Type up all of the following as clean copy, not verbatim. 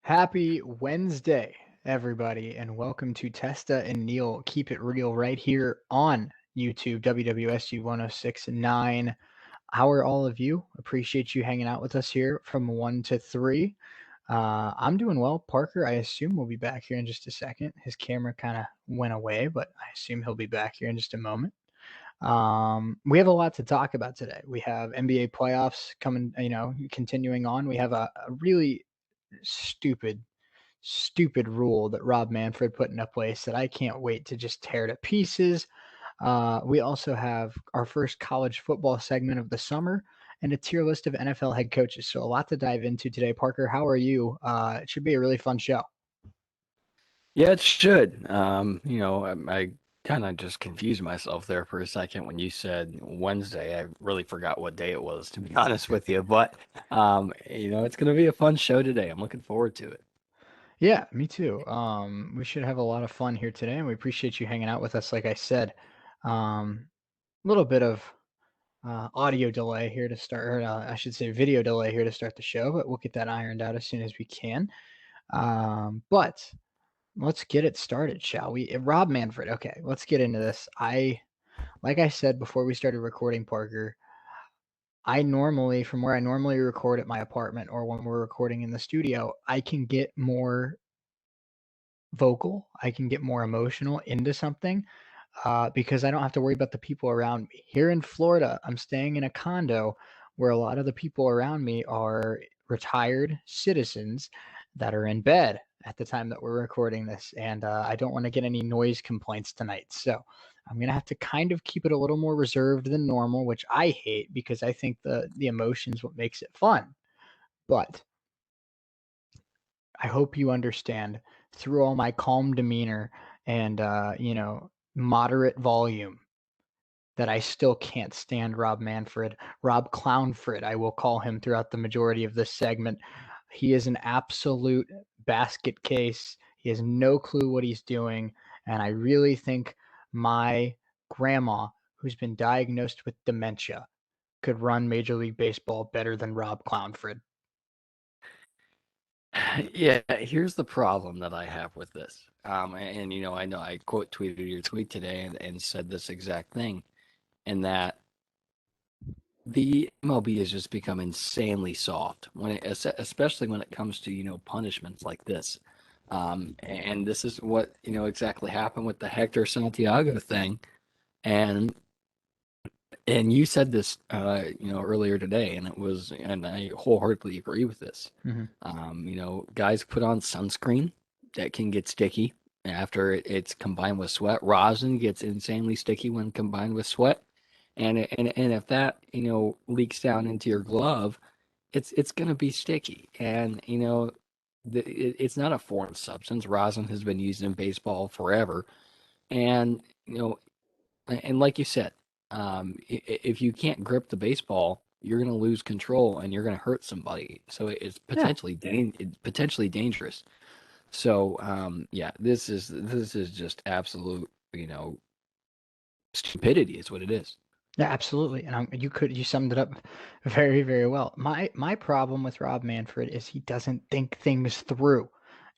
Happy Wednesday, everybody, and welcome to Testa and Neal Keep It Real right here on YouTube, WWSU 1069. How are all of you? Appreciate you hanging out with us here from 1 to 3. I'm doing well. Parker, I assume, will be back here in just a second. His camera kind of went away, but I assume he'll be back here in just a moment. We have a lot to talk about today. We have NBA playoffs coming, continuing on. We have a really stupid rule that Rob Manfred put into place that I can't wait to just tear to pieces. We also have our first college football segment of the summer and a tier list of NFL head coaches. So a lot to dive into today. Parker, how are you? It should be a really fun show. Yeah, it should. I kind of just confused myself there for a second when you said Wednesday. I really forgot what day it was, to be honest with you. But it's going to be a fun show today. I'm looking forward to it. Yeah, me too. We should have a lot of fun here today, and we appreciate you hanging out with us. Like I said, a little bit of audio delay here to start, or I should say video delay here to start the show, but we'll get that ironed out as soon as we can. But let's get it started, shall we? Rob Manfred. Okay, let's get into this. Like I said before we started recording, Parker, from where I normally record at my apartment or when we're recording in the studio, I can get more vocal. I can get more emotional into something because I don't have to worry about the people around me. Here in Florida, I'm staying in a condo where a lot of the people around me are retired citizens that are in bed at the time that we're recording this. And I don't want to get any noise complaints tonight. So I'm going to have to kind of keep it a little more reserved than normal, which I hate because I think the emotion's what makes it fun. But I hope you understand through all my calm demeanor and, moderate volume that I still can't stand Rob Manfred. Rob Clownfred, I will call him throughout the majority of this segment. He is an absolute basket case. He has no clue what he's doing. And I really think my grandma, who's been diagnosed with dementia, could run Major League Baseball better than Rob Clownfred. Yeah, here's the problem that I have with this. I know I quote tweeted your tweet today and said this exact thing, and that the MLB has just become insanely soft especially when it comes to punishments like this. And this is what exactly happened with the Hector Santiago thing. And and you said this earlier today, and I wholeheartedly agree with this. Mhm. Guys put on sunscreen that can get sticky after it's combined with sweat. Rosin gets insanely sticky when combined with sweat. And if that leaks down into your glove, it's going to be sticky. And it's not a foreign substance. Rosin has been used in baseball forever. And and like you said, if you can't grip the baseball, you're going to lose control and you're going to hurt somebody. So it's Yeah. potentially dangerous. So yeah, this is just absolute stupidity is what it is. Yeah, absolutely. And you summed it up very, very well. My problem with Rob Manfred is he doesn't think things through.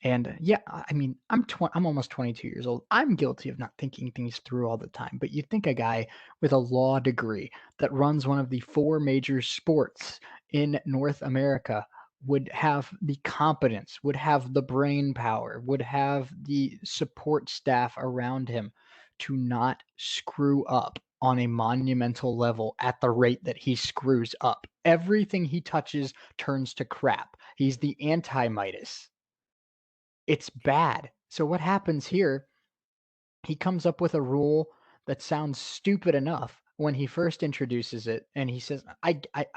And yeah, I mean, I'm almost 22 years old. I'm guilty of not thinking things through all the time. But you'd think a guy with a law degree that runs one of the four major sports in North America would have the competence, would have the brain power, would have the support staff around him to not screw up on a monumental level at the rate that he screws up. Everything he touches turns to crap. He's the anti Midas. It's bad. So, what happens here? He comes up with a rule that sounds stupid enough when he first introduces it. And he says, I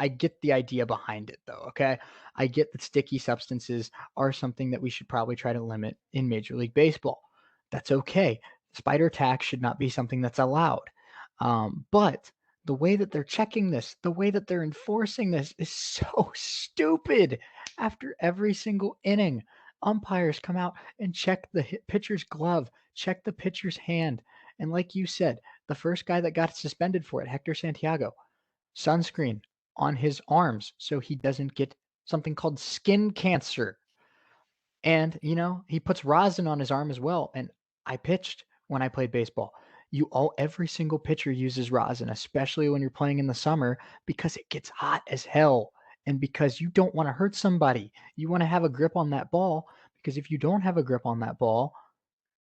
get the idea behind it, though. Okay. I get that sticky substances are something that we should probably try to limit in Major League Baseball. That's okay. Spider tax should not be something that's allowed. But the way that they're checking this, the way that they're enforcing this is so stupid. After every single inning, umpires come out and check the pitcher's glove, check the pitcher's hand. And like you said, the first guy that got suspended for it, Hector Santiago, sunscreen on his arms so he doesn't get something called skin cancer. And, he puts rosin on his arm as well, and I pitched when I played baseball. Every single pitcher uses rosin, especially when you're playing in the summer because it gets hot as hell and because you don't wanna hurt somebody. You wanna have a grip on that ball because if you don't have a grip on that ball,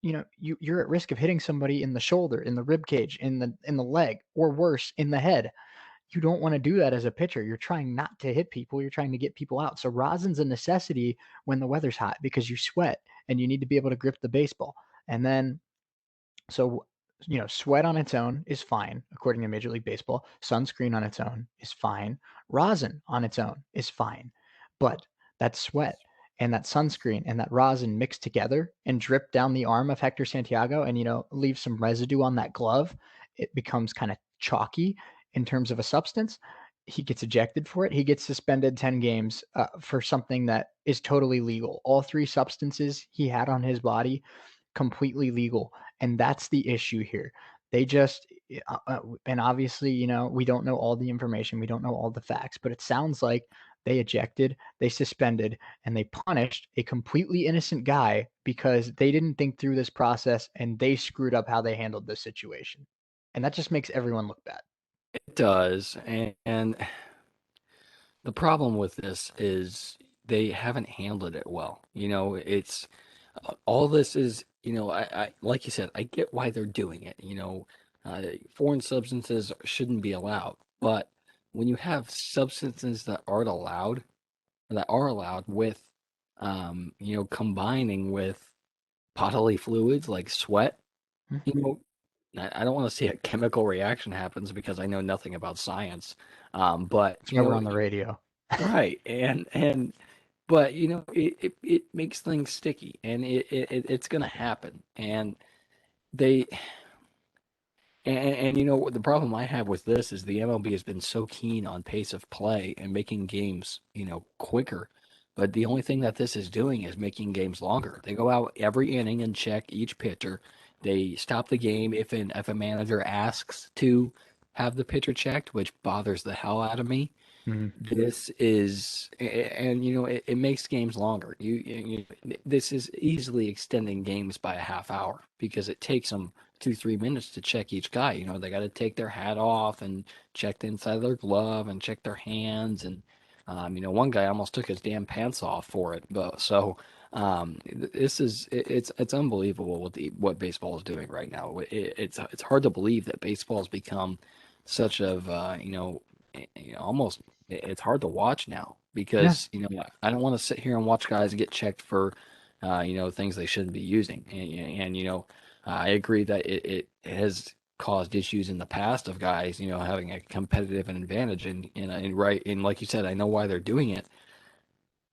you're at risk of hitting somebody in the shoulder, in the rib cage, in the leg, or worse, in the head. You don't want to do that as a pitcher. You're trying not to hit people. You're trying to get people out. So rosin's a necessity when the weather's hot because you sweat and you need to be able to grip the baseball. And then so, sweat on its own is fine, according to Major League Baseball. Sunscreen on its own is fine. Rosin on its own is fine. But that sweat and that sunscreen and that rosin mixed together and drip down the arm of Hector Santiago and, leave some residue on that glove, it becomes kind of chalky in terms of a substance. He gets ejected for it. He gets suspended 10 games for something that is totally legal. All three substances he had on his body completely legal, and that's the issue here. They just and obviously, we don't know all the information, we don't know all the facts, but it sounds like they ejected, they suspended, and they punished a completely innocent guy because they didn't think through this process and they screwed up how they handled this situation. And that just makes everyone look bad. It does, and the problem with this is they haven't handled it well. It's all this is, I like you said, I get why they're doing it. Foreign substances shouldn't be allowed, but when you have substances that are allowed with, combining with bodily fluids like sweat, Hmm. you know, I don't want to see a chemical reaction happens because I know nothing about science. But That's why we're on the radio. right, but it makes things sticky, and it's gonna happen, they and the problem I have with this is the MLB has been so keen on pace of play and making games, quicker. But the only thing that this is doing is making games longer. They go out every inning and check each pitcher. They stop the game if a manager asks to have the pitcher checked, which bothers the hell out of me. Mhm. This is, and it makes games longer. This is easily extending games by a half hour because it takes them 2, 3 minutes to check each guy. They got to take their hat off and check the inside of their glove and check their hands. And, one guy almost took his damn pants off for it. But so, this is, it's unbelievable what baseball is doing right now. It's hard to believe that baseball has become such of, almost it's hard to watch now Yeah. because I don't want to sit here and watch guys get checked for things they shouldn't be using, and I agree that it has caused issues in the past of guys having a competitive advantage, and right, and like you said, I know why they're doing it,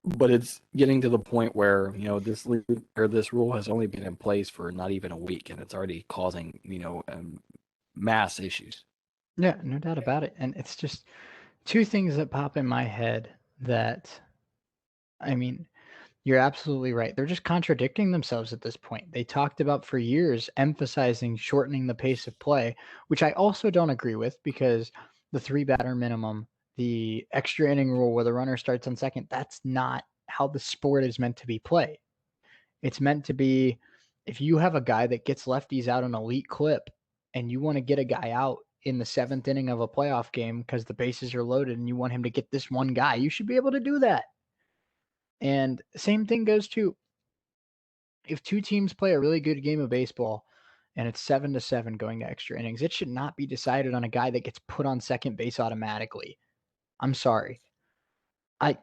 but it's getting to the point where this league or this rule has only been in place for not even a week, and it's already causing mass issues. Yeah, no doubt about it. And it's just two things that pop in my head that, I mean, you're absolutely right. They're just contradicting themselves at this point. They talked about for years emphasizing shortening the pace of play, which I also don't agree with because the three batter minimum, the extra inning rule where the runner starts on second, that's not how the sport is meant to be played. It's meant to be if you have a guy that gets lefties out an elite clip and you want to get a guy out in the seventh inning of a playoff game because the bases are loaded and you want him to get this one guy, you should be able to do that. And same thing goes to if two teams play a really good game of baseball and it's 7-7 going to extra innings, it should not be decided on a guy that gets put on second base automatically. I'm sorry.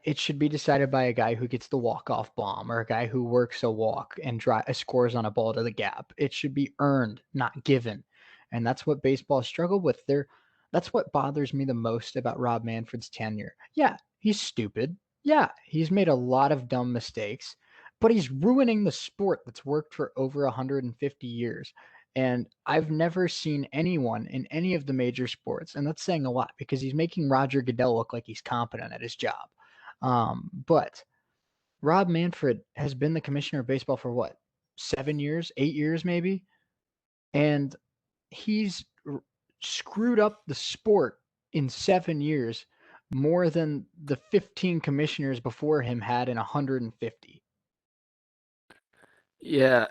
It should be decided by a guy who gets the walk-off bomb or a guy who works a walk and scores on a ball to the gap. It should be earned, not given. And that's what baseball struggled with. That's what bothers me the most about Rob Manfred's tenure. Yeah, he's stupid. Yeah, he's made a lot of dumb mistakes, but he's ruining the sport that's worked for over 150 years. And I've never seen anyone in any of the major sports, and that's saying a lot because he's making Roger Goodell look like he's competent at his job. But Rob Manfred has been the commissioner of baseball for what, 7 years, 8 years, maybe? And he's screwed up the sport in 7 years more than the 15 commissioners before him had in 150. Yeah,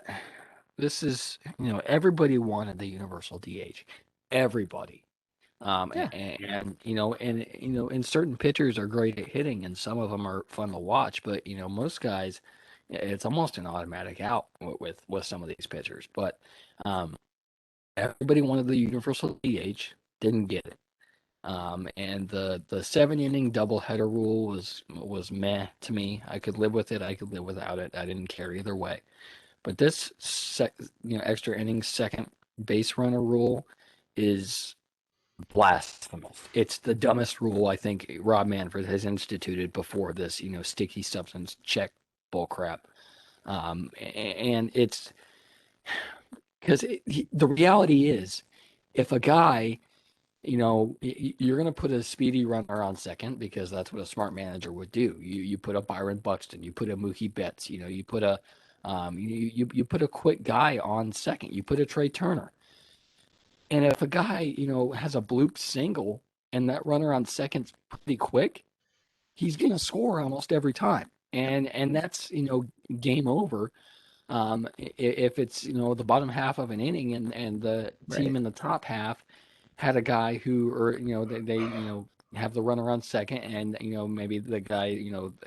this is, everybody wanted the universal DH. Everybody. Yeah. And certain pitchers are great at hitting, and some of them are fun to watch. But most guys, it's almost an automatic out with some of these pitchers. But um, everybody wanted the universal DH, didn't get it. And the 7 inning doubleheader rule was meh to me. I could live with it. I could live without it. I didn't care either way. But this extra innings second base runner rule is blasphemous. It's the dumbest rule I think Rob Manfred has instituted before this, sticky substance check bull crap. And it's because the reality is, if a guy, you're going to put a speedy runner on second because that's what a smart manager would do. You put a Byron Buxton, you put a Mookie Betts, you put a you put a quick guy on second. You put a Trey Turner. And if a guy, has a bloop single and that runner on second's pretty quick, he's going to score almost every time. And that's, game over. If it's, the bottom half of an inning and the team Right. in the top half had a guy who, or, they have the runner on second and, maybe the guy,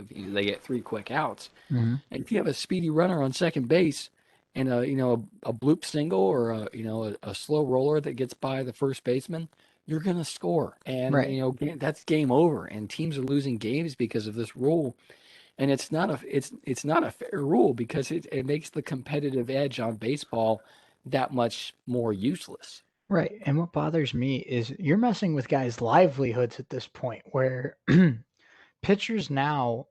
they get three quick outs. Hmm. And if you have a speedy runner on second base and a bloop single or a slow roller that gets by the first baseman, you're gonna score, and Right. that's game over. And teams are losing games because of this rule, and it's not a fair rule because it makes the competitive edge on baseball that much more useless. Right. And what bothers me is you're messing with guys' livelihoods at this point where pitchers now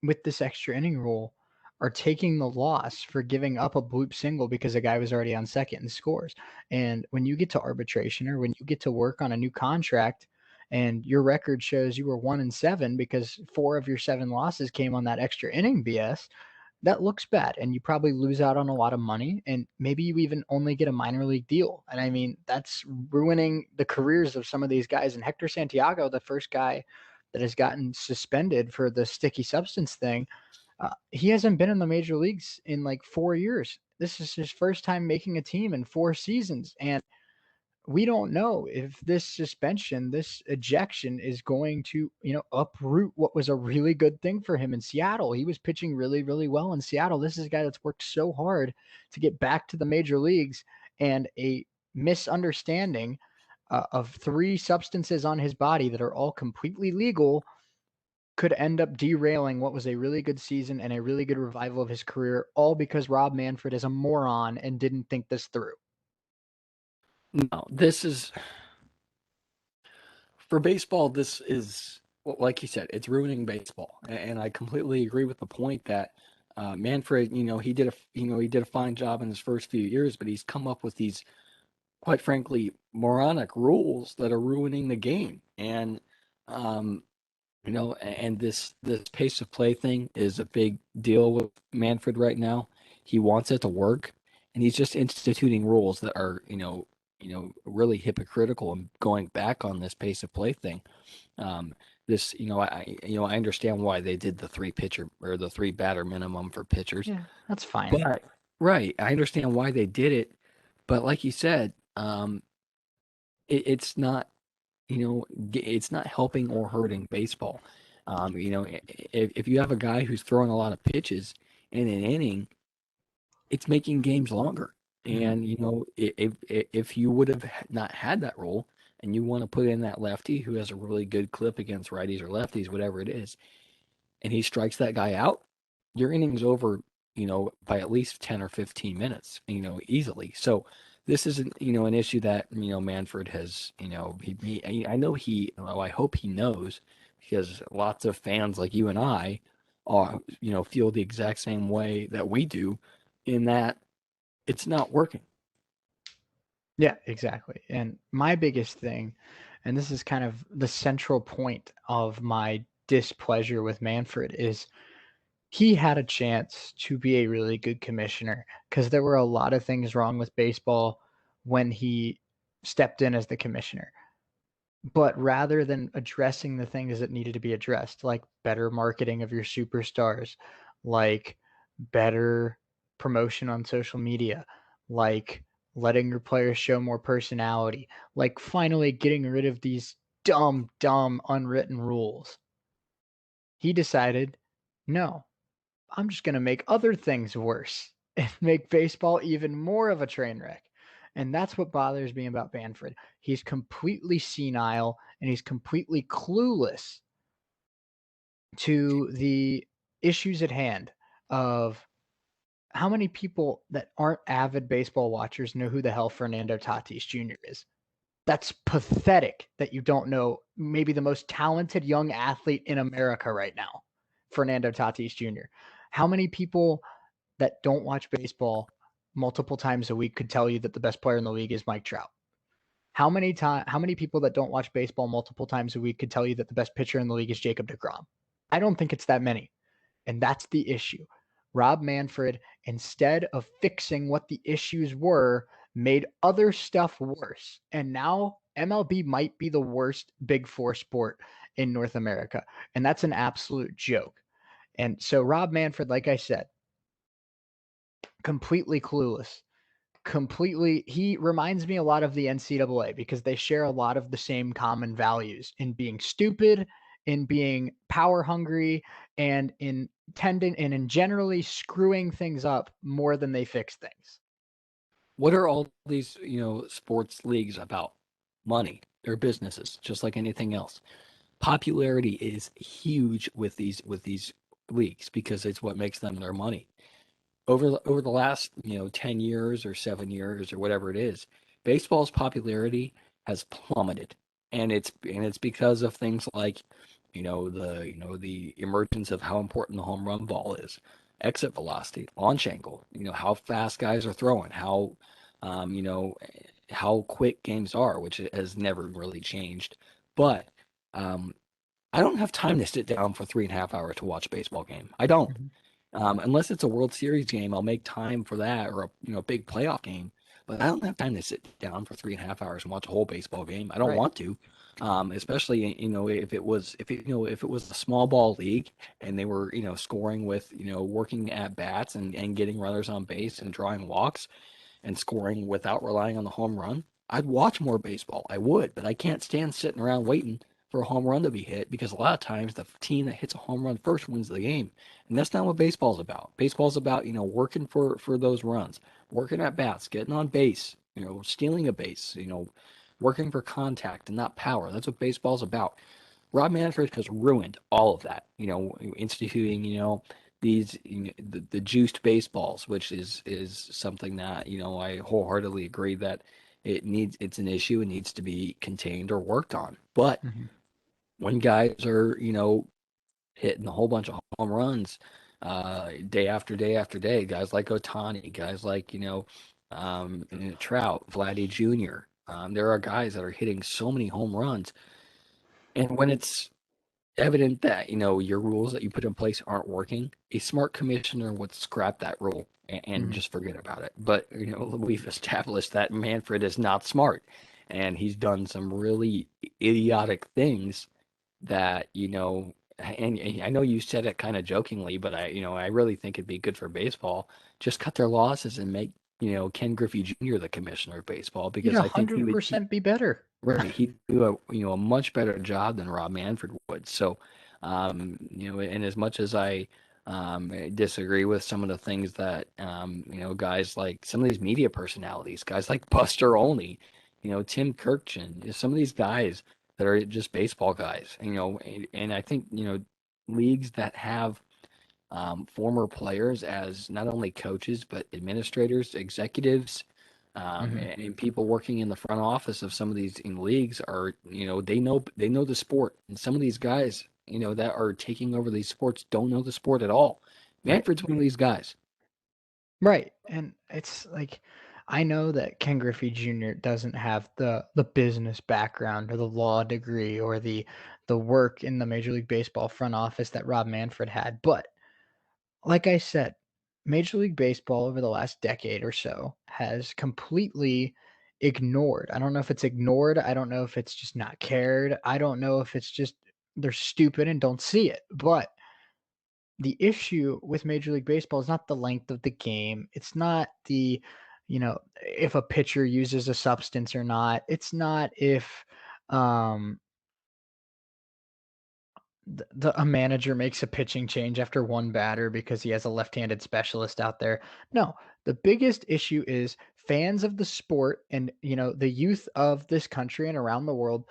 with this extra inning rule are taking the loss for giving up a bloop single because a guy was already on second and scores. And when you get to arbitration or when you get to work on a new contract and your record shows you were 1-7 because four of your seven losses came on that extra inning BS, that looks bad and you probably lose out on a lot of money and maybe you even only get a minor league deal. And I mean, that's ruining the careers of some of these guys. And Hector Santiago, the first guy that has gotten suspended for the sticky substance thing, he hasn't been in the major leagues in like 4 years. This is his first time making a team in 4 seasons. And we don't know if this suspension, this ejection is going to, uproot what was a really good thing for him in Seattle. He was pitching really, really well in Seattle. This is a guy that's worked so hard to get back to the major leagues, and a misunderstanding of three substances on his body that are all completely legal could end up derailing what was a really good season and a really good revival of his career, all because Rob Manfred is a moron and didn't think this through. No, this is for baseball. This is, well, like you said, it's ruining baseball, and I completely agree with the point that Manfred, he did a fine job in his first few years, but he's come up with these, quite frankly, moronic rules that are ruining the game. And um, and this pace of play thing is a big deal with Manfred right now. He wants it to work, and he's just instituting rules that are, really hypocritical and going back on this pace of play thing. Um, this, I understand why they did the three pitcher or the three batter minimum for pitchers, Yeah, that's fine. but right, I understand why they did it, but like you said, it's not, it's not helping or hurting baseball. If you have a guy who's throwing a lot of pitches in an inning, it's making games longer. Mhm. And if you would have not had that rule, and you want to put in that lefty who has a really good clip against righties or lefties, whatever it is, and he strikes that guy out, your inning's over, by at least 10 or 15 minutes, easily. So this isn't, an issue that, Manfred has, I know well, I hope he knows, because lots of fans like you and I are, feel the exact same way that we do, in that it's not working. Yeah, exactly. And my biggest thing, and this is kind of the central point of my displeasure with Manfred, is he had a chance to be a really good commissioner because there were a lot of things wrong with baseball when he stepped in as the commissioner. But rather than addressing the things that needed to be addressed, like better marketing of your superstars, like better promotion on social media, like letting your players show more personality, like finally getting rid of these dumb, dumb unwritten rules. He decided, no, I'm just going to make other things worse and make baseball even more of a train wreck. And that's what bothers me about Manfred. He's completely senile and he's completely clueless to the issues at hand of how many people that aren't avid baseball watchers know who the hell Fernando Tatis Jr. is. That's pathetic that you don't know maybe the most talented young athlete in America right now, Fernando Tatis Jr. How many people that don't watch baseball multiple times a week could tell you that the best player in the league is Mike Trout? How many people that don't watch baseball multiple times a week could tell you that the best pitcher in the league is Jacob deGrom? I don't think it's that many. And that's the issue. Rob Manfred, instead of fixing what the issues were, made other stuff worse. And now MLB might be the worst Big Four sport in North America. And that's an absolute joke. And so Rob Manfred, like I said, completely clueless. Completely, he reminds me a lot of the NCAA because they share a lot of the same common values in being stupid, in being power hungry, and in generally screwing things up more than they fix things. What are all these, sports leagues about? Money. They're businesses, just like anything else. Popularity is huge with these leagues because it's what makes them their money. Over the last 10 years or 7 years or whatever it is, baseball's popularity has plummeted, and it's because of things like the emergence of how important the home run ball is, exit velocity, launch angle, how fast guys are throwing, um, you know how quick games are, which has never really changed. But um, I don't have time to sit down for 3.5 hours to watch a baseball game. I don't. Mhm. Unless it's a World Series game, I'll make time for that, or a big playoff game. But I don't have time to sit down for 3.5 hours and watch a whole baseball game. I don't Right. want to, especially if it was a small ball league and they were scoring with working at bats and getting runners on base and drawing walks and scoring without relying on the home run, I'd watch more baseball. I would, but I can't stand sitting around waiting for a home run to be hit because a lot of times the team that hits a home run first wins the game. And that's not what baseball's about. Baseball's about, working for those runs, working at bats, getting on base, stealing a base, working for contact and not power. That's what baseball's about. Rob Manfred has ruined all of that, instituting, these the juiced baseballs, which is something that I wholeheartedly agree that it's an issue and needs to be contained or worked on. But Mhm. when guys are hitting a whole bunch of home runs day after day after day, guys like Otani, guys like Trout, Vladdy Jr. There are guys that are hitting so many home runs, and when it's evident that your rules that you put in place aren't working, a smart commissioner would scrap that rule and Mhm. just forget about it. But we've established that Manfred is not smart, and he's done some really idiotic things that And I know you said it kind of jokingly, but I really think it'd be good for baseball. Just cut their losses and make Ken Griffey Jr. the commissioner of baseball He'd because I think he would. 100% be better. Right, he'd do a much better job than Rob Manfred would. So, and as much as I disagree with some of the things that guys like some of these media personalities, guys like Buster Olney, Tim Kirkchin, some of these guys that are just baseball guys, and I think leagues that have former players as not only coaches but administrators, executives, Mhm. and people working in the front office of some of these in leagues are they know the sport, and some of these guys that are taking over these sports don't know the sport at all. Right. Manfred's one of these guys. Right. And it's like I know that Ken Griffey Jr. doesn't have the business background or the law degree or the work in the Major League Baseball front office that Rob Manfred had, but like I said, Major League Baseball over the last decade or so has completely ignored. I don't know if it's ignored, I don't know if it's just not cared, I don't know if it's just they're stupid and don't see it, but the issue with Major League Baseball is not the length of the game. It's not the, if a pitcher uses a substance or not. It's not if um, a manager makes a pitching change after one batter because he has a left-handed specialist out there. No, the biggest issue is fans of the sport and the youth of this country and around the world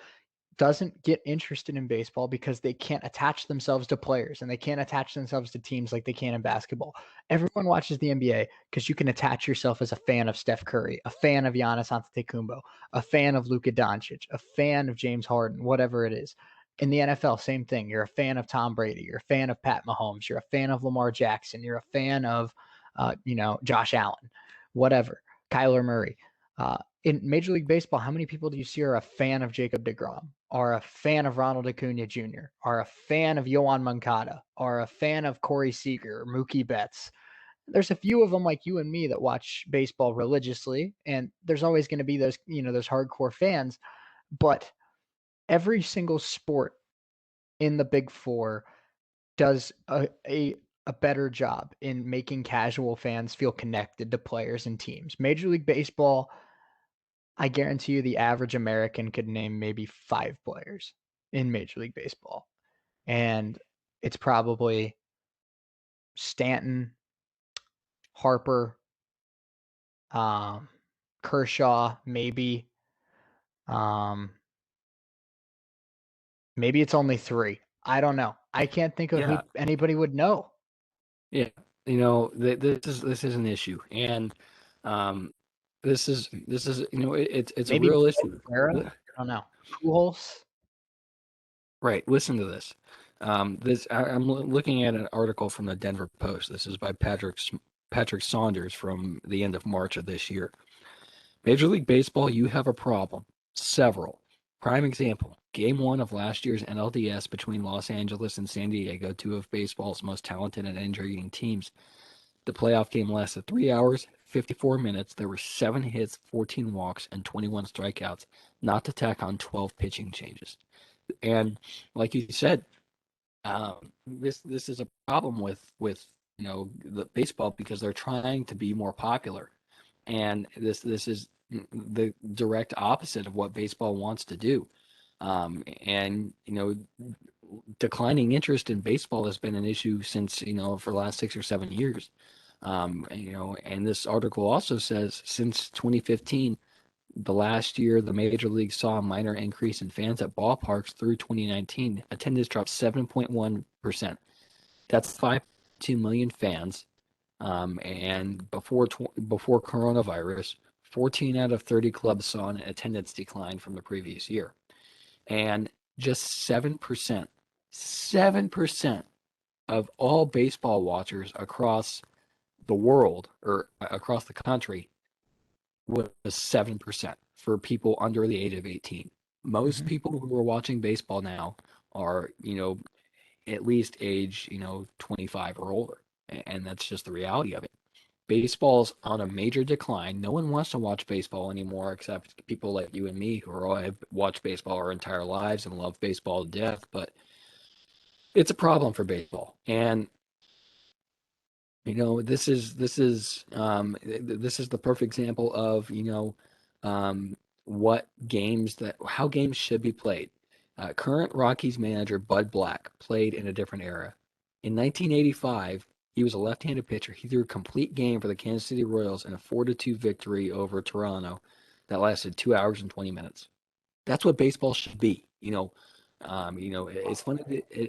doesn't get interested in baseball because they can't attach themselves to players and they can't attach themselves to teams like they can in basketball. Everyone watches the NBA because you can attach yourself as a fan of Steph Curry, a fan of Giannis Antetokounmpo, a fan of Luka Doncic, a fan of James Harden, whatever it is. In the NFL, same thing. You're a fan of Tom Brady. You're a fan of Pat Mahomes. You're a fan of Lamar Jackson. You're a fan of, Josh Allen, whatever, Kyler Murray. In Major League Baseball, how many people do you see are a fan of Jacob DeGrom, are a fan of Ronald Acuna Jr., are a fan of Yoan Moncada, are a fan of Corey Seager or Mookie Betts? There's a few of them like you and me that watch baseball religiously, and there's always going to be those hardcore fans. But every single sport in the Big Four does a better job in making casual fans feel connected to players and teams. Major League Baseball, I guarantee you the average American could name maybe 5 players in Major League Baseball. And it's probably Stanton, Harper, um, Kershaw, um, maybe it's only 3. I don't know. I can't think of who Yeah, anybody would know. yeah. This is an issue, and um, this is it's a Maybe real Miguel issue. Cabrera. I don't know. Pujols. Right. Listen to this. I'm looking at an article from the Denver Post. This is by Patrick Saunders from the end of March of this year. Major League Baseball, you have a problem. Several. Prime example, Game 1 of last year's NLDS between Los Angeles and San Diego, two of baseball's most talented and intriguing teams. The playoff game lasted 3 hours, 54 minutes. There were 7 hits, 14 walks, and 21 strikeouts, not to tack on 12 pitching changes. And like you said, this is a problem with the baseball because they're trying to be more popular, and this is the direct opposite of what baseball wants to do. And declining interest in baseball has been an issue since for the last 6 or 7 years. And this article also says since 2015, the last year the major league saw a minor increase in fans at ballparks through 2019. Attendance dropped 7.1%. That's 5.2 million fans. And before coronavirus, 14 out of 30 clubs saw an attendance decline from the previous year. And just 7% of all baseball watchers across the world or across the country was 7% for people under the age of 18. Most Mm-hmm. people who are watching baseball now are, at least age, 25 or older. And that's just the reality of it. Baseball's on a major decline. No one wants to watch baseball anymore except people like you and me who have watched baseball our entire lives and love baseball to death. But it's a problem for baseball. And this is the perfect example of what games that how games should be played. Current Rockies manager Bud Black played in a different era. In 1985, he was a left-handed pitcher. He threw a complete game for the Kansas City Royals in a 4-2 victory over Toronto that lasted 2 hours and 20 minutes. That's what baseball should be. It's fun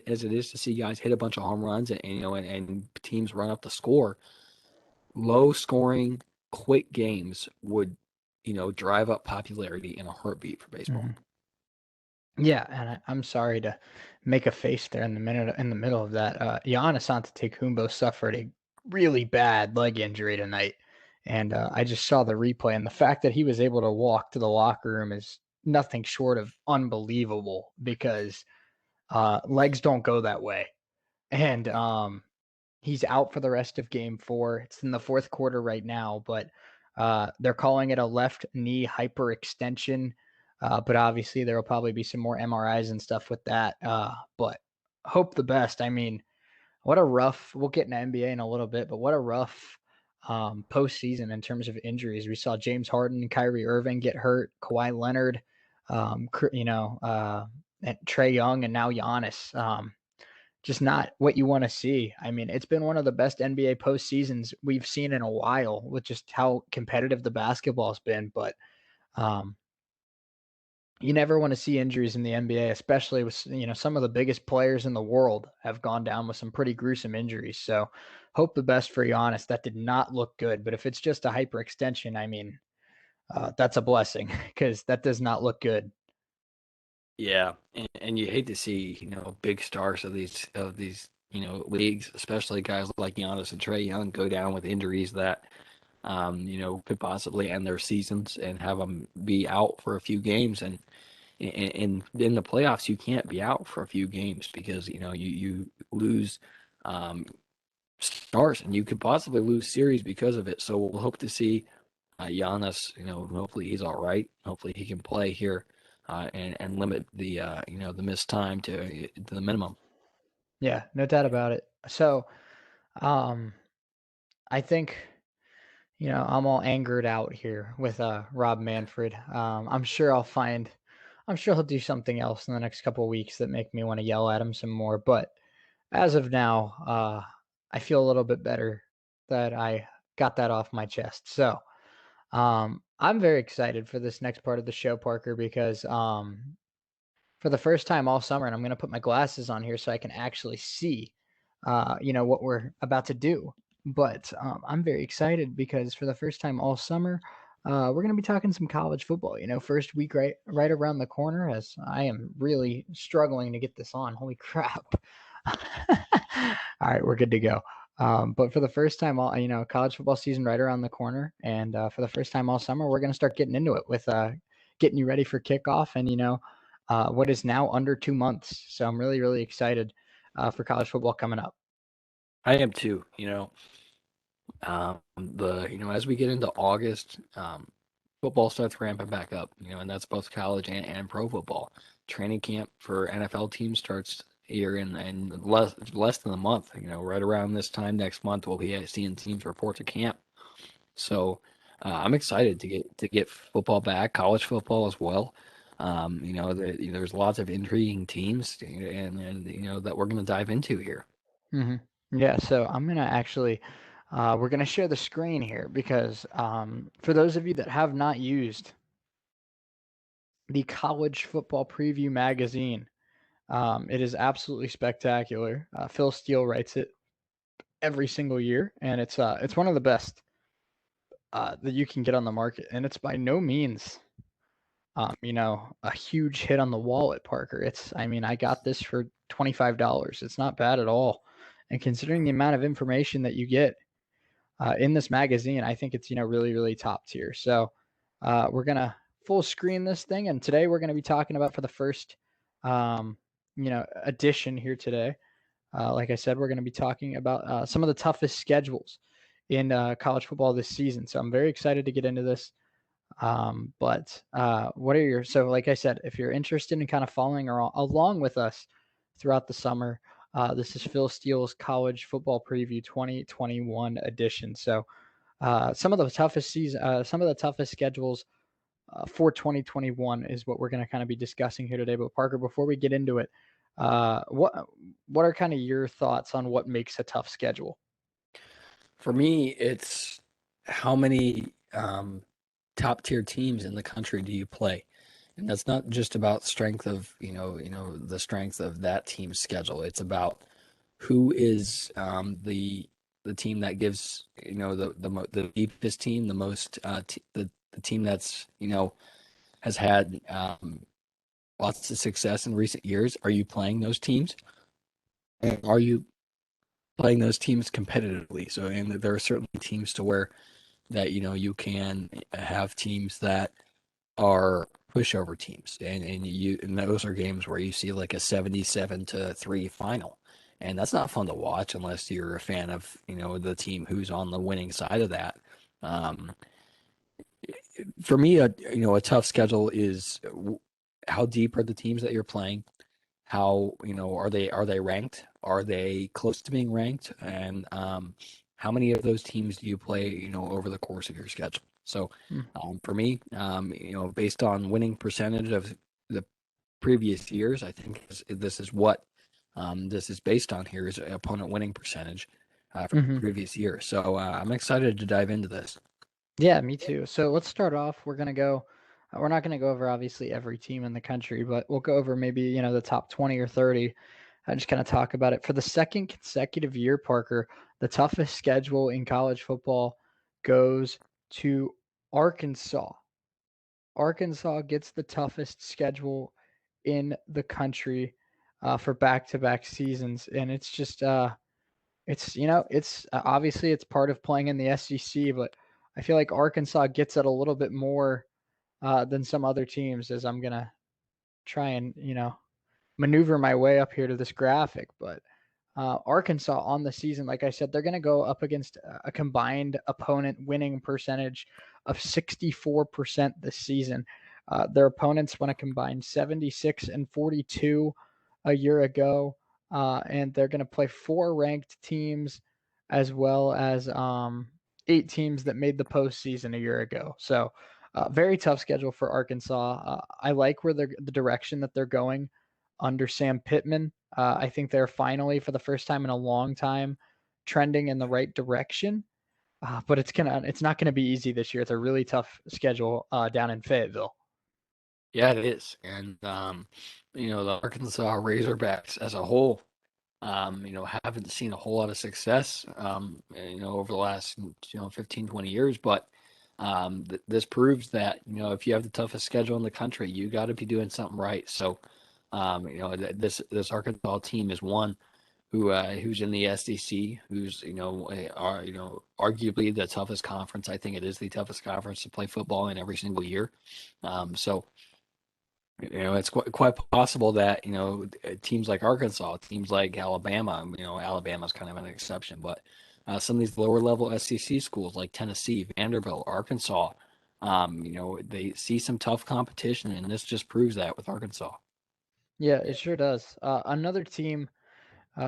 as it is to see guys hit a bunch of home runs and teams run up the score. Low scoring, quick games would, drive up popularity in a heartbeat for baseball. Mm-hmm. Yeah, and I'm sorry to make a face there in the middle of that. Giannis Antetokounmpo suffered a really bad leg injury tonight, and I just saw the replay, and the fact that he was able to walk to the locker room is nothing short of unbelievable because legs don't go that way, and he's out for the rest of Game 4. It's in the fourth quarter right now, but they're calling it a left knee hyperextension. But obviously, there will probably be some more MRIs and stuff with that. But hope the best. I mean, what a rough. We'll get into NBA in a little bit, but what a rough postseason in terms of injuries. We saw James Harden and Kyrie Irving get hurt, Kawhi Leonard, and Trey Young, and now Giannis. Just not what you want to see. I mean, it's been one of the best NBA postseasons we've seen in a while with just how competitive the basketball's been. But um, you never want to see injuries in the NBA, especially with some of the biggest players in the world have gone down with some pretty gruesome injuries. So hope the best for Giannis. That did not look good, but if it's just a hyperextension, I mean, that's a blessing because that does not look good. Yeah, and you hate to see, big stars of these, leagues, especially guys like Giannis and Trey Young, go down with injuries that, could possibly end their seasons and have them be out for a few games. And in the playoffs, you can't be out for a few games because you lose stars and you could possibly lose series because of it. So we'll hope to see Giannis, hopefully he's all right. Hopefully he can play here and limit the the missed time to the minimum. Yeah, no doubt about it. So um, I think I'm all angered out here with Rob Manfred. I'm sure he'll do something else in the next couple of weeks that make me want to yell at him some more. But as of now, I feel a little bit better that I got that off my chest. So I'm very excited for this next part of the show, Parker, because for the first time all summer, and I'm going to put my glasses on here so I can actually see, what we're about to do. But I'm very excited because for the first time all summer, we're going to be talking some college football. First week right around the corner. As I am really struggling to get this on. Holy crap! All right, we're good to go. But for the first time, college football season right around the corner, and for the first time all summer, we're going to start getting into it with getting you ready for kickoff, and what is now under 2 months. So I'm really, really excited for college football coming up. I am too. As we get into August, football starts ramping back up. And that's both college and pro football. Training camp for NFL teams starts here in less than a month. Right around this time next month, we'll be seeing teams report to camp. So I'm excited to get football back, college football as well. There's lots of intriguing teams, and that we're going to dive into here. hmm Yeah, so I'm gonna actually, we're gonna share the screen here because for those of you that have not used the College Football Preview magazine, it is absolutely spectacular. Phil Steele writes it every single year, and it's one of the best that you can get on the market, and it's by no means a huge hit on the wallet, Parker. I mean, I got this for $25. It's not bad at all. And considering the amount of information that you get in this magazine, I think it's, really, really top tier. So we're going to full screen this thing. And today we're going to be talking about for the first, edition here today. Like I said, we're going to be talking about some of the toughest schedules in college football this season. So I'm very excited to get into this. But what are so like I said, if you're interested in kind of following along with us throughout the summer, this is Phil Steele's College Football Preview 2021 edition. So some of the toughest schedules for 2021 is what we're going to kind of be discussing here today. But Parker, before we get into it, what are kind of your thoughts on what makes a tough schedule? For me, it's how many top tier teams in the country do you play? And that's not just about strength of, the strength of that team's schedule. It's about who is the team that gives, the deepest team, the most the team that's, has had lots of success in recent years. Are you playing those teams? And are you playing those teams competitively? So, and there are certainly teams to where that you can have teams that are pushover teams, and those are games where you see like a 77-3 final, and that's not fun to watch unless you're a fan of the team who's on the winning side of that. Um, for me, a tough schedule is how deep are the teams that you're playing, how, are they ranked? Are they close to being ranked? And how many of those teams do you play, over the course of your schedule? So Mm. for me, based on winning percentage of the previous years, I think this is what this is based on here is opponent winning percentage from the Hmm. previous year. So I'm excited to dive into this. Yeah, me too. So let's start off. We're not gonna go over obviously every team in the country, but we'll go over maybe, the top 20 or 30. I just kind of talk about it. For the second consecutive year, Parker, the toughest schedule in college football goes to Arkansas. Arkansas gets the toughest schedule in the country for back-to-back seasons, and it's just it's obviously it's part of playing in the SEC, but I feel like Arkansas gets it a little bit more than some other teams. As I'm gonna try and maneuver my way up here to this graphic, but Arkansas on the season, like I said, they're going to go up against a combined opponent winning percentage of 64% this season. Their opponents went a combined 76 and 42 a year ago, and they're going to play four ranked teams as well as eight teams that made the postseason a year ago. So, very tough schedule for Arkansas. I like where the direction that they're going under Sam Pittman. I think they're finally, for the first time in a long time, trending in the right direction. But it's not gonna be easy this year. It's a really tough schedule down in Fayetteville. Yeah, it is. And, the Arkansas Razorbacks as a whole, haven't seen a whole lot of success, over the last, 15, 20 years. But this proves that, if you have the toughest schedule in the country, you got to be doing something right. So, this Arkansas team is one who's in the SEC, who's, arguably the toughest conference. I think it is the toughest conference to play football in every single year. So, it's quite possible that, teams like Arkansas, teams like Alabama, Alabama's kind of an exception, but some of these lower level SEC schools like Tennessee, Vanderbilt, Arkansas, they see some tough competition, and this just proves that with Arkansas. Yeah, it sure does. Another team.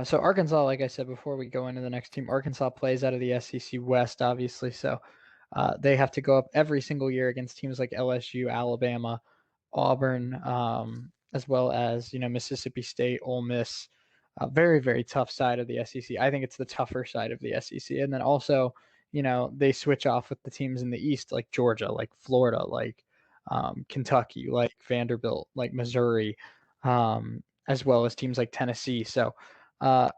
So Arkansas, like I said before, we go into the next team. Arkansas plays out of the SEC West, obviously. So they have to go up every single year against teams like LSU, Alabama, Auburn, as well as Mississippi State, Ole Miss. Very very tough side of the SEC. I think it's the tougher side of the SEC. And then also, they switch off with the teams in the East like Georgia, like Florida, like Kentucky, like Vanderbilt, like Missouri, as well as teams like Tennessee. So uh,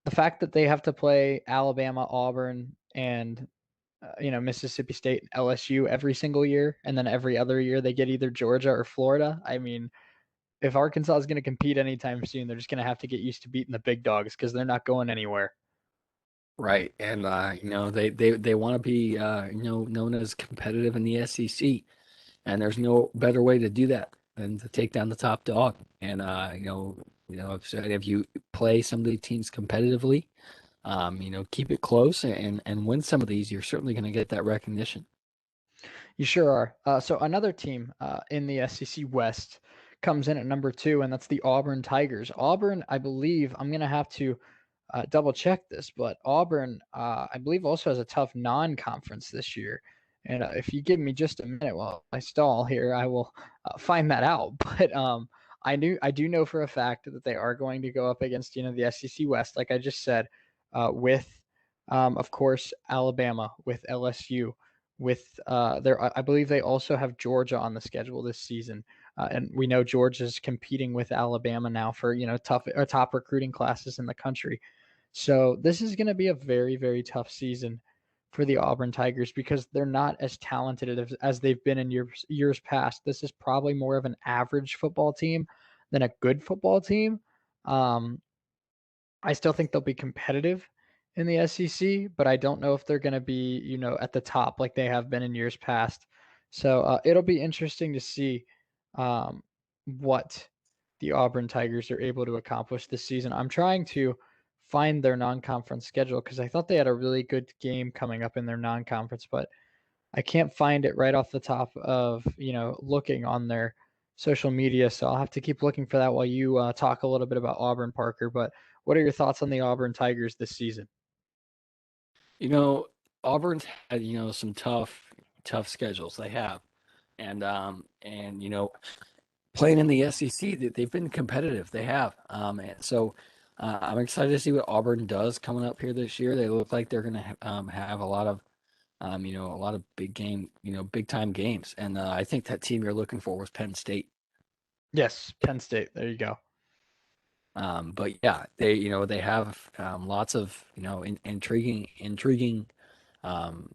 the fact that they have to play Alabama, Auburn, and Mississippi State and LSU every single year, and then every other year they get either Georgia or Florida. I mean, if Arkansas is going to compete anytime soon, they're just going to have to get used to beating the big dogs because they're not going anywhere. Right, and they want to be known as competitive in the SEC, and there's no better way to do that than to take down the top dog. And if you play some of these teams competitively, keep it close and win some of these, you're certainly going to get that recognition. You sure are. So another team in the SEC West comes in at number two, and that's the Auburn Tigers. Auburn, I believe, I'm going to have to double check this, but Auburn, I believe, also has a tough non-conference this year. And if you give me just a minute while I stall here, I will find that out. But I do know for a fact that they are going to go up against the SEC West, like I just said, with of course Alabama, with LSU, with I believe they also have Georgia on the schedule this season. And we know Georgia's competing with Alabama now for top recruiting classes in the country. So this is going to be a very, very tough season for the Auburn Tigers because they're not as talented as they've been in years past. This is probably more of an average football team than a good football team. Um, I still think they'll be competitive in the SEC, but I don't know if they're going to be, at the top like they have been in years past. So it'll be interesting to see um, what the Auburn Tigers are able to accomplish this season. I'm trying to find their non-conference schedule because I thought they had a really good game coming up in their non-conference, but I can't find it right off the top of looking on their social media, so I'll have to keep looking for that while you talk a little bit about Auburn, Parker. But what are your thoughts on the Auburn Tigers this season? You know, Auburn's had, some tough schedules they have. And playing in the SEC, they've been competitive. They have. And so I'm excited to see what Auburn does coming up here this year. They look like they're going to have a lot of a lot of big time games. And I think that team you're looking for was Penn State. Yes, Penn State. There you go. But yeah, they have lots of intriguing um,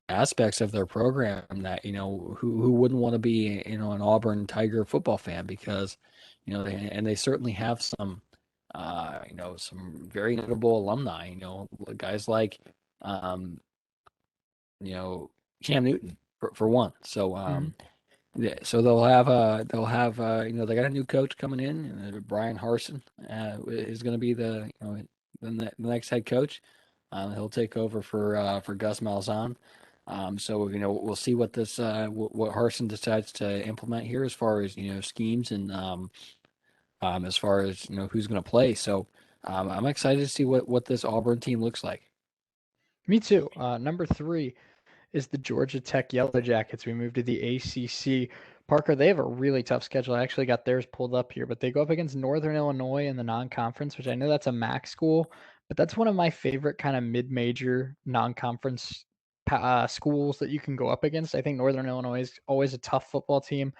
aspects of their program that who wouldn't want to be an Auburn Tiger football fan because they certainly have some very notable alumni. Guys like um, you know Cam Newton for one. So Hmm. yeah, so they'll have they got a new coach coming in, Brian Harsin is going to be the next head coach. He'll take over for Gus Malzahn. So we'll see what what Harsin decides to implement here as far as schemes and as far as who's going to play. So I'm excited to see what this Auburn team looks like. Me too. Number three is the Georgia Tech Yellow Jackets. We moved to the ACC. Parker, they have a really tough schedule. I actually got theirs pulled up here, but they go up against Northern Illinois in the non-conference, which I know that's a MAC school, but that's one of my favorite kind of mid-major non-conference schools that you can go up against. I think Northern Illinois is always a tough football team.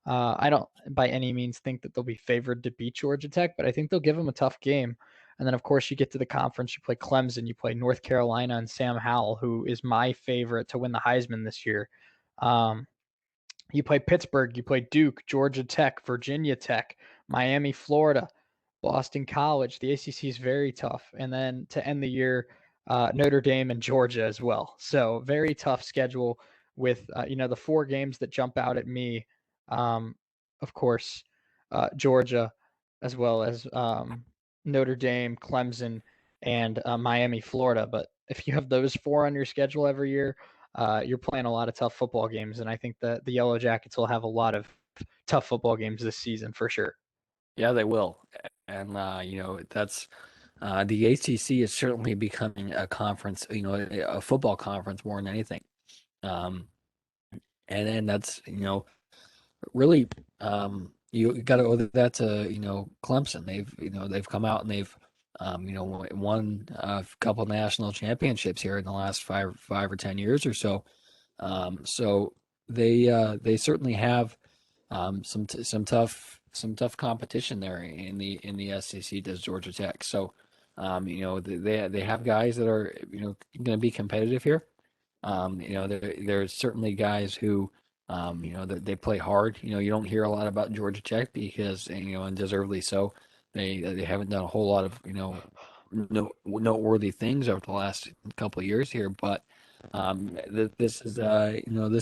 I don't by any means think that they'll be favored to beat Georgia Tech, but I think they'll give them a tough game. And then, of course, you get to the conference, you play Clemson, you play North Carolina, and Sam Howell, who is my favorite to win the Heisman this year. Um, you play Pittsburgh, you play Duke, Georgia Tech, Virginia Tech, Miami, Florida, Boston College. The ACC is very tough. And then to end the year, Notre Dame and Georgia as well. So very tough schedule with the four games that jump out at me. Um, of course, Georgia, as well as Notre Dame, Clemson, and Miami, Florida. But if you have those four on your schedule every year, you're playing a lot of tough football games, and I think that the Yellow Jackets will have a lot of tough football games this season for sure. Yeah, they will. And that's the ACC is certainly becoming a conference, a football conference more than anything. Um, and then that's, really, you got to owe that to, Clemson. They've come out and they've, won a couple national championships here in the last five or 10 years or so. So they certainly have some tough competition there in the SEC. Does Georgia Tech? So they have guys that are going to be competitive here. There's certainly guys who they play hard. You don't hear a lot about Georgia Tech because and deservedly so. They haven't done a whole lot of no noteworthy things over the last couple of years here, but this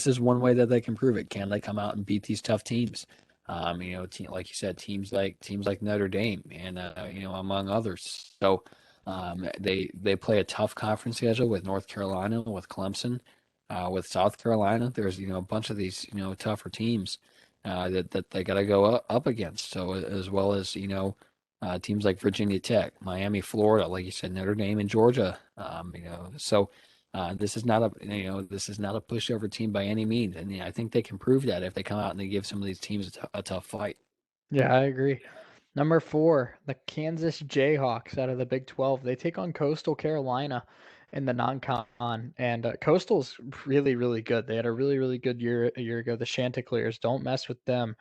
is one way that they can prove it. Can they come out and beat these tough teams? Like you said, teams like Notre Dame and among others. So they play a tough conference schedule with North Carolina, with Clemson, with South Carolina. There's a bunch of these tougher teams that they got to go up against. So as well as teams like Virginia Tech, Miami, Florida, like you said, Notre Dame and Georgia. So this is not a pushover team by any means, and I think they can prove that if they come out and they give some of these teams a tough fight. Yeah, I agree. Number four, the Kansas Jayhawks out of the Big 12. They take on Coastal Carolina in the non-con, and Coastal's really, really good. They had a really, really good year a year ago. The Chanticleers, don't mess with them.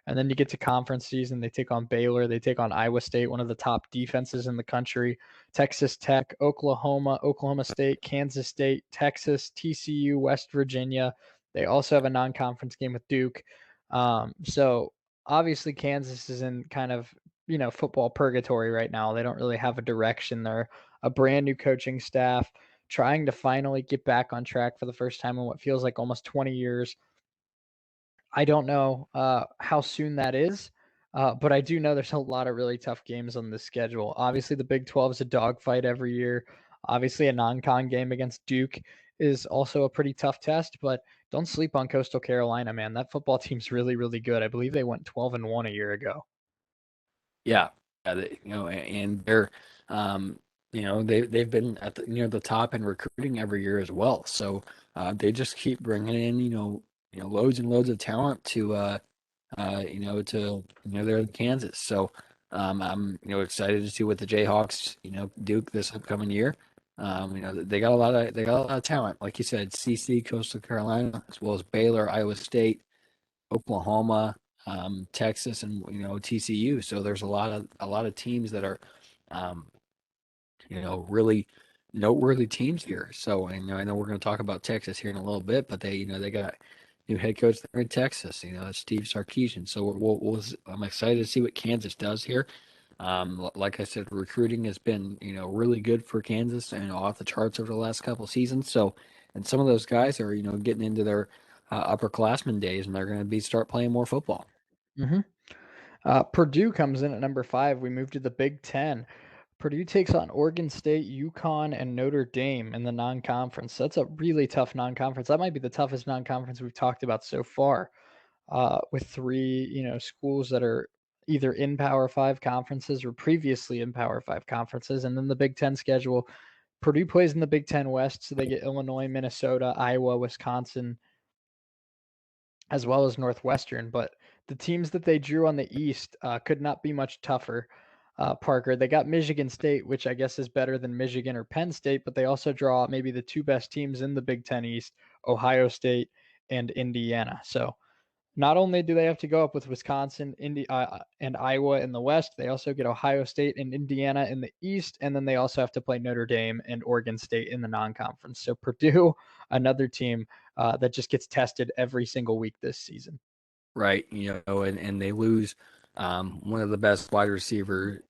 And then you get to conference season. They take on Baylor. They take on Iowa State, one of the top defenses in the country. Texas Tech, Oklahoma, Oklahoma State, Kansas State, Texas, TCU, West Virginia. They also have a non-conference game with Duke. So obviously Kansas is in kind of football purgatory right now. They don't really have a direction. They're a brand new coaching staff trying to finally get back on track for the first time in what feels like almost 20 years. I don't know how soon that is, but I do know there's a lot of really tough games on the schedule. Obviously, the Big 12 is a dogfight every year. Obviously, a non-con game against Duke is also a pretty tough test, but Don't sleep on Coastal Carolina, man. That football team's really, really good. I believe they went 12-1 a year ago. Yeah, yeah, and they're, um, they've been at near the top in recruiting every year as well. So they just keep bringing in, loads and loads of talent they're in Kansas. So I'm, excited to see what the Jayhawks, do this upcoming year. They got a lot of talent, like you said, CC, Coastal Carolina, as well as Baylor, Iowa State, Oklahoma, Texas, and TCU. So there's a lot of teams that are, um, really noteworthy teams here. So I know we're going to talk about Texas here in a little bit, but they got new head coach there in Texas. That's Steve Sarkisian. So I'm excited to see what Kansas does here. Like I said, recruiting has been really good for Kansas and off the charts over the last couple of seasons. So, and some of those guys are getting into their upperclassmen days, and they're going to be start playing more football. Hmm. Purdue comes in at number 5. We move to the Big Ten. Purdue takes on Oregon State, UConn, and Notre Dame in the non-conference. That's a really tough non-conference. That might be the toughest non-conference we've talked about so far. With three, schools that are either in Power Five conferences or previously in Power Five conferences, and then the Big Ten schedule. Purdue plays in the Big Ten West, so they get Illinois, Minnesota, Iowa, Wisconsin, as well as Northwestern. But the teams that they drew on the East could not be much tougher. Parker, they got Michigan State, which I guess is better than Michigan or Penn State, but they also draw maybe the two best teams in the Big Ten East, Ohio State and Indiana. So not only do they have to go up with Wisconsin, and Iowa in the West, they also get Ohio State and Indiana in the East, and then they also have to play Notre Dame and Oregon State in the non-conference. So Purdue, another team that just gets tested every single week this season. Right, and they lose one of the best wide receiver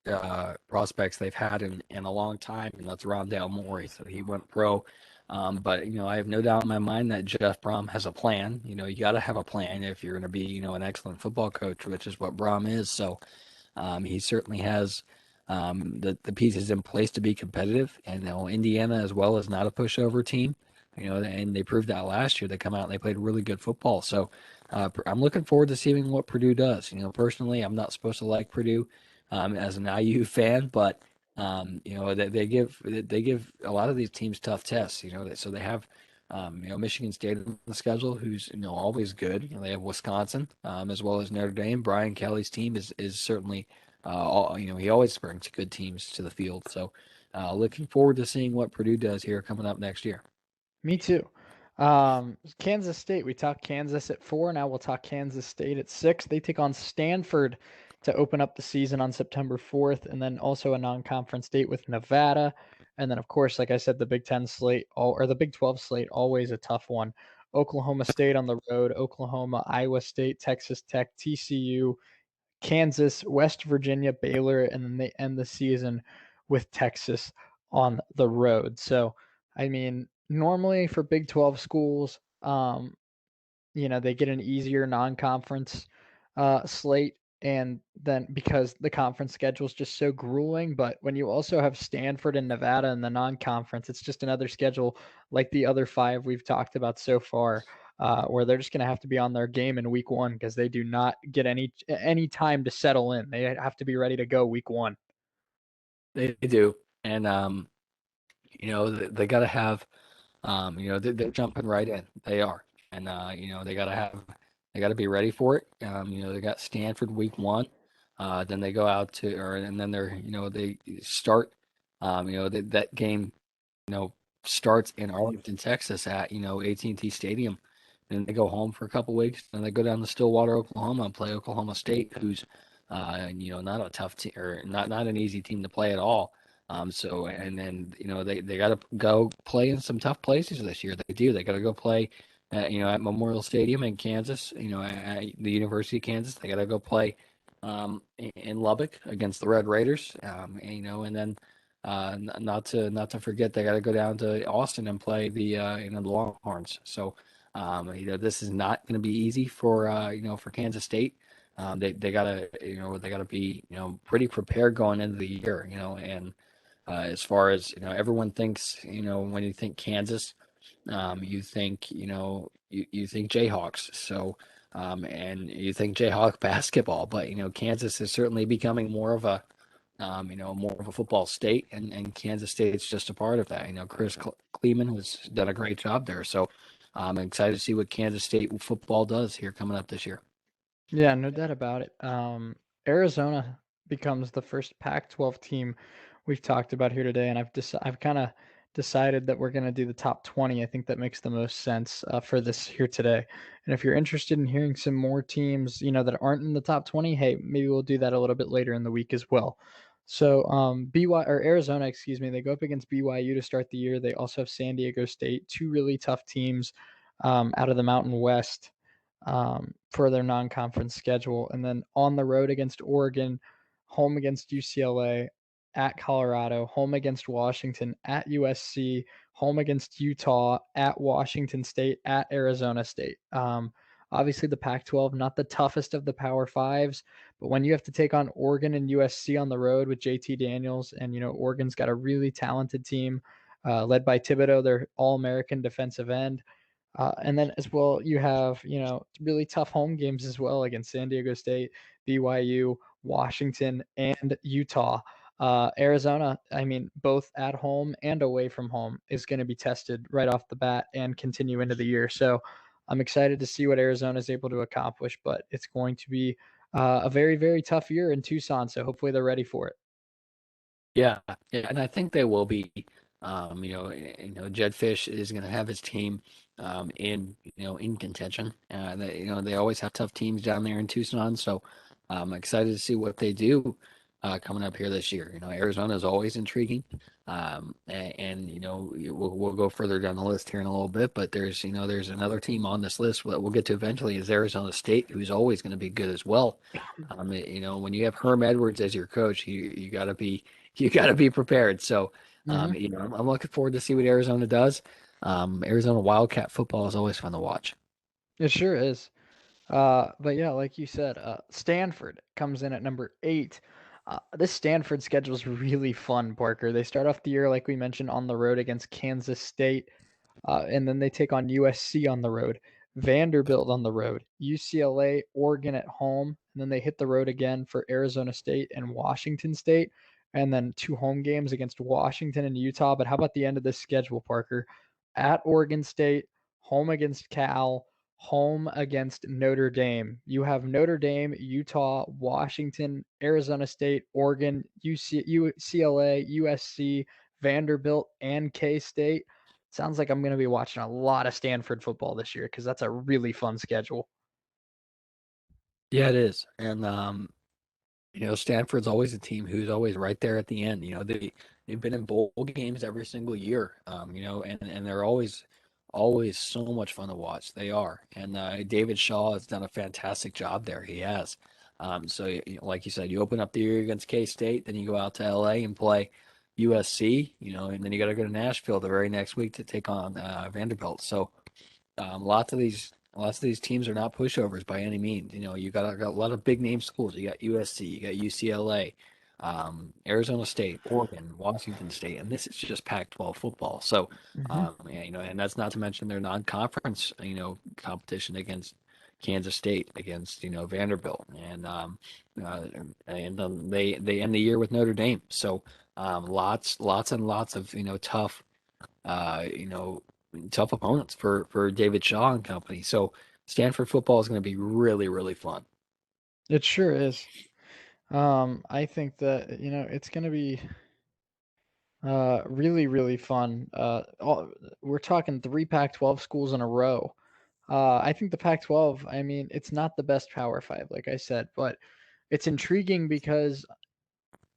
prospects they've had in a long time, and that's Rondale Moore. So he went pro. But I have no doubt in my mind that Jeff Brom has a plan. You got to have a plan if you're going to be an excellent football coach, which is what Brom is. So he certainly has the pieces in place to be competitive. And Indiana as well is not a pushover team. And they proved that last year. They come out and they played really good football. So I'm looking forward to seeing what Purdue does. Personally, I'm not supposed to like Purdue as an IU fan, but they give a lot of these teams tough tests. So they have Michigan State on the schedule, who's always good. They have Wisconsin as well as Notre Dame. Brian Kelly's team is certainly he always brings good teams to the field. So looking forward to seeing what Purdue does here coming up next year. Me too. Kansas State. We talked Kansas at 4. Now we'll talk Kansas State at 6. They take on Stanford to open up the season on September 4th, and then also a non-conference date with Nevada. And then, of course, like I said, the Big Ten slate, or the Big 12 slate, always a tough one. Oklahoma State on the road, Oklahoma, Iowa State, Texas Tech, TCU, Kansas, West Virginia, Baylor, and then they end the season with Texas on the road. So, I mean, normally for Big 12 schools, they get an easier non-conference slate, and then because the conference schedule is just so grueling. But when you also have Stanford and Nevada in the non-conference, it's just another schedule like the other 5 we've talked about so far, where they're just going to have to be on their game in week 1 because they do not get any time to settle in. They have to be ready to go week 1. They do, and they got to have. They're jumping right in. They are, and they got to be ready for it. They got Stanford week 1. Then they go out and then they start. That game starts in Arlington, Texas at AT&T Stadium. Then they go home for a couple weeks. Then they go down to Stillwater, Oklahoma, and play Oklahoma State, who's not a tough team or not an easy team to play at all. So and then they got to go play in some tough places this year. They do. They got to go play at Memorial Stadium in Kansas. At the University of Kansas. They got to go play in Lubbock against the Red Raiders. And then not to forget, they got to go down to Austin and play the Longhorns. So this is not going to be easy for Kansas State. They gotta be pretty prepared going into the year. And as far as everyone thinks when you think Kansas. You think, you think Jayhawks. So, and you think Jayhawk basketball, but Kansas is certainly becoming more of a football state, and Kansas State's just a part of that. Chris Kleeman has done a great job there. So, I'm excited to see what Kansas State football does here coming up this year. Yeah, no doubt about it. Arizona becomes the first Pac-12 team we've talked about here today, and I've kind of decided that we're going to do the top 20. I think that makes the most sense for this here today. And if you're interested in hearing some more teams, that aren't in the top 20, hey, maybe we'll do that a little bit later in the week as well. So, Arizona, excuse me, they go up against BYU to start the year. They also have San Diego State, two really tough teams out of the Mountain West for their non-conference schedule, and then on the road against Oregon, home against UCLA, at Colorado, home against Washington, at USC, home against Utah, at Washington State, at Arizona State. Obviously, the Pac-12 not the toughest of the Power Fives, but when you have to take on Oregon and USC on the road with JT Daniels, and Oregon's got a really talented team led by Thibodeau, their All-American defensive end. And then as well, you have really tough home games as well against San Diego State, BYU, Washington, and Utah. Arizona, I mean, both at home and away from home is going to be tested right off the bat and continue into the year. So I'm excited to see what Arizona is able to accomplish, but it's going to be a very, very tough year in Tucson. So hopefully they're ready for it. Yeah, yeah, and I think they will be. Jed Fish is going to have his team in contention. They always have tough teams down there in Tucson, so I'm excited to see what they do coming up here this year. Arizona is always intriguing, and we'll go further down the list here in a little bit. But there's another team on this list that we'll get to eventually is Arizona State, who's always going to be good as well. When you have Herm Edwards as your coach, you got to be prepared. So, Hmm. I'm looking forward to see what Arizona does. Arizona Wildcat football is always fun to watch. It sure is. But yeah, like you said, Stanford comes in at number 8. This Stanford schedule is really fun, Parker. They start off the year, like we mentioned, on the road against Kansas State, and then they take on USC on the road, Vanderbilt on the road, UCLA, Oregon at home, and then they hit the road again for Arizona State and Washington State, and then two home games against Washington and Utah. But how about the end of this schedule, Parker? At Oregon State, home against Cal, home against Notre Dame. You have Notre Dame, Utah, Washington, Arizona State, Oregon, UCLA, USC, Vanderbilt, and K State. Sounds like I'm going to be watching a lot of Stanford football this year because that's a really fun schedule. Yeah, it is. And Stanford's always a team who's always right there at the end. They've been in bowl games every single year. And they're always so much fun to watch. They are. And David Shaw has done a fantastic job there. He has. So like you said, you open up the year against K-State, then you go out to LA and play USC, and then you got to go to Nashville the very next week to take on Vanderbilt. So lots of these teams are not pushovers by any means. You got a lot of big name schools. You got USC, you got UCLA, Arizona State, Oregon, Washington State, and this is just Pac-12 football. So, Hmm. and that's not to mention their non-conference, competition against Kansas State, against Vanderbilt, uh, and they end the year with Notre Dame. So, lots and lots of uh, you know, tough opponents for David Shaw and company. So Stanford football is going to be really, really fun. It sure is. I think that it's going to be really, really fun. We're talking three Pac-12 schools in a row. I think the Pac-12, I mean, it's not the best Power Five, like I said, but it's intriguing because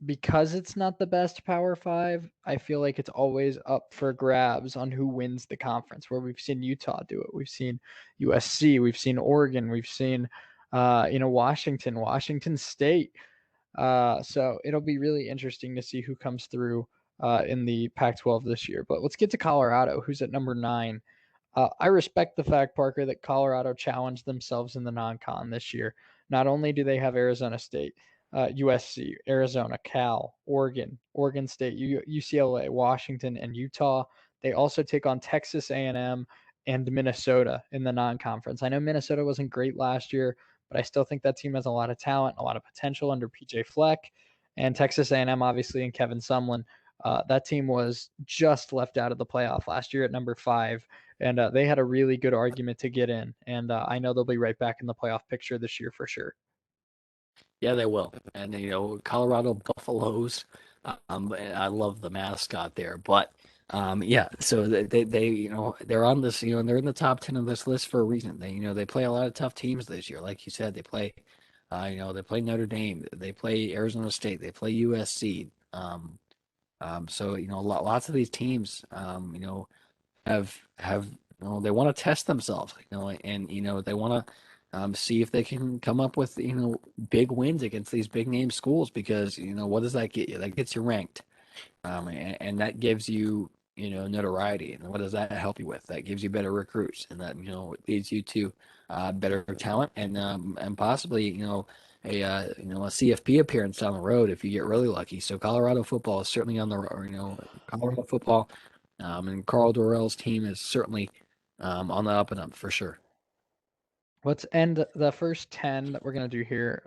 it's not the best Power Five. I feel like it's always up for grabs on who wins the conference. Where we've seen Utah do it, we've seen USC, we've seen Oregon, we've seen Washington State. So it'll be really interesting to see who comes through in the Pac-12 this year. But let's get to Colorado, who's at number 9. I respect the fact, Parker, that Colorado challenged themselves in the non-con this year. Not only do they have Arizona State, USC, Arizona, Cal, Oregon, Oregon State, UCLA, Washington, and Utah, They also take on Texas A&M and Minnesota in the non-conference. I know Minnesota wasn't great last year, but I still think that team has a lot of talent, a lot of potential under PJ Fleck, and Texas A&M obviously and Kevin Sumlin. That team was just left out of the playoff last year at number 5, and they had a really good argument to get in. And I know they'll be right back in the playoff picture this year for sure. Yeah, they will. And Colorado Buffaloes. I love the mascot there, but yeah. So they they're on this, and they're in the top 10 of this list for a reason. They play a lot of tough teams this year, like you said. They play Notre Dame, they play Arizona State, they play USC. So lots of these teams, have they want to test themselves, and they want to see if they can come up with big wins against these big name schools because what does that get you? That gets you ranked, and that gives you notoriety. And what does that help you with? That gives you better recruits, and that leads you to better talent and possibly a CFP appearance down the road if you get really lucky. So Colorado football is certainly on the or, Colorado football, and Carl Dorrell's team is certainly on the up and up for sure. Let's end the first 10 that we're going to do here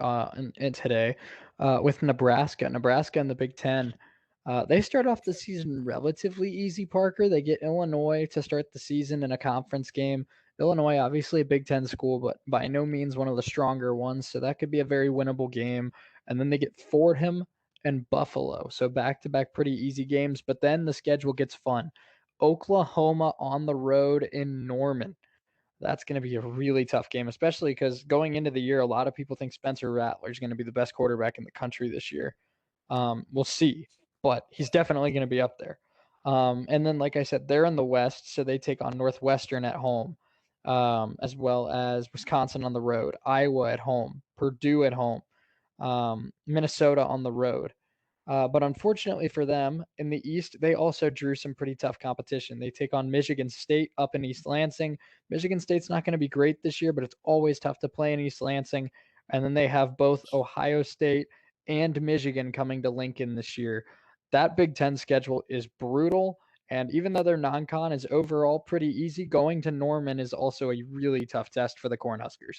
in today with Nebraska. Nebraska in the Big Ten. They start off the season relatively easy, Parker. They get Illinois to start the season in a conference game. Illinois, obviously a Big Ten school, but by no means one of the stronger ones. So that could be a very winnable game. And then they get Fordham and Buffalo. So back to back pretty easy games. But then the schedule gets fun. Oklahoma on the road in Norman. That's going to be a really tough game, especially because going into the year, a lot of people think Spencer Rattler is going to be the best quarterback in the country this year. We'll see, but he's definitely going to be up there. And then, like I said, they're in the West, so they take on Northwestern at home, as well as Wisconsin on the road, Iowa at home, Purdue at home, Minnesota on the road. But unfortunately for them, in the East, they also drew some pretty tough competition. They take on Michigan State up in East Lansing. Michigan State's not going to be great this year, but it's always tough to play in East Lansing. And then they have both Ohio State and Michigan coming to Lincoln this year. That Big Ten schedule is brutal. And even though their non con is overall pretty easy, going to Norman is also a really tough test for the Cornhuskers.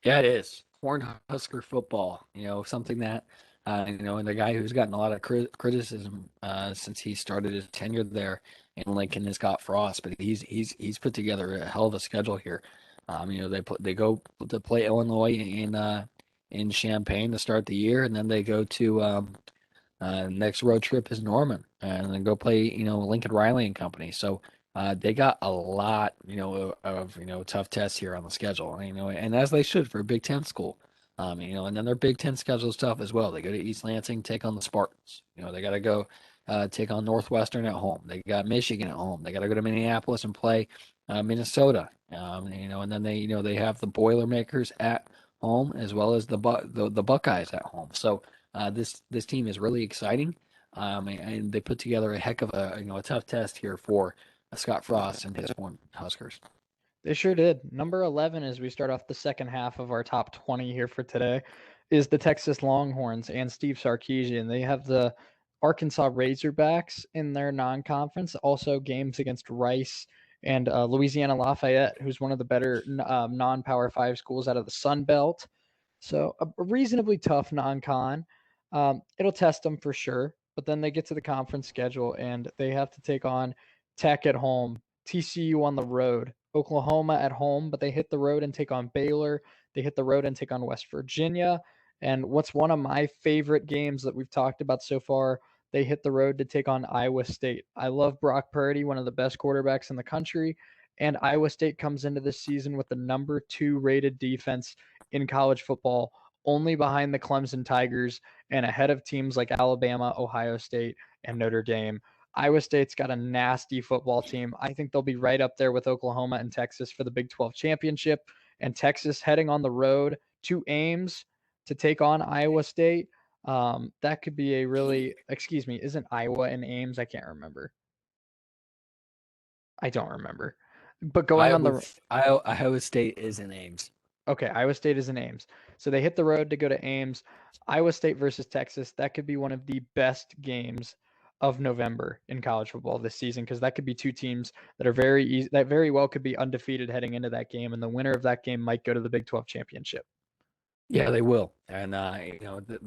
Yeah, it is. Cornhusker football, something that, and the guy who's gotten a lot of criticism since he started his tenure there in Lincoln is Scott Frost, but he's put together a hell of a schedule here. They go to play Illinois in Champaign to start the year, and then they go to next road trip is Norman, and then go play, Lincoln Riley and company. So they got a lot, of tough tests here on the schedule, and as they should for a Big Ten school. And then their Big Ten schedule is tough as well. They go to East Lansing, take on the Spartans. They got to go take on Northwestern at home. They got Michigan at home. They got to go to Minneapolis and play Minnesota. And then they have the Boilermakers at home as well as the Buckeyes at home. So this team is really exciting, and they put together a heck of a tough test here for Scott Frost and his Huskers. They sure did. Number 11, as we start off the second half of our top 20 here for today, is the Texas Longhorns and Steve Sarkisian. They have the Arkansas Razorbacks in their non conference, also games against Rice and Louisiana Lafayette, who's one of the better non Power 5 schools out of the Sun Belt. So a reasonably tough non-con. It'll test them for sure, but then they get to the conference schedule and they have to take on Tech at home, TCU on the road, Oklahoma at home, but they hit the road and take on Baylor. They hit the road and take on West Virginia. And what's one of my favorite games that we've talked about so far, they hit the road to take on Iowa State. I love Brock Purdy, one of the best quarterbacks in the country. And Iowa State comes into this season with the number 2 rated defense in college football, only behind the Clemson Tigers and ahead of teams like Alabama, Ohio State, and Notre Dame. Iowa State's got a nasty football team. I think they'll be right up there with Oklahoma and Texas for the Big 12 championship. And Texas heading on the road to Ames to take on Iowa State. That could be a really, excuse me, isn't Iowa in Ames? I can't remember. I don't remember. But going on the Iowa State is in Ames. Okay, Iowa State is in Ames. So they hit the road to go to Ames. Iowa State versus Texas. That could be one of the best games of November in college football this season, because that could be two teams that are very easy, that very well could be undefeated heading into that game, and the winner of that game might go to the Big 12 championship. Yeah, they will, and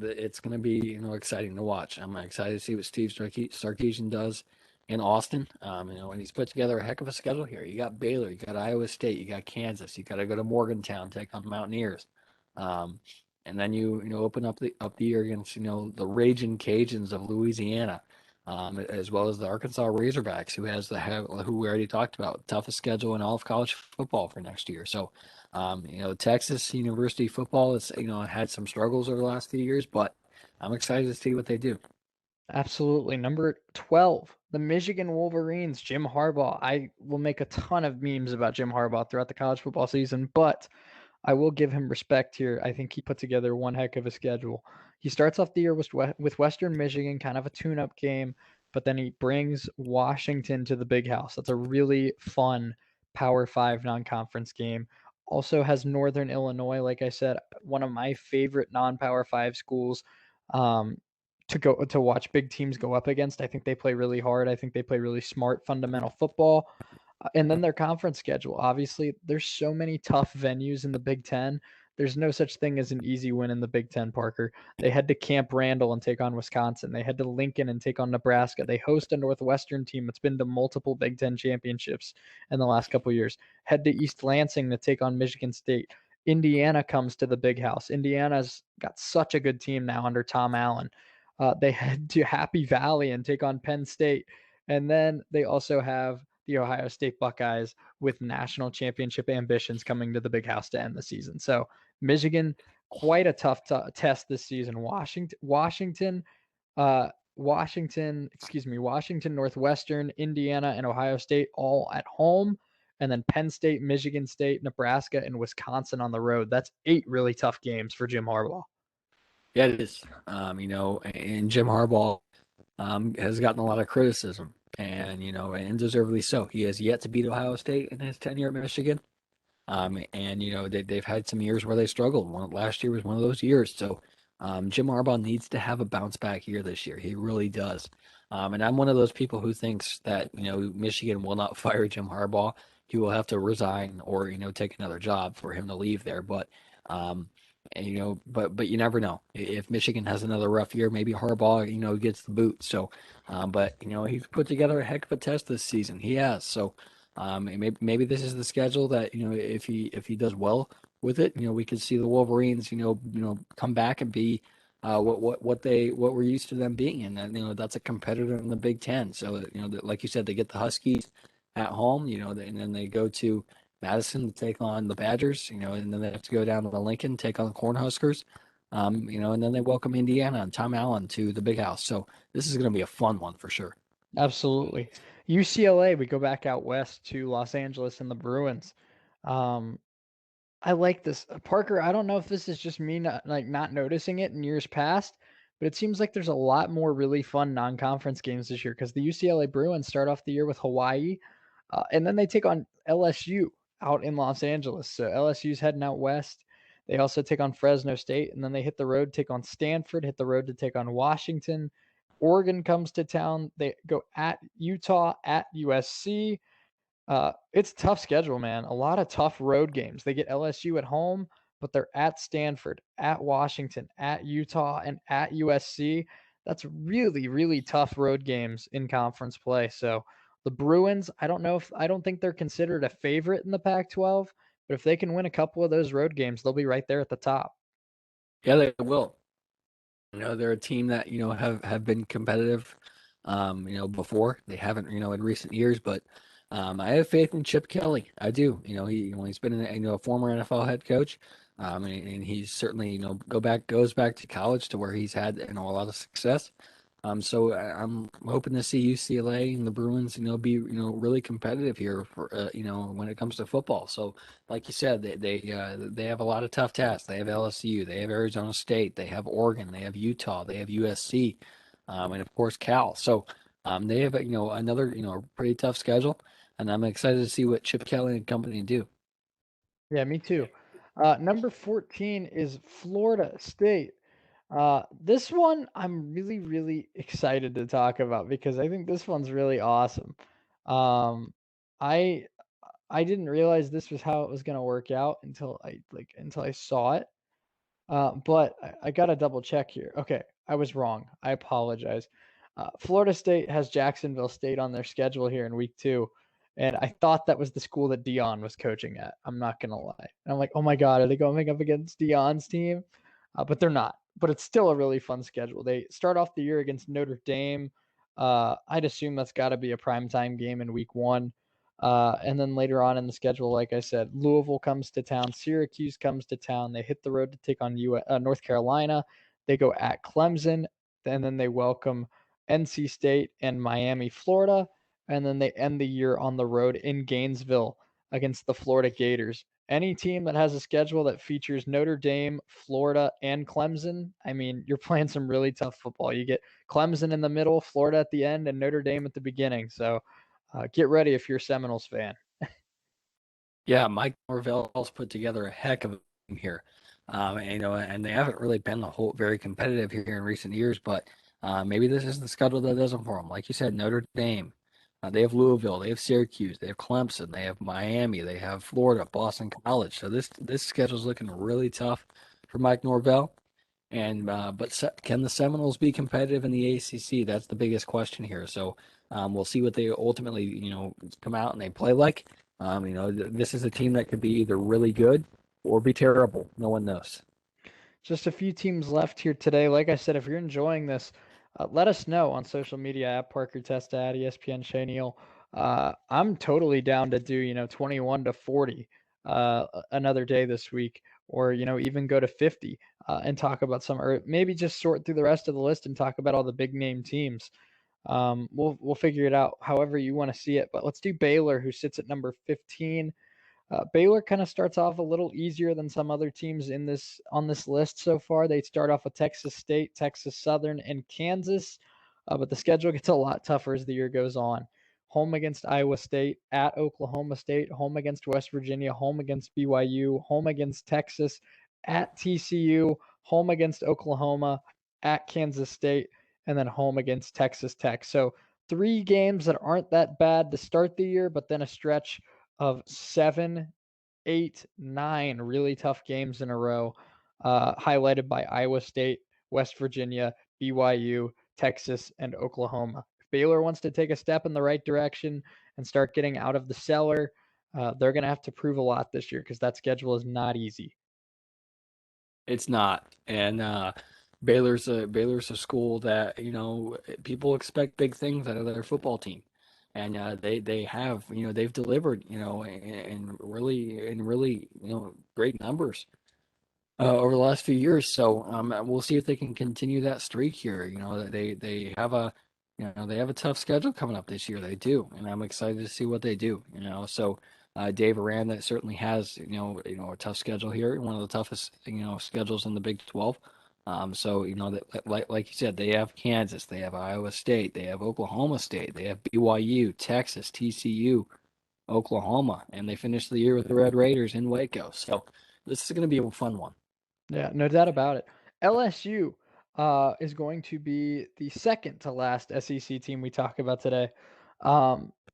it's going to be exciting to watch. I'm excited to see what Steve Sarkisian does in Austin. And he's put together a heck of a schedule here. You got Baylor, you got Iowa State, you got Kansas, you got to go to Morgantown, take on the Mountaineers, um, and then open up the year against the Raging Cajuns of Louisiana, as well as the Arkansas Razorbacks, who we already talked about, toughest schedule in all of college football for next year. So. Texas University football has had some struggles over the last few years, but I'm excited to see what they do. Absolutely. Number 12, the Michigan Wolverines, Jim Harbaugh. I will make a ton of memes about Jim Harbaugh throughout the college football season, but I will give him respect here. I think he put together one heck of a schedule. He starts off the year with Western Michigan, kind of a tune-up game, but then he brings Washington to the Big House. That's a really fun Power 5 non-conference game. Also has Northern Illinois, like I said, one of my favorite non-Power 5 schools. Um, to go to watch big teams go up against. I think they play really hard. I think they play really smart fundamental football. And then their conference schedule. Obviously, there's so many tough venues in the Big Ten. There's no such thing as an easy win in the Big Ten, Parker. They head to Camp Randall and take on Wisconsin. They head to Lincoln and take on Nebraska. They host a Northwestern team that's been to multiple Big Ten championships in the last couple years. Head to East Lansing to take on Michigan State. Indiana comes to the Big House. Indiana's got such a good team now under Tom Allen. They head to Happy Valley and take on Penn State. And then they also have the Ohio State Buckeyes with national championship ambitions coming to the Big House to end the season. So Michigan, quite a tough test this season. Washington, Northwestern, Indiana, and Ohio State all at home, and then Penn State, Michigan State, Nebraska, and Wisconsin on the road. That's 8 really tough games for Jim Harbaugh. Yeah, it is. And Jim Harbaugh has gotten a lot of criticism, and deservedly so. He has yet to beat Ohio State in his tenure at Michigan. And they've had some years where they struggled. Last year was one of those years. So Jim Harbaugh needs to have a bounce back year this year. He really does. And I'm one of those people who thinks that Michigan will not fire Jim Harbaugh. He will have to resign or take another job for him to leave there. But but you never know. If Michigan has another rough year, maybe Harbaugh gets the boot. So, but he's put together a heck of a test this season. He has. So. Maybe this is the schedule that if he does well with it, we could see the Wolverines come back and be what we're used to them being, and that's a competitor in the Big Ten. So like you said, they get the Huskies at home, and then they go to Madison to take on the Badgers, and then they have to go down to the Lincoln take on the Cornhuskers, and then they welcome Indiana and Tom Allen to the Big House. So this is going to be a fun one for sure. Absolutely. UCLA, we go back out west to Los Angeles and the Bruins. Um, I like this. Parker, I don't know if this is just me not noticing it in years past, but it seems like there's a lot more really fun non-conference games this year because the UCLA Bruins start off the year with Hawaii, and then they take on LSU out in Los Angeles. So LSU's heading out west. They also take on Fresno State, and then they hit the road, take on Stanford, hit the road to take on Washington. Oregon comes to town. They go at Utah, at USC. It's a tough schedule, man. A lot of tough road games. They get LSU at home, but they're at Stanford, at Washington, at Utah, and at USC. That's really, really tough road games in conference play. So the Bruins, I don't think they're considered a favorite in the Pac-12, but if they can win a couple of those road games, they'll be right there at the top. Yeah, they will. They're a team that, have been competitive, before. They haven't, in recent years, but I have faith in Chip Kelly. I do. He's been a former NFL head coach, and he's certainly, goes back to college to where he's had, a lot of success. So I'm hoping to see UCLA and the Bruins, be, really competitive here for, when it comes to football. So, like you said, they have a lot of tough tasks. They have LSU, they have Arizona State, they have Oregon, they have Utah, they have USC, and of course Cal. So, they have, another, pretty tough schedule, and I'm excited to see what Chip Kelly and company do. Yeah, me too. Number 14 is Florida State. This one I'm really, really excited to talk about because I think this one's really awesome. Um, I I didn't realize this was how it was gonna work out until I saw it. But I gotta double check here. Okay, I was wrong. I apologize. Florida State has Jacksonville State on their schedule here in week 2, and I thought that was the school that Dion was coaching at. I'm not gonna lie. And I'm like, oh my god, are they going up against Dion's team? But they're not. But it's still a really fun schedule. They start off the year against Notre Dame. I'd assume that's got to be a primetime game in week 1. And then later on in the schedule, like I said, Louisville comes to town, Syracuse comes to town. They hit the road to take on North Carolina. They go at Clemson, and then they welcome NC State and Miami, Florida, and then they end the year on the road in Gainesville against the Florida Gators. Any team that has a schedule that features Notre Dame, Florida, and Clemson, I mean, you're playing some really tough football. You get Clemson in the middle, Florida at the end, and Notre Dame at the beginning. So get ready if you're a Seminoles fan. Yeah, Mike Norvell's put together a heck of a team here. And they haven't really been the whole very competitive here in recent years, but maybe this is the schedule that does them for them. Like you said, Notre Dame, they have Louisville, they have Syracuse, they have Clemson, they have Miami, they have Florida, Boston College. So this schedule's looking really tough for Mike Norvell. And can the Seminoles be competitive in the ACC? That's the biggest question here. So we'll see what they ultimately, come out and they play like. This is a team that could be either really good or be terrible. No one knows. Just a few teams left here today. Like I said, if you're enjoying this, let us know on social media at Parker Testa at ESPN Shea Neal. I'm totally down to do 21 to 40 another day this week, or even go to 50 and talk about some, or maybe just sort through the rest of the list and talk about all the big name teams. We'll figure it out however you want to see it. But let's do Baylor, who sits at number 15. Baylor kind of starts off a little easier than some other teams in this on this list so far. They start off with Texas State, Texas Southern, and Kansas, but the schedule gets a lot tougher as the year goes on. Home against Iowa State, at Oklahoma State, home against West Virginia, home against BYU, home against Texas, at TCU, home against Oklahoma, at Kansas State, and then home against Texas Tech. So 3 games that aren't that bad to start the year, but then a stretch of 7, 8, 9 really tough games in a row, highlighted by Iowa State, West Virginia, BYU, Texas, and Oklahoma. If Baylor wants to take a step in the right direction and start getting out of the cellar, they're going to have to prove a lot this year because that schedule is not easy. It's not. And Baylor's a school that, people expect big things out of their football team. And they have, they've delivered, in really, great numbers over the last few years. So we'll see if they can continue that streak here. They have a tough schedule coming up this year. They do, and I'm excited to see what they do. So Dave Aranda certainly has a tough schedule here, one of the toughest schedules in the Big 12. So like you said, they have Kansas, they have Iowa State, they have Oklahoma State, they have BYU, Texas, TCU, Oklahoma, and they finished the year with the Red Raiders in Waco. So this is going to be a fun one. Yeah, no doubt about it. LSU is going to be the second to last SEC team we talk about today.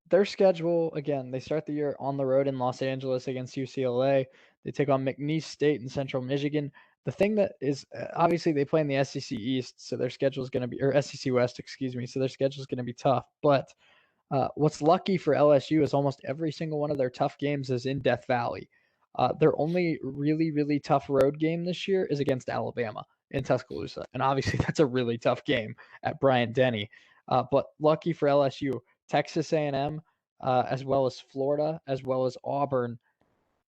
Their schedule, again, they start the year on the road in Los Angeles against UCLA. They take on McNeese State in Central Michigan. The thing that is obviously they play in the SEC East, so their schedule is going to be, or SEC West, excuse me, so their schedule is going to be tough. But what's lucky for LSU is almost every single one of their tough games is in Death Valley. Their only really, really tough road game this year is against Alabama in Tuscaloosa. And obviously, that's a really tough game at Bryant Denny. But lucky for LSU, Texas A&M, as well as Florida, as well as Auburn,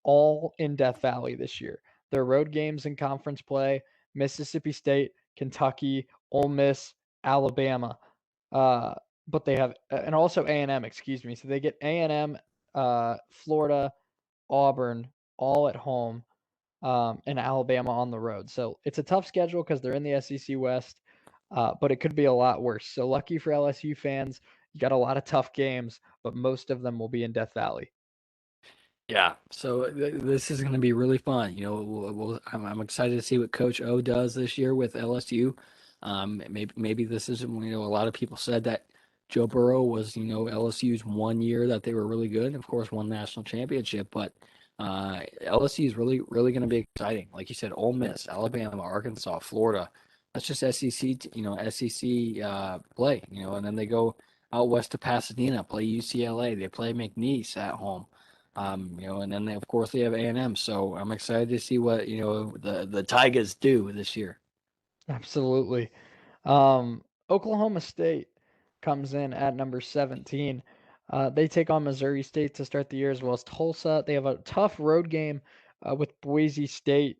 all in Death Valley this year. Their road games in conference play, Mississippi State, Kentucky, Ole Miss, Alabama. Uh, but they have, and also A&M, excuse me. So they get A&M, Florida, Auburn, all at home, and Alabama on the road. So it's a tough schedule because they're in the SEC West, but it could be a lot worse. So lucky for LSU fans, you got a lot of tough games, but most of them will be in Death Valley. Yeah, so this is going to be really fun. I'm excited to see what Coach O does this year with LSU. Maybe this is, a lot of people said that Joe Burrow was, LSU's one year that they were really good, and of course, one national championship. But LSU is really, really going to be exciting. Like you said, Ole Miss, Alabama, Arkansas, Florida. That's just SEC, SEC play, and then they go out west to Pasadena, play UCLA. They play McNeese at home. And then of course they have A&M. So I'm excited to see what the Tigers do this year. Absolutely. Oklahoma State comes in at number 17. They take on Missouri State to start the year, as well as Tulsa. They have a tough road game with Boise State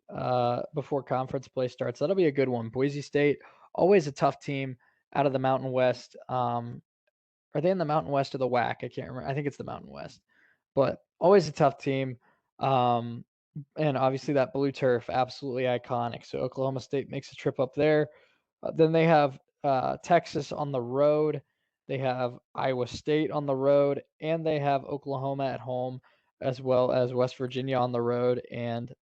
before conference play starts. That'll be a good one. Boise State, always a tough team out of the Mountain West. Are they in the Mountain West or the WAC? I can't remember. I think it's the Mountain West, but always a tough team. Um, and obviously that blue turf, absolutely iconic. So Oklahoma State makes a trip up there. Then they have Texas on the road. They have Iowa State on the road, and they have Oklahoma at home, as well as West Virginia on the road and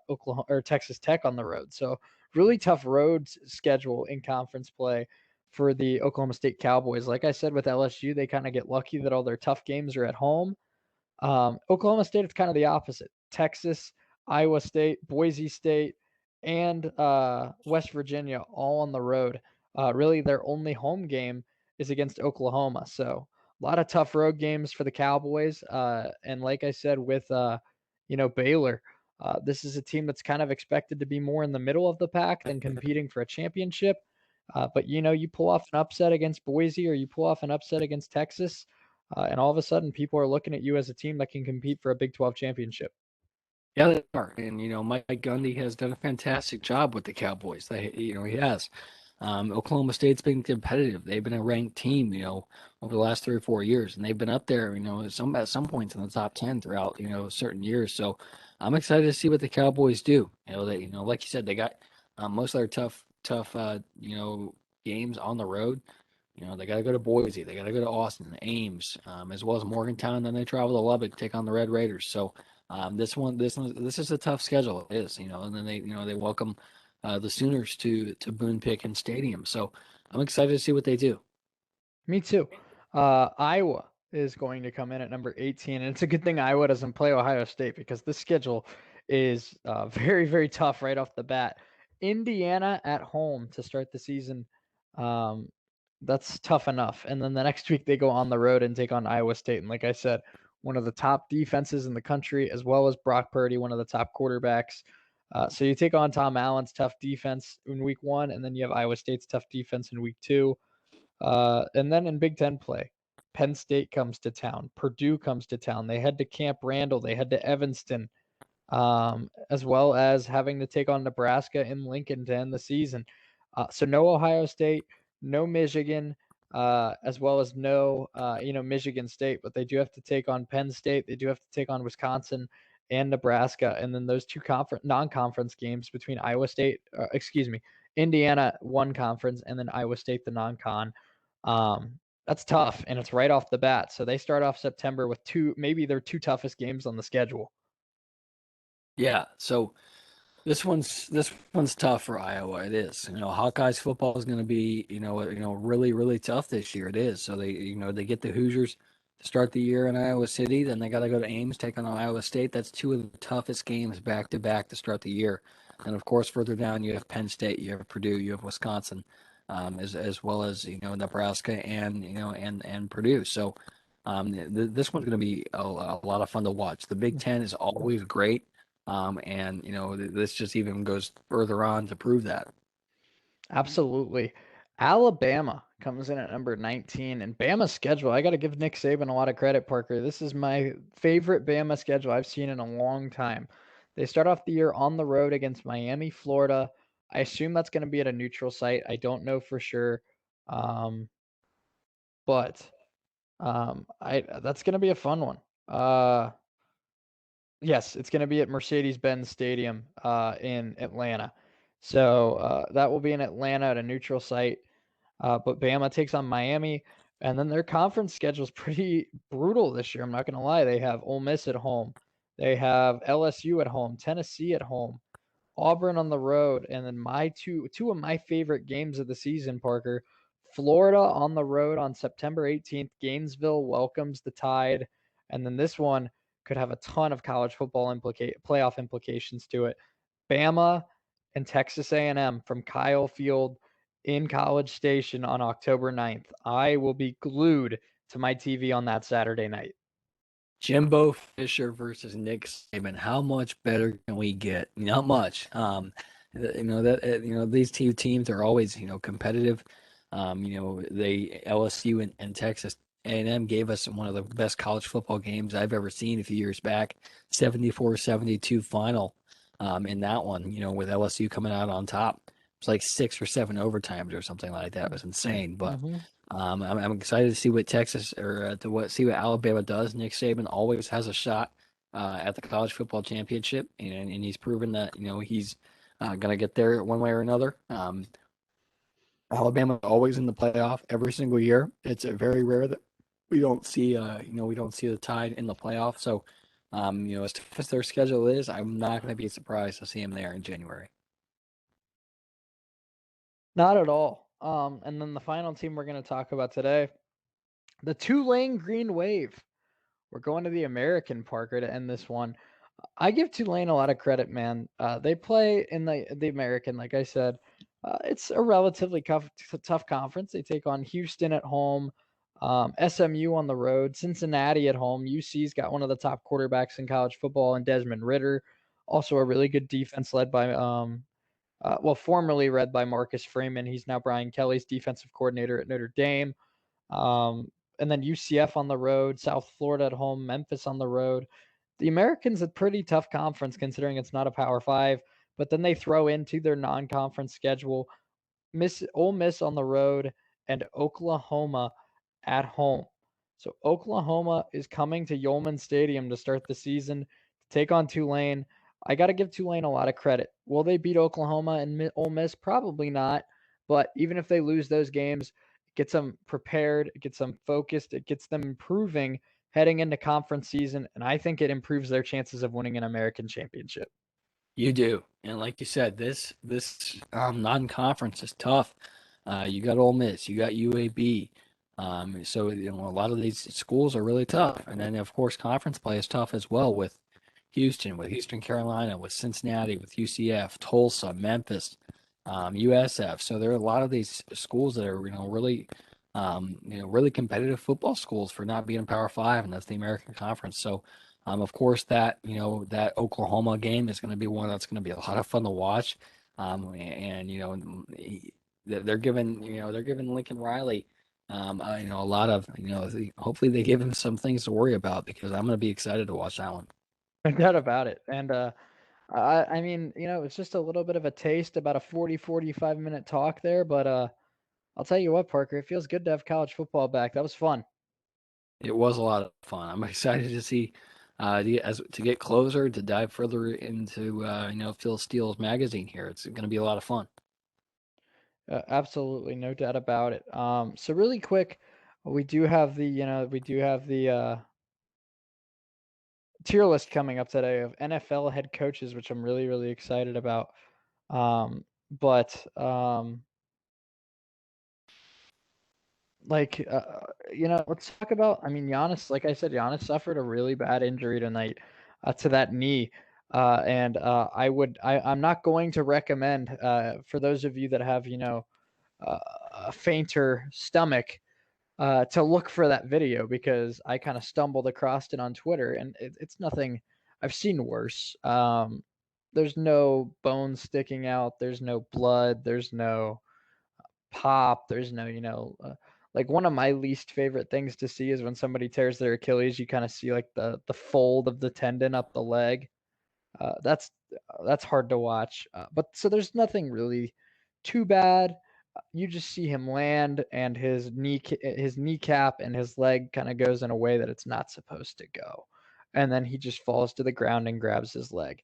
Oklahoma or Texas Tech on the road. So really tough road schedule in conference play for the Oklahoma State Cowboys. Like I said with LSU, they kind of get lucky that all their tough games are at home. Oklahoma State, it's kind of the opposite. Texas, Iowa State, Boise State, and West Virginia all on the road. Really, their only home game is against Oklahoma. So a lot of tough road games for the Cowboys. And like I said, with Baylor, this is a team that's kind of expected to be more in the middle of the pack than competing for a championship. But you pull off an upset against Boise or you pull off an upset against Texas, and all of a sudden, people are looking at you as a team that can compete for a Big 12 championship. Yeah, they are. And Mike Gundy has done a fantastic job with the Cowboys. He has. Oklahoma State's been competitive. They've been a ranked team, over the last 3 or 4 years, and they've been up there, at some points in the top 10 throughout, certain years. So I'm excited to see what the Cowboys do. Like you said, they got most of their tough, games on the road. They got to go to Boise, they got to go to Austin, Ames, as well as Morgantown. Then they travel to Lubbock, take on the Red Raiders. So this is a tough schedule. It is, and then they welcome the Sooners to Boone Pickens Stadium. So I'm excited to see what they do. Me too. Iowa is going to come in at number 18, and it's a good thing Iowa doesn't play Ohio State because this schedule is very, very tough right off the bat. Indiana at home to start the season. Um, that's tough enough. And then the next week they go on the road and take on Iowa State. And like I said, one of the top defenses in the country, as well as Brock Purdy, one of the top quarterbacks. So you take on Tom Allen's tough defense in week one, and then you have Iowa State's tough defense in week two. And then in Big Ten play, Penn State comes to town. Purdue comes to town. They head to Camp Randall. They head to Evanston, as well as having to take on Nebraska in Lincoln to end the season. So no Ohio State, no Michigan, as well as no Michigan State, but they do have to take on Penn State. They do have to take on Wisconsin and Nebraska, and then those two non-conference games between Iowa State, Indiana one conference, and then Iowa State the non-con. That's tough, and it's right off the bat. So they start off September with maybe their two toughest games on the schedule. Yeah. So this one's tough for Iowa. It is. Hawkeyes football is going to be, really, really tough this year. It is. So they get the Hoosiers to start the year in Iowa City. Then they got to go to Ames, take on Iowa State. That's two of the toughest games back to back to start the year. And of course, further down you have Penn State, you have Purdue, you have Wisconsin, as well as Nebraska and Purdue. So this one's going to be a lot of fun to watch. The Big Ten is always great. And this just even goes further on to prove that. Absolutely. Alabama comes in at number 19, and Bama's schedule, I got to give Nick Saban a lot of credit, Parker. This is my favorite Bama schedule I've seen in a long time. They start off the year on the road against Miami, Florida. I assume that's going to be at a neutral site. I don't know for sure. Um, but I that's going to be a fun one. Yes, it's going to be at Mercedes-Benz Stadium in Atlanta. So that will be in Atlanta at a neutral site. But Bama takes on Miami, and then their conference schedule is pretty brutal this year. I'm not going to lie. They have Ole Miss at home. They have LSU at home, Tennessee at home, Auburn on the road, and then my two of my favorite games of the season, Parker. Florida on the road on September 18th. Gainesville welcomes the Tide, and then this one could have a ton of college football playoff implications to it. Bama and Texas A&M from Kyle Field in College Station on October 9th. I will be glued to my TV on that Saturday night. Jimbo Fisher versus Nick Saban. How much better can we get? Not much. These two teams are always competitive. They LSU and Texas A&M gave us one of the best college football games I've ever seen a few years back. 74-72 final. In that one, with LSU coming out on top. It's like 6 or 7 overtimes or something like that. It was insane, but. Mm-hmm. I'm excited to see what Texas or see what Alabama does. Nick Saban always has a shot at the college football championship, and he's proven that he's going to get there one way or another. Alabama always in the playoff every single year. It's very rare that we don't see the Tide in the playoff. So, as tough as their schedule is, I'm not going to be surprised to see him there in January. Not at all. And then the final team we're going to talk about today, the Tulane Green Wave. We're going to the American, Parker, to end this one. I give Tulane a lot of credit, man. They play in the American, like I said. It's a relatively tough conference. They take on Houston at home, SMU on the road, Cincinnati at home. UC's got one of the top quarterbacks in college football, and Desmond Ritter, also a really good defense led by formerly led by Marcus Freeman. He's now Brian Kelly's defensive coordinator at Notre Dame. And then UCF on the road, South Florida at home, Memphis on the road. The Americans a pretty tough conference considering it's not a Power Five, but then they throw into their non-conference schedule Ole Miss on the road and Oklahoma at home. So Oklahoma is coming to Yulman Stadium to start the season to take on Tulane. I got to give Tulane a lot of credit. Will they beat Oklahoma and Ole Miss? Probably not. But even if they lose those games, it gets them prepared, it gets them focused, it gets them improving heading into conference season, and I think it improves their chances of winning an American championship. You do, and like you said, this non-conference is tough. You got Ole Miss, you got UAB, so a lot of these schools are really tough. And then of course conference play is tough as well with Houston, with Eastern Carolina, with Cincinnati, with UCF, Tulsa, Memphis, USF. So there are a lot of these schools that are really competitive football schools for not being Power Five, and that's the American Conference. So. Of course, that Oklahoma game is going to be one that's going to be a lot of fun to watch, and they're giving Lincoln Riley, a lot of hopefully they give him some things to worry about because I'm going to be excited to watch that one. No doubt about it. And I mean, it's just a little bit of a taste, about a 45-minute talk there, but I'll tell you what, Parker, it feels good to have college football back. That was fun. It was a lot of fun. I'm excited to see to get closer to dive further into Phil Steele's magazine here. It's going to be a lot of fun. Absolutely, no doubt about it. So really quick, we do have the tier list coming up today of NFL head coaches, which I'm really, really excited about. But like let's talk about. I mean, Giannis. Like I said, Giannis suffered a really bad injury tonight to that knee. And I'm not going to recommend for those of you that have a fainter stomach to look for that video because I kind of stumbled across it on Twitter and it's nothing. I've seen worse. There's no bones sticking out. There's no blood. There's no pop. There's no, like one of my least favorite things to see is when somebody tears their Achilles. You kind of see like the fold of the tendon up the leg. That's hard to watch. But so there's nothing really too bad. You just see him land, and his kneecap and his leg kind of goes in a way that it's not supposed to go, and then he just falls to the ground and grabs his leg.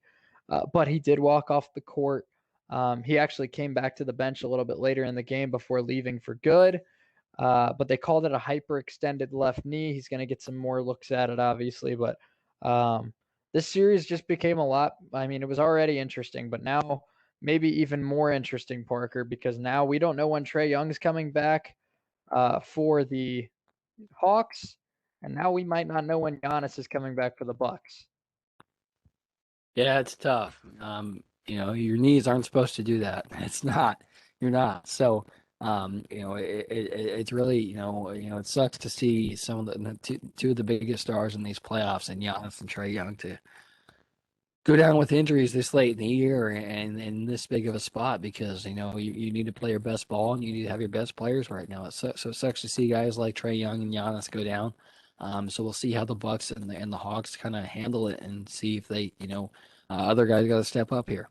But he did walk off the court. He actually came back to the bench a little bit later in the game before leaving for good. But they called it a hyperextended left knee. He's going to get some more looks at it, obviously, but um, this series just became a lot. I mean, it was already interesting, but now maybe even more interesting, Parker, because now we don't know when Trae Young's coming back for the Hawks, and now we might not know when Giannis is coming back for the Bucks. Yeah, it's tough. Your knees aren't supposed to do that. It's not. You're not. So, it's really, it sucks to see some of the two of the biggest stars in these playoffs, and Giannis and Trae Young, to go down with injuries this late in the year and in this big of a spot, because you need to play your best ball and you need to have your best players right now. So it sucks to see guys like Trae Young and Giannis go down. So we'll see how the Bucks and the Hawks kind of handle it, and see if they, other guys got to step up here.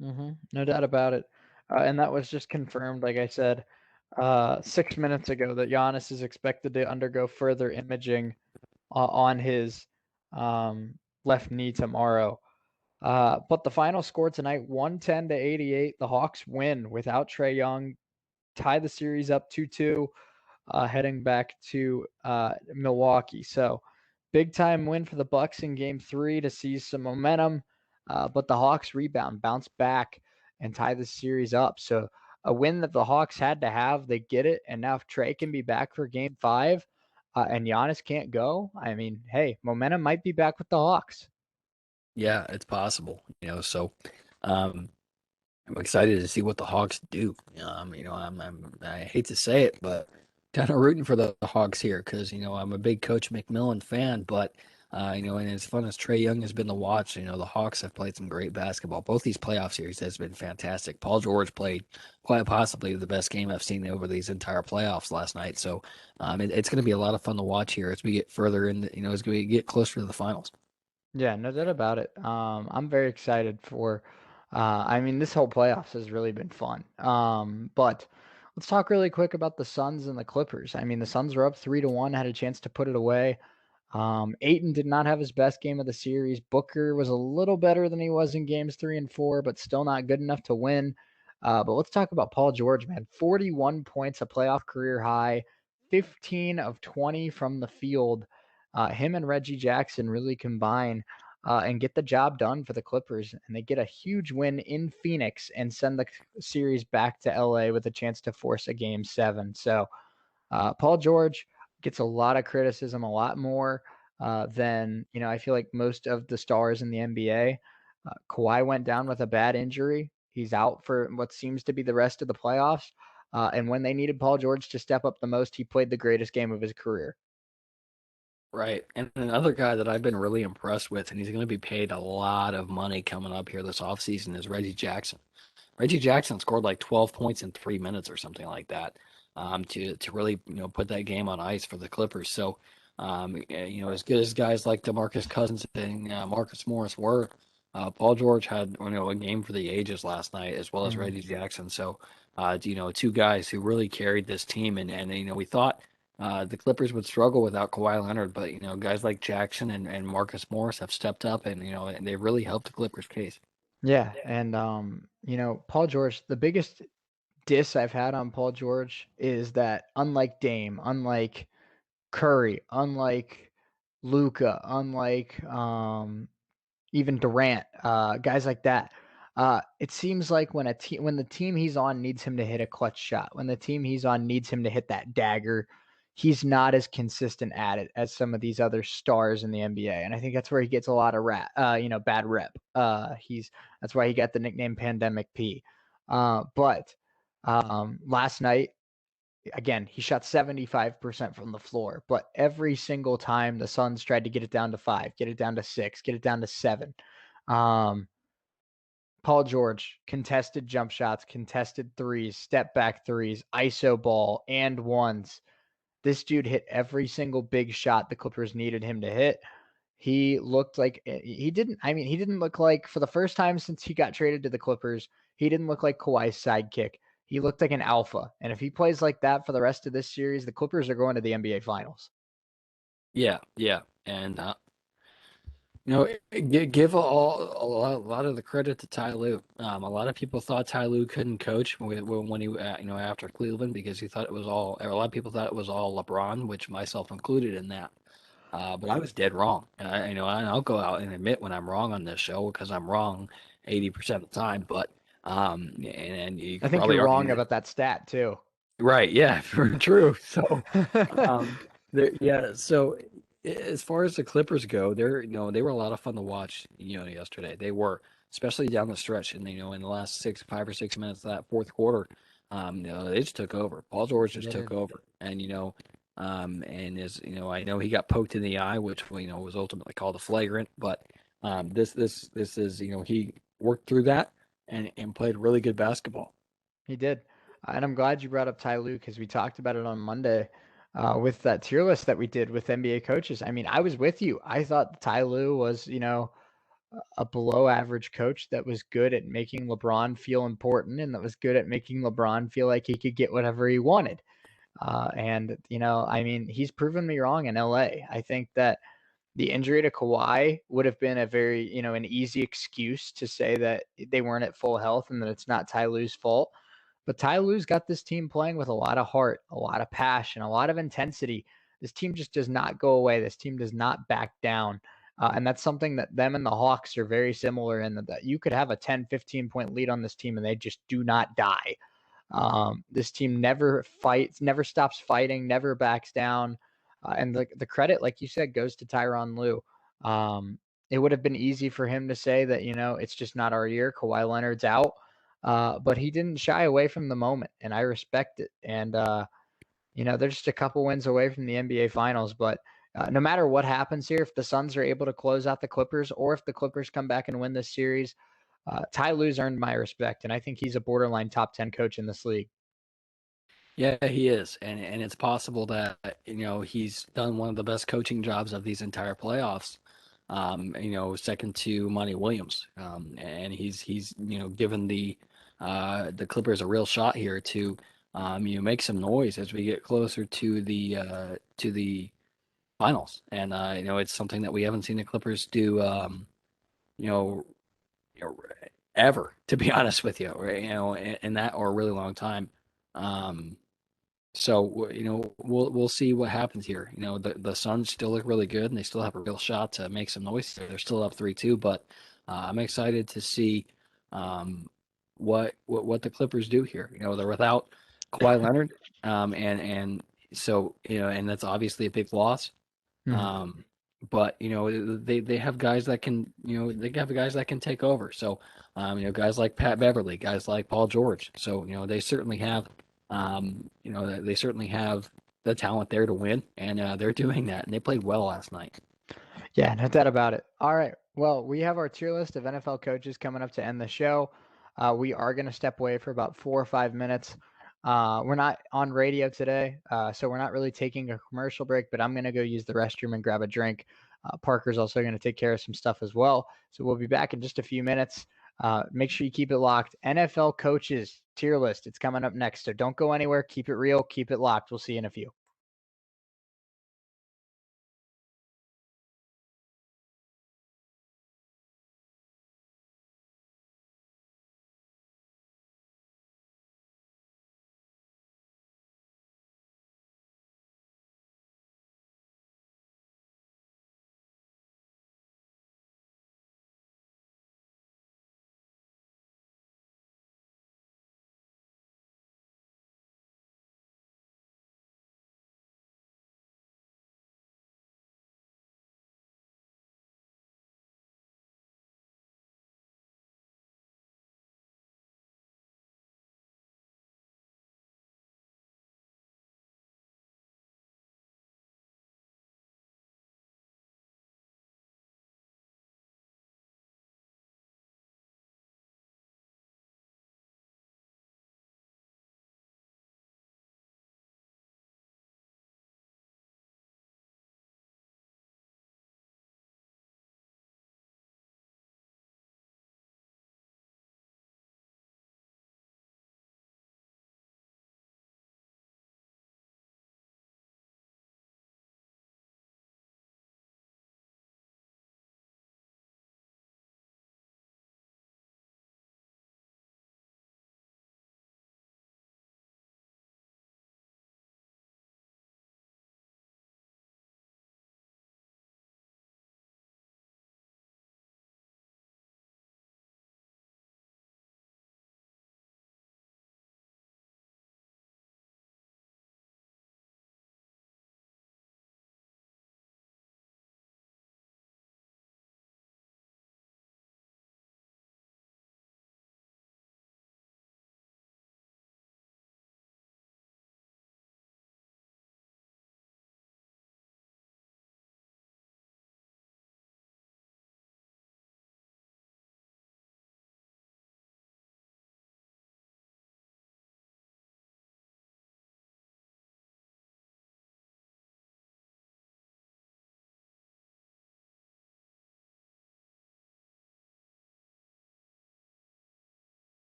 No doubt about it. And that was just confirmed, like I said, 6 minutes ago, that Giannis is expected to undergo further imaging on his left knee tomorrow. But the final score tonight, 110-88. The Hawks win without Trae Young, tie the series up 2-2, heading back to Milwaukee. So big time win for the Bucks in Game 3 to seize some momentum. But the Hawks rebound, bounce back, and tie the series up. So a win that the Hawks had to have, they get it. And now if Trae can be back for Game 5 and Giannis can't go, I mean, hey, momentum might be back with the Hawks. Yeah, it's possible, so um, I'm excited to see what the Hawks do. I hate to say it, but kind of rooting for the Hawks here, because I'm a big Coach McMillan fan. But and as fun as Trae Young has been to watch, the Hawks have played some great basketball. Both these playoff series has been fantastic. Paul George played quite possibly the best game I've seen over these entire playoffs last night. So it's going to be a lot of fun to watch here as we get further in. As we get closer to the finals. Yeah, no doubt about it. I'm very excited for. I mean, this whole playoffs has really been fun. But let's talk really quick about the Suns and the Clippers. I mean, the Suns were up 3-1, had a chance to put it away. Aiton did not have his best game of the series. Booker was a little better than he was in games 3 and 4, but still not good enough to win. But let's talk about Paul George, man. 41 points, a playoff career high, 15 of 20 from the field. Him and Reggie Jackson really combine and get the job done for the Clippers. And they get a huge win in Phoenix and send the series back to LA with a chance to force a game 7. So Paul George gets a lot of criticism, a lot more than, I feel like most of the stars in the NBA. Kawhi went down with a bad injury. He's out for what seems to be the rest of the playoffs. And when they needed Paul George to step up the most, he played the greatest game of his career. Right. And another guy that I've been really impressed with, and he's going to be paid a lot of money coming up here this offseason, is Reggie Jackson. Reggie Jackson scored like 12 points in 3 minutes or something like that, to really put that game on ice for the Clippers. So as good as guys like DeMarcus Cousins and Marcus Morris were, Paul George had a game for the ages last night, as well as Mm-hmm. Reggie Jackson. So two guys who really carried this team, and we thought the Clippers would struggle without Kawhi Leonard, but guys like Jackson and Marcus Morris have stepped up, and they really helped the Clippers case. Yeah, and Paul George, the biggest diss I've had on Paul George is that unlike Dame, unlike Curry, unlike Luca, unlike even Durant, guys like that. It seems like when the team he's on needs him to hit a clutch shot, when the team he's on needs him to hit that dagger, he's not as consistent at it as some of these other stars in the NBA. And I think that's where he gets a lot of bad rep. That's why he got the nickname Pandemic P. But last night, again, he shot 75% from the floor, but every single time the Suns tried to get it down to 5, get it down to 6, get it down to 7. Um, Paul George, contested jump shots, contested threes, step back threes, ISO ball, and ones. This dude hit every single big shot the Clippers needed him to hit. He looked like he didn't look like, for the first time since he got traded to the Clippers, he didn't look like Kawhi's sidekick. He looked like an alpha. And if he plays like that for the rest of this series, the Clippers are going to the NBA Finals. Yeah, yeah, and give a lot of the credit to Ty Lue. A lot of people thought Ty Lue couldn't coach when he, after Cleveland, because he thought it was all. A lot of people thought it was all LeBron, which myself included in that. But I was dead wrong. I'll go out and admit when I'm wrong on this show because I'm wrong 80% of the time. But and you I could think probably you're wrong argue that, about that stat too. right? Yeah, true. So um, yeah. So as far as the Clippers go, they were a lot of fun to watch. Yesterday they were, especially down the stretch, and in the last 5 or 6 minutes of that fourth quarter, they just took over. Paul George just They took did. over, and and as I know he got poked in the eye, which was ultimately called a flagrant, but this is he worked through that and played really good basketball. He did. And I'm glad you brought up Ty Lue because we talked about it on Monday with that tier list that we did with NBA coaches. I mean, I was with you. I thought Ty Lue was, a below average coach that was good at making LeBron feel important and that was good at making LeBron feel like he could get whatever he wanted. I mean, he's proven me wrong in LA. I think that the injury to Kawhi would have been a very, an easy excuse to say that they weren't at full health and that it's not Ty Lue's fault. But Ty Lue's got this team playing with a lot of heart, a lot of passion, a lot of intensity. This team just does not go away. This team does not back down. And that's something that them and the Hawks are very similar in that you could have a 10, 15-point lead on this team and they just do not die. This team never fights, never stops fighting, never backs down. And the credit, like you said, goes to Tyronn Lue. It would have been easy for him to say that, it's just not our year. Kawhi Leonard's out. But he didn't shy away from the moment, and I respect it. And, they're just a couple wins away from the NBA Finals. But no matter what happens here, if the Suns are able to close out the Clippers or if the Clippers come back and win this series, Ty Lue's earned my respect, and I think he's a borderline top 10 coach in this league. Yeah, he is, and it's possible that he's done one of the best coaching jobs of these entire playoffs. Second to Monty Williams, and he's given the Clippers a real shot here to make some noise as we get closer to the finals, and it's something that we haven't seen the Clippers do you know, you know ever, to be honest with you, right? In that or a really long time. Um, so we'll see what happens here. The Suns still look really good, and they still have a real shot to make some noise there. They're still up 3-2, but I'm excited to see um, what the Clippers do here. They're without Kawhi Leonard, and so and that's obviously a big loss. Mhm. Um, but they have guys that can they have guys that can take over. So guys like Pat Beverly, guys like Paul George. So they certainly have they certainly have the talent there to win, and they're doing that. And they played well last night. Yeah, no doubt about it. All right. Well, we have our tier list of NFL coaches coming up to end the show. We are going to step away for about 4 or 5 minutes. We're not on radio today, so we're not really taking a commercial break, but I'm going to go use the restroom and grab a drink. Parker's also going to take care of some stuff as well. So we'll be back in just a few minutes. Make sure you keep it locked. NFL coaches tier list. It's coming up next. So don't go anywhere. Keep it real. Keep it locked. We'll see you in a few.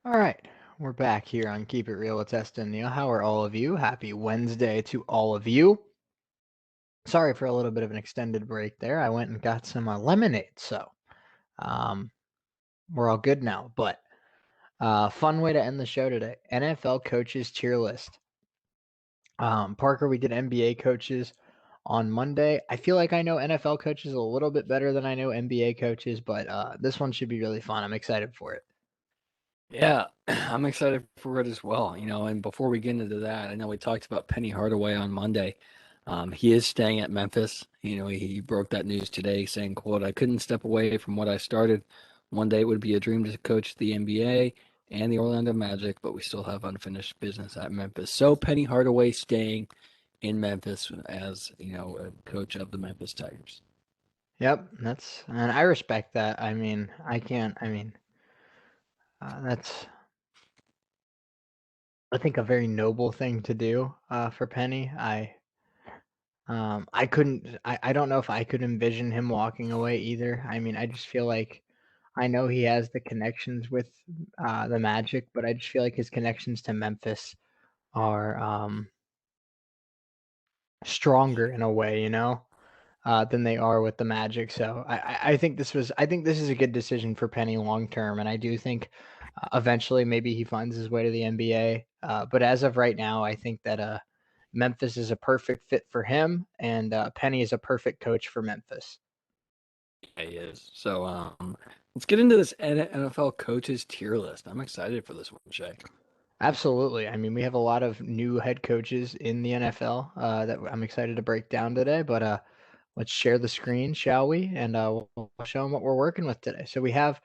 All right, we're back here on Keep It Real with Testa and Neal. How are all of you? Happy Wednesday to all of you. Sorry for a little bit of an extended break there. I went and got some lemonade, so um, we're all good now. But fun way to end the show today. NFL coaches tier list. Parker, we did NBA coaches on Monday. I feel like I know NFL coaches a little bit better than I know NBA coaches, but this one should be really fun. I'm excited for it. Yeah, I'm excited for it as well. And before we get into that, I know we talked about Penny Hardaway on Monday. He is staying at Memphis. He broke that news today saying, quote, "I couldn't step away from what I started. One day it would be a dream to coach the NBA and the Orlando Magic, but we still have unfinished business at Memphis." So Penny Hardaway staying in Memphis as, a coach of the Memphis Tigers. Yep, and I respect that. I mean, I can't. I mean, that's I think a very noble thing to do for Penny. I couldn't. I don't know if I could envision him walking away either. I mean, I just feel like I know he has the connections with the Magic, but I just feel like his connections to Memphis are stronger in a way, than they are with the Magic. So I think this is a good decision for Penny long term, and I do think eventually maybe he finds his way to the NBA. But as of right now, I think that Memphis is a perfect fit for him, and Penny is a perfect coach for Memphis. Yeah, he is. So let's get into this NFL coaches tier list. I'm excited for this one, Shay. Absolutely. I mean, we have a lot of new head coaches in the NFL that I'm excited to break down today. But let's share the screen, shall we? And we'll show them what we're working with today. So we have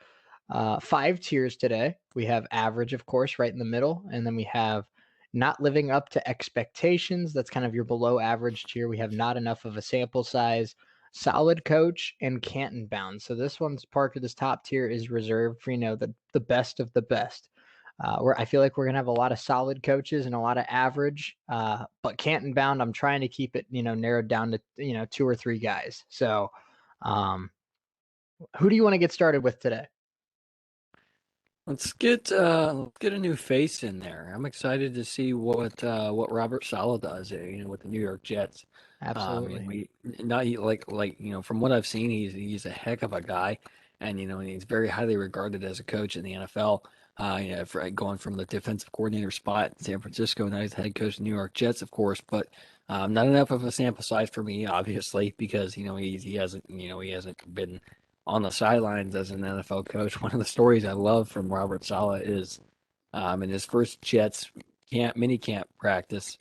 5 tiers today. We have average, of course, right in the middle. And then we have not living up to expectations. That's kind of your below average tier. We have not enough of a sample size, solid coach, and Canton bound. So this one's Parker, this top tier is reserved for, the best of the best. Where I feel like we're gonna have a lot of solid coaches and a lot of average, but Canton bound, I'm trying to keep it, narrowed down to 2 or 3 guys. So, um, who do you want to get started with today? Let's get a new face in there. I'm excited to see what Robert Saleh does, with the New York Jets. Absolutely. We not like from what I've seen, he's a heck of a guy, and he's very highly regarded as a coach in the NFL. For going from the defensive coordinator spot in San Francisco, now he's the head coach of the New York Jets, of course, but not enough of a sample size for me, obviously, because he hasn't been on the sidelines as an NFL coach. One of the stories I love from Robert Saleh is in his first Jets mini camp practice.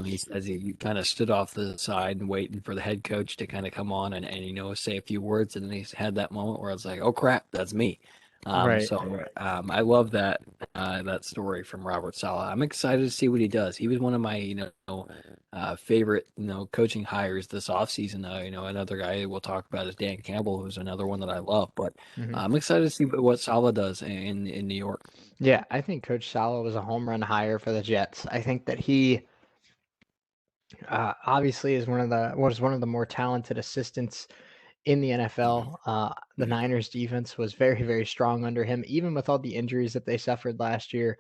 He says he kind of stood off the side and waiting for the head coach to kind of come on and say a few words, and then he's had that moment where it's like, oh crap, that's me. Right. I love that story from Robert Saleh. I'm excited to see what he does. He was one of my favorite coaching hires this offseason. Another guy we'll talk about is Dan Campbell, who's another one that I love. But Hmm. I'm excited to see what Saleh does in New York. Yeah, I think Coach Saleh was a home run hire for the Jets. I think that he obviously is one of the more talented assistants in the NFL. The Niners defense was very, very strong under him, even with all the injuries that they suffered last year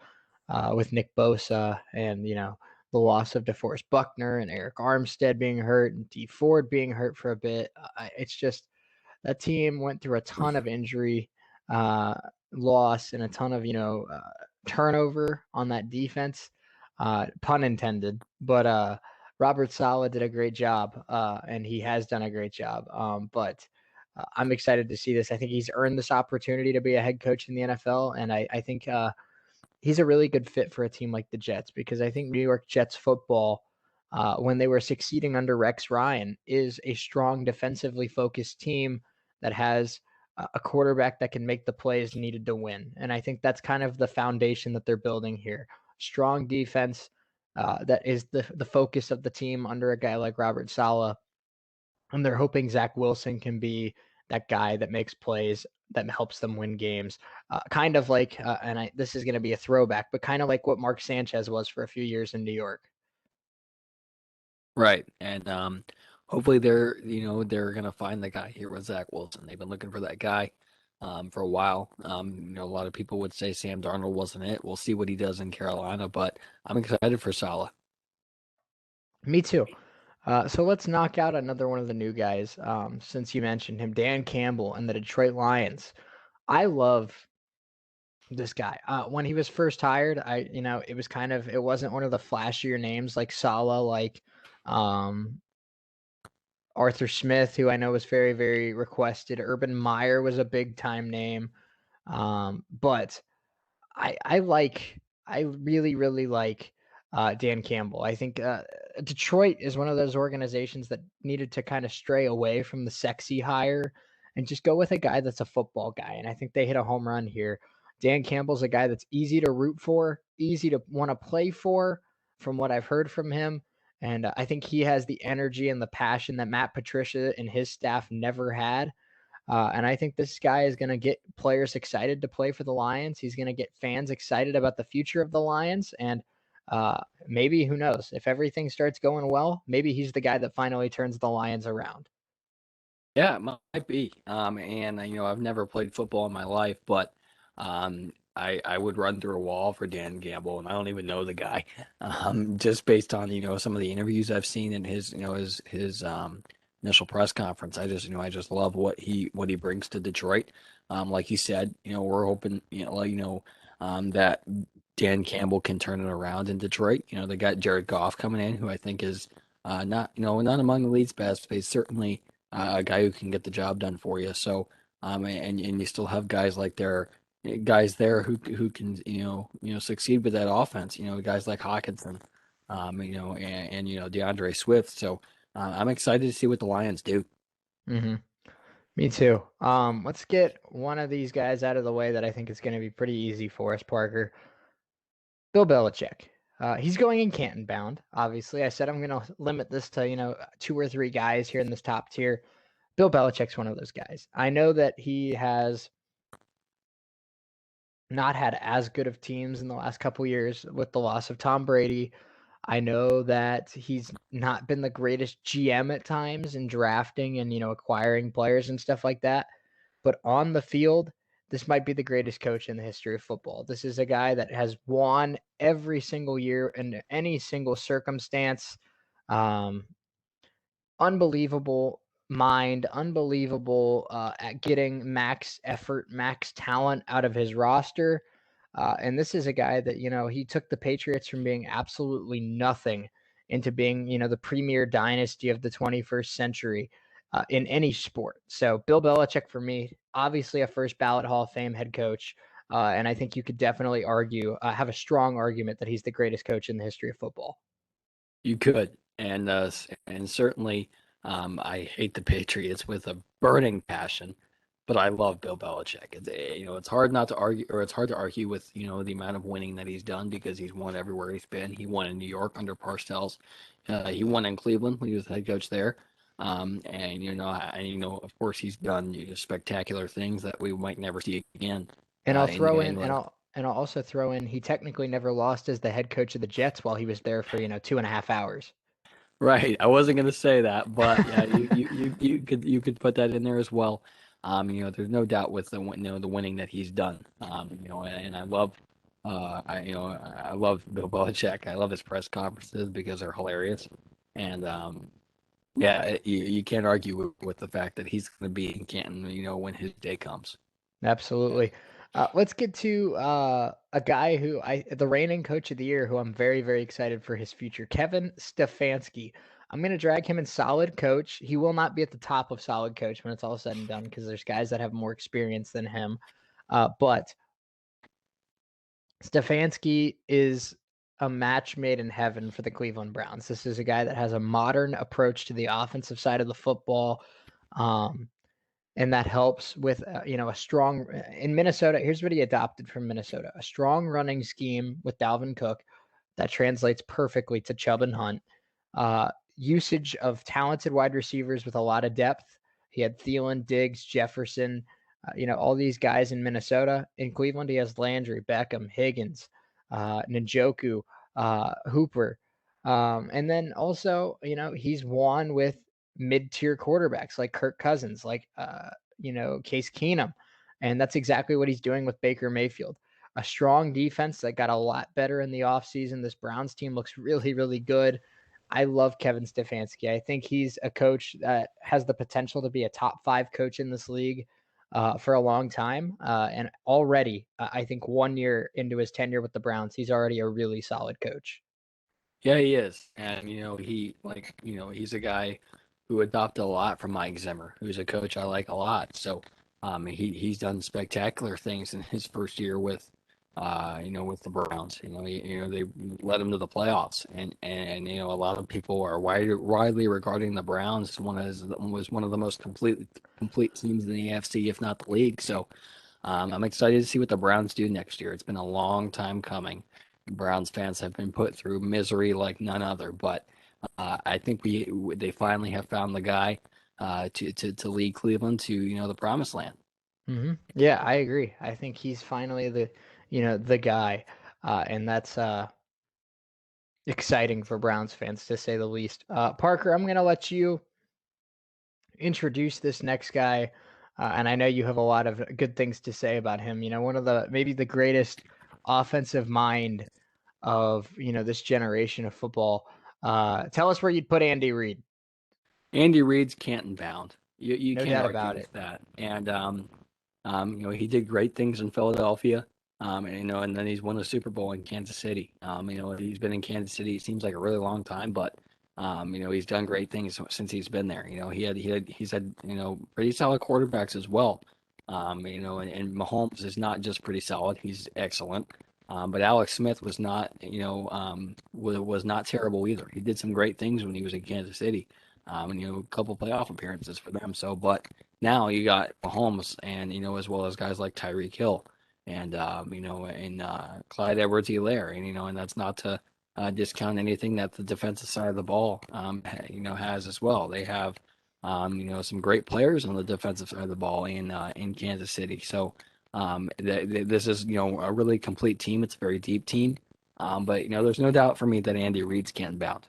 with Nick Bosa and, the loss of DeForest Buckner and Eric Armstead being hurt and D Ford being hurt for a bit. It's just that team went through a ton of injury uh, loss and a ton of, turnover on that defense, pun intended. But Robert Saleh did a great job, and he has done a great job. But I'm excited to see this. I think he's earned this opportunity to be a head coach in the NFL, and I think he's a really good fit for a team like the Jets because I think New York Jets football, when they were succeeding under Rex Ryan, is a strong defensively focused team that has a quarterback that can make the plays needed to win. And I think that's kind of the foundation that they're building here. Strong defense that is the focus of the team under a guy like Robert Saleh, and they're hoping Zach Wilson can be that guy that makes plays that helps them win games. Kind of like, this is going to be a throwback, but kind of like what Mark Sanchez was for a few years in New York. Right. And hopefully they're gonna find the guy here with Zach Wilson. They've been looking for that guy. for a while. A lot of people would say Sam Darnold wasn't it. We'll see what he does in Carolina, but I'm excited for Saleh. Me too. So let's knock out another one of the new guys. Since you mentioned him, Dan Campbell and the Detroit Lions. I love this guy. When he was first hired, it was it wasn't one of the flashier names like Sala, like um, Arthur Smith, who I know was very, very requested. Urban Meyer was a big time name. But I really really like Dan Campbell. I think Detroit is one of those organizations that needed to kind of stray away from the sexy hire and just go with a guy that's a football guy. And I think they hit a home run here. Dan Campbell's a guy that's easy to root for, easy to want to play for, from what I've heard from him. And I think he has the energy and the passion that Matt Patricia and his staff never had. And I think this guy is going to get players excited to play for the Lions. He's going to get fans excited about the future of the Lions. And maybe, who knows, if everything starts going well, maybe he's the guy that finally turns the Lions around. Yeah, it might be. And I've never played football in my life, but I would run through a wall for Dan Gamble, and I don't even know the guy. Just based on some of the interviews I've seen in his initial press conference, I just love what he brings to Detroit. Like you said, we're hoping that Dan Campbell can turn it around in Detroit. They got Jared Goff coming in, who I think is not among the league's best, but he's certainly a guy who can get the job done for you. So, and you still have guys there who can succeed with that offense. Guys like Hawkinson, and DeAndre Swift. So, I'm excited to see what the Lions do. Mm-hmm. Me too. Let's get one of these guys out of the way that I think is going to be pretty easy for us, Parker. Bill Belichick. He's going in Canton bound, obviously. I said I'm going to limit this to, 2 or 3 guys here in this top tier. Bill Belichick's one of those guys. I know that he has not had as good of teams in the last couple years with the loss of Tom Brady. I know that he's not been the greatest GM at times in drafting and, acquiring players and stuff like that. But on the field, this might be the greatest coach in the history of football. This is a guy that has won every single year in any single circumstance. Um, Unbelievable mind, unbelievable at getting max effort, max talent out of his roster. And this is a guy that, he took the Patriots from being absolutely nothing into being, the premier dynasty of the 21st century in any sport. So Bill Belichick, for me, obviously a first ballot Hall of Fame head coach. And I think you could definitely have a strong argument that he's the greatest coach in the history of football. You could, and certainly, I hate the Patriots with a burning passion, but I love Bill Belichick. It's hard not to argue, or it's hard to argue with the amount of winning that he's done because he's won everywhere he's been. He won in New York under Parcells. He won in Cleveland when he was head coach there. Of course, he's done spectacular things that we might never see again. And In New England. I'll also throw in he technically never lost as the head coach of the Jets while he was there for 2.5 hours. Right. I wasn't going to say that, but yeah, you could put that in there as well. There's no doubt with the winning that he's done. And I love Bill Belichick. I love his press conferences because they're hilarious. And yeah, you can't argue with the fact that he's going to be in Canton, when his day comes. Absolutely. Let's get to a guy the reigning coach of the year, who I'm very, very excited for his future, Kevin Stefanski. I'm going to drag him in solid coach. He will not be at the top of solid coach when it's all said and done because there's guys that have more experience than him. But Stefanski is a match made in heaven for the Cleveland Browns. This is a guy that has a modern approach to the offensive side of the football. And that helps with a strong in Minnesota. Here's what he adopted from Minnesota: a strong running scheme with Dalvin Cook that translates perfectly to Chubb and Hunt. Usage of talented wide receivers with a lot of depth. He had Thielen, Diggs, Jefferson, all these guys in Minnesota. In Cleveland, he has Landry, Beckham, Higgins, Njoku, Hooper. And then also, he's won with mid-tier quarterbacks like Kirk Cousins, like Case Keenum. And that's exactly what he's doing with Baker Mayfield. A strong defense that got a lot better in the offseason. This Browns team looks really, really good. I love Kevin Stefanski. I think he's a coach that has the potential to be a top 5 coach in this league for a long time. And already, I think 1 year into his tenure with the Browns, he's already a really solid coach. Yeah, he is. And, he's a guy who adopted a lot from Mike Zimmer, who's a coach I like a lot. So, he's done spectacular things in his first year with the Browns. They led him to the playoffs, and a lot of people are widely regarding the Browns as one of the most complete teams in the AFC, if not the league. So, I'm excited to see what the Browns do next year. It's been a long time coming. Browns fans have been put through misery like none other, but I think they finally have found the guy to lead Cleveland to the promised land. Yeah, I agree. I think he's finally the guy, and that's exciting for Browns fans to say the least. Parker, I'm going to let you introduce this next guy. And I know you have a lot of good things to say about him. One of maybe the greatest offensive mind of, this generation of football. Tell us where you'd put Andy Reid. Andy Reid's Canton bound. You No can't doubt argue about it. with that. And he did great things in Philadelphia. And then he's won the Super Bowl in Kansas City. He's been in Kansas City. It seems like a really long time, but he's done great things since he's been there. He's had pretty solid quarterbacks as well. And Mahomes is not just pretty solid; he's excellent. But Alex Smith was not, was not terrible either. He did some great things when he was in Kansas City. And a couple playoff appearances for them. So, but now you got Mahomes, and as well as guys like Tyreek Hill, and Clyde Edwards-Helaire, and that's not to discount anything that the defensive side of the ball, has as well. They have, some great players on the defensive side of the ball in Kansas City. So, this is a really complete team. It's a very deep team. But there's no doubt for me that Andy Reid's can't bound.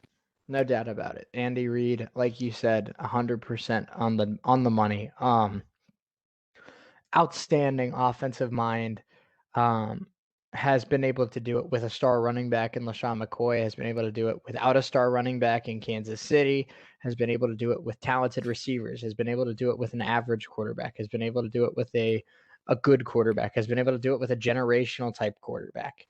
No doubt about it. Andy Reid, like you said, 100% on the money. Outstanding offensive mind. Um, has been able to do it with a star running back in LaShawn McCoy, has been able to do it without a star running back in Kansas City, has been able to do it with talented receivers, has been able to do it with an average quarterback, has been able to do it with a good quarterback, has been able to do it with a generational type quarterback.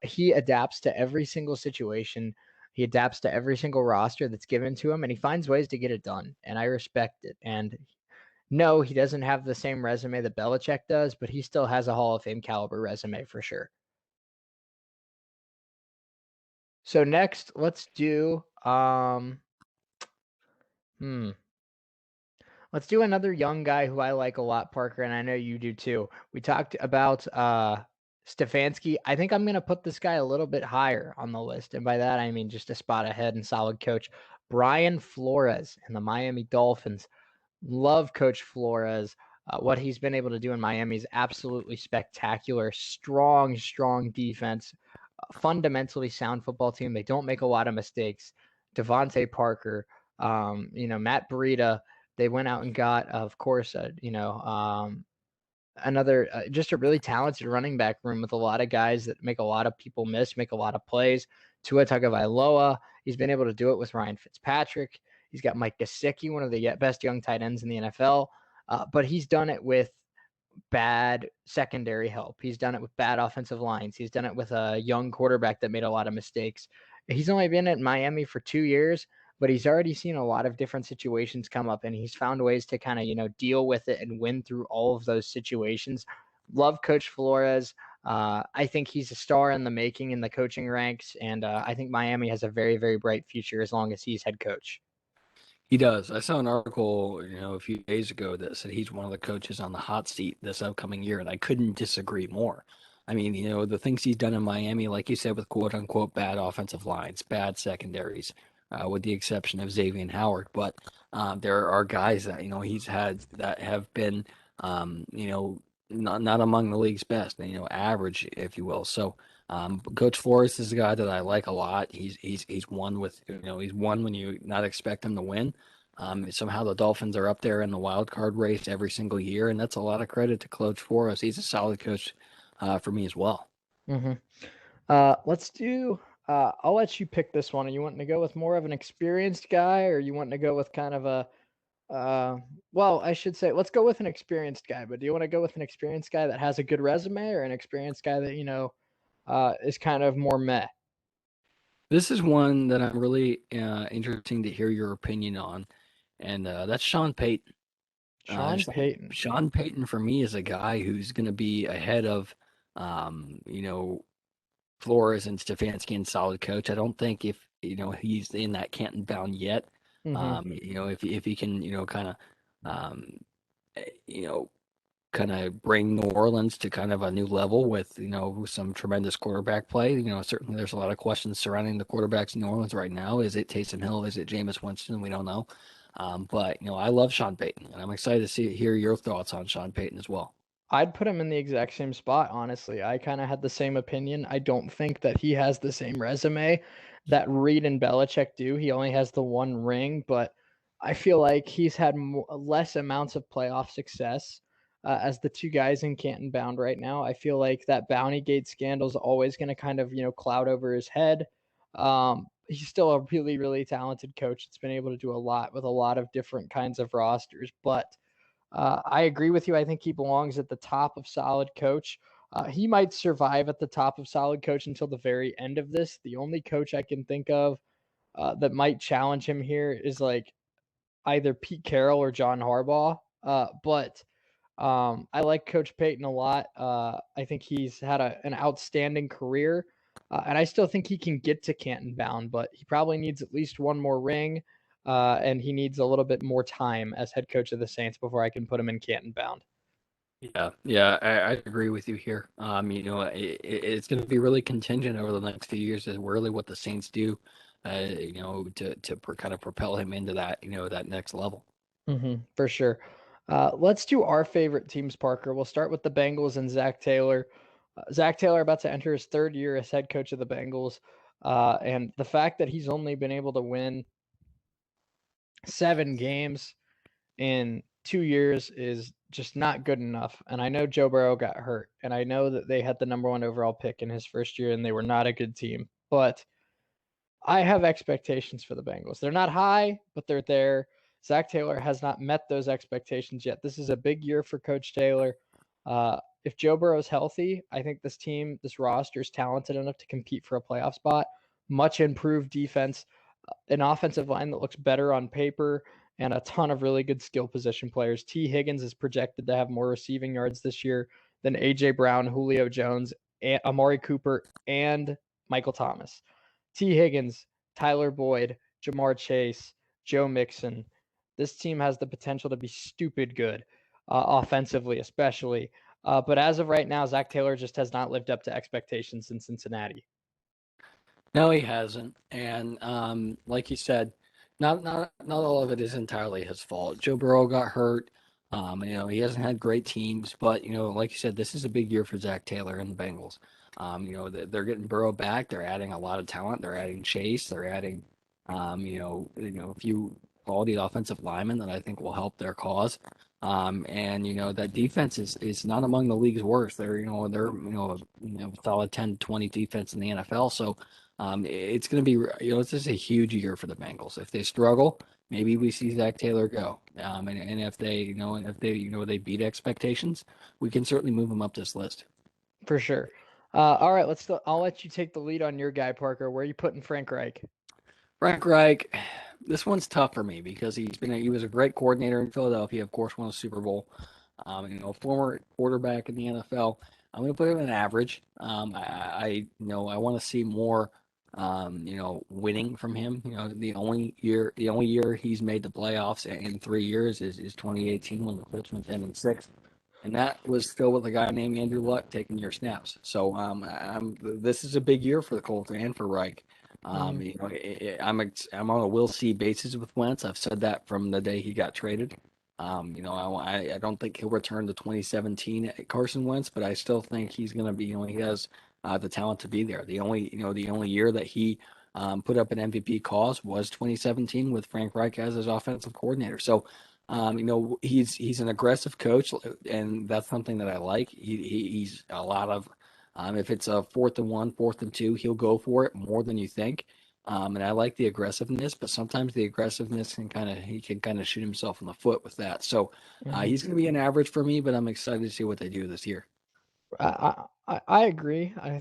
He adapts to every single situation. He adapts to every single roster that's given to him, and he finds ways to get it done. And I respect it. And no, he doesn't have the same resume that Belichick does, but he still has a Hall of Fame caliber resume for sure. So next, let's do hmm. Let's do another young guy who I like a lot, Parker, and I know you do too. We talked about Stefanski. I think I'm gonna put this guy a little bit higher on the list. And by that I mean just a spot ahead and solid coach. Brian Flores and the Miami Dolphins. Love Coach Flores. What he's been able to do in Miami is absolutely spectacular. Strong, strong defense. Fundamentally sound football team. They don't make a lot of mistakes. Devontae Parker, Matt Breida. They went out and got, of course, another just a really talented running back room with a lot of guys that make a lot of people miss, make a lot of plays. Tua Tagovailoa, he's been able to do it with Ryan Fitzpatrick. He's got Mike Gesicki, one of the best young tight ends in the NFL, but he's done it with bad secondary help. He's done it with bad offensive lines. He's done it with a young quarterback that made a lot of mistakes. He's only been at Miami for 2 years, but he's already seen a lot of different situations come up, and he's found ways to kind of, deal with it and win through all of those situations. Love Coach Flores. I think he's a star in the making in the coaching ranks, and I think Miami has a very, very bright future as long as he's head coach. He does. I saw an article, a few days ago that said he's one of the coaches on the hot seat this upcoming year, and I couldn't disagree more. I mean, the things he's done in Miami, like you said, with quote unquote bad offensive lines, bad secondaries, with the exception of Xavier Howard. But there are guys that, he's had that have been, not among the league's best, average, if you will. So, Coach Flores is a guy that I like a lot. He's won with, he's won when you not expect him to win. Somehow the Dolphins are up there in the wild card race every single year, and that's a lot of credit to Coach Flores. He's a solid coach for me as well. Mm-hmm. Let's do. I'll let you pick this one. Are you wanting to go with more of an experienced guy, or you wanting to go with kind of a well, I should say, let's go with an experienced guy. But do you want to go with an experienced guy that has a good resume, or an experienced guy that is kind of more meh? This is one that I'm really interesting to hear your opinion on, and that's Sean Payton. Sean Payton. Sean Payton for me is a guy who's going to be ahead of, you know, Flores and Stefanski and solid coach. I don't think if he's in that Canton bound yet. Mm-hmm. If he can um, you know kind of bring New Orleans to kind of a new level with some tremendous quarterback play. Certainly there's a lot of questions surrounding the quarterbacks in New Orleans right now. Is it Taysom Hill? Is it Jameis Winston? We don't know. But I love Sean Payton, and I'm excited to hear your thoughts on Sean Payton as well. I'd put him in the exact same spot, honestly. I kind of had the same opinion. I don't think that he has the same resume that Reed and Belichick do. He only has the one ring, but I feel like he's had less amounts of playoff success as the two guys in Canton bound right now. I feel like that Bounty Gate scandal is always going to kind of, cloud over his head. He's still a really, really talented coach. It's been able to do a lot with a lot of different kinds of rosters, but I agree with you. I think he belongs at the top of solid coach. He might survive at the top of solid coach until the very end of this. The only coach I can think of that might challenge him here is like either Pete Carroll or John Harbaugh. But I like Coach Payton a lot. I think he's had an outstanding career, and I still think he can get to Canton bound, but he probably needs at least one more ring, and he needs a little bit more time as head coach of the Saints before I can put him in Canton bound. Yeah, I agree with you here. It's going to be really contingent over the next few years as really what the Saints do, kind of propel him into that, that next level. For sure. Let's do our favorite teams, Parker. We'll start with the Bengals and Zach Taylor. Zach Taylor about to enter his third year as head coach of the Bengals, and the fact that he's only been able to win 7 games in 2 years is just not good enough. And I know Joe Burrow got hurt, and I know that they had the number one overall pick in his first year, and they were not a good team. But I have expectations for the Bengals. They're not high, but they're there. Zach Taylor has not met those expectations yet. This is a big year for Coach Taylor. If Joe Burrow is healthy, I think this team, this roster is talented enough to compete for a playoff spot. Much improved defense, an offensive line that looks better on paper, and a ton of really good skill position players. T. Higgins is projected to have more receiving yards this year than A.J. Brown, Julio Jones, Amari Cooper, and Michael Thomas. T. Higgins, Tyler Boyd, Jamar Chase, Joe Mixon. This team has the potential to be stupid good, offensively, especially. But as of right now, Zach Taylor just has not lived up to expectations in Cincinnati. No, he hasn't. And like you said, not all of it is entirely his fault. Joe Burrow got hurt. He hasn't had great teams, but like you said, this is a big year for Zach Taylor and the Bengals. They're getting Burrow back. They're adding a lot of talent. They're adding Chase. They're adding, a few quality offensive linemen that I think will help their cause. And that defense is not among the league's worst. They're solid 10-20 defense in the NFL. So it's going to be, this is a huge year for the Bengals. If they struggle, maybe we see Zach Taylor go. And if they, they beat expectations, we can certainly move them up this list. For sure. All right, I'll let you take the lead on your guy, Parker. Where are you putting Frank Reich? Frank Reich, this one's tough for me because he was a great coordinator in Philadelphia, of course, won a Super Bowl. Former quarterback in the NFL. I'm going to put him in average. I want to see more, winning from him. The only year he's made the playoffs in 3 years is 2018 when the Colts went 10-6, and that was still with a guy named Andrew Luck taking your snaps. So this is a big year for the Colts and for Reich. I'm on a will see basis with Wentz. I've said that from the day he got traded. I don't think he'll return to 2017 at Carson Wentz, but I still think he's going to be. He has the talent to be there. The only year that he put up an MVP cause was 2017 with Frank Reich as his offensive coordinator. So, he's an aggressive coach, and that's something that I like. He's a lot of if it's a 4th and 1, 4th and 2, he'll go for it more than you think. And I like the aggressiveness, but sometimes the aggressiveness he can kind of shoot himself in the foot with that. So he's going to be an average for me, but I'm excited to see what they do this year. I agree. I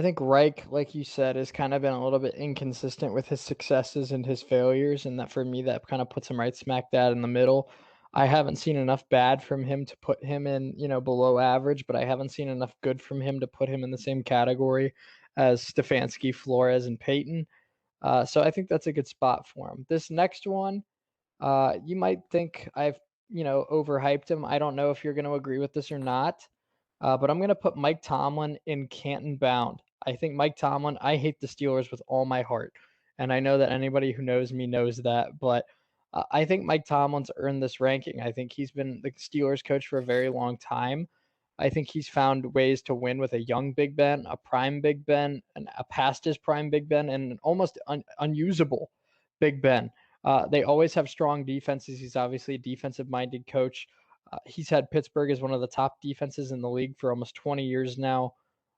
think Reich, like you said, has kind of been a little bit inconsistent with his successes and his failures, and that for me, that kind of puts him right smack dab in the middle. I haven't seen enough bad from him to put him in, below average, but I haven't seen enough good from him to put him in the same category as Stefanski, Flores, and Peyton. So I think that's a good spot for him. This next one, you might think I've, overhyped him. I don't know if you're going to agree with this or not. But I'm going to put Mike Tomlin in Canton bound. I think Mike Tomlin, I hate the Steelers with all my heart. And I know that anybody who knows me knows that. But I think Mike Tomlin's earned this ranking. I think he's been the Steelers coach for a very long time. I think he's found ways to win with a young Big Ben, a prime Big Ben, and a past his prime Big Ben, and an almost unusable Big Ben. They always have strong defenses. He's obviously a defensive minded coach. He's had Pittsburgh as one of the top defenses in the league for almost 20 years now.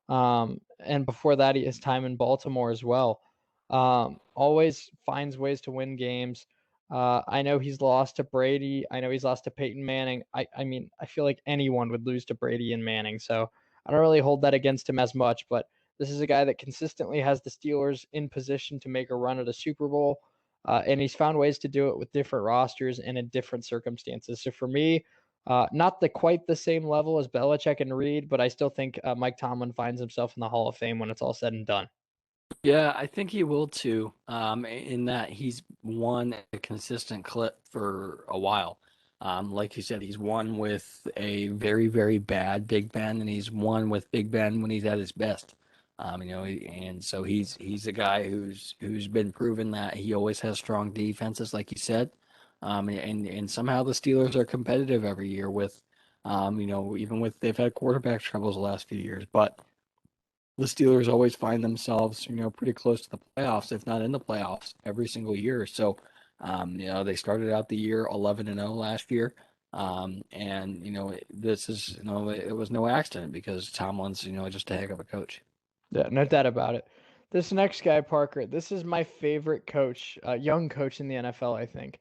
And before that, his time in Baltimore as well. Always finds ways to win games. I know he's lost to Brady. I know he's lost to Peyton Manning. I mean, I feel like anyone would lose to Brady and Manning. So I don't really hold that against him as much. But this is a guy that consistently has the Steelers in position to make a run at a Super Bowl. And he's found ways to do it with different rosters and in different circumstances. So for me, not quite the same level as Belichick and Reed, but I still think Mike Tomlin finds himself in the Hall of Fame when it's all said and done. Yeah, I think he will too. In that he's won a consistent clip for a while. Like you said, he's won with a very, very bad Big Ben, and he's won with Big Ben when he's at his best. And so he's a guy who's been proven that he always has strong defenses, like you said. And somehow the Steelers are competitive every year with, even with they've had quarterback troubles the last few years, but the Steelers always find themselves, pretty close to the playoffs, if not in the playoffs, every single year. So, they started out the year 11-0 last year. And this is, it was no accident because Tomlin's, just a heck of a coach. Yeah, no doubt about it. This next guy, Parker, this is my favorite coach, young coach in the NFL, I think.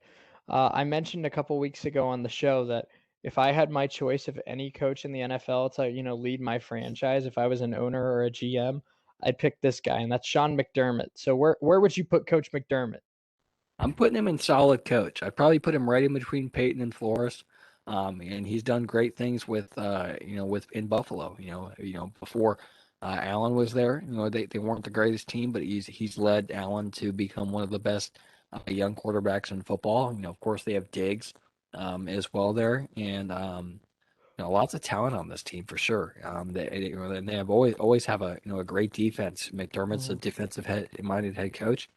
I mentioned a couple weeks ago on the show that if I had my choice of any coach in the NFL to, lead my franchise, if I was an owner or a GM, I'd pick this guy, and that's Sean McDermott. So where would you put Coach McDermott? I'm putting him in solid coach. I'd probably put him right in between Peyton and Flores. And he's done great things with with in Buffalo. Before Allen was there, they weren't the greatest team, but he's led Allen to become one of the best young quarterbacks in football. Of course they have Diggs as well there, and lots of talent on this team for sure. And they have always have a great defense. McDermott's a Mhm. defensive minded head coach.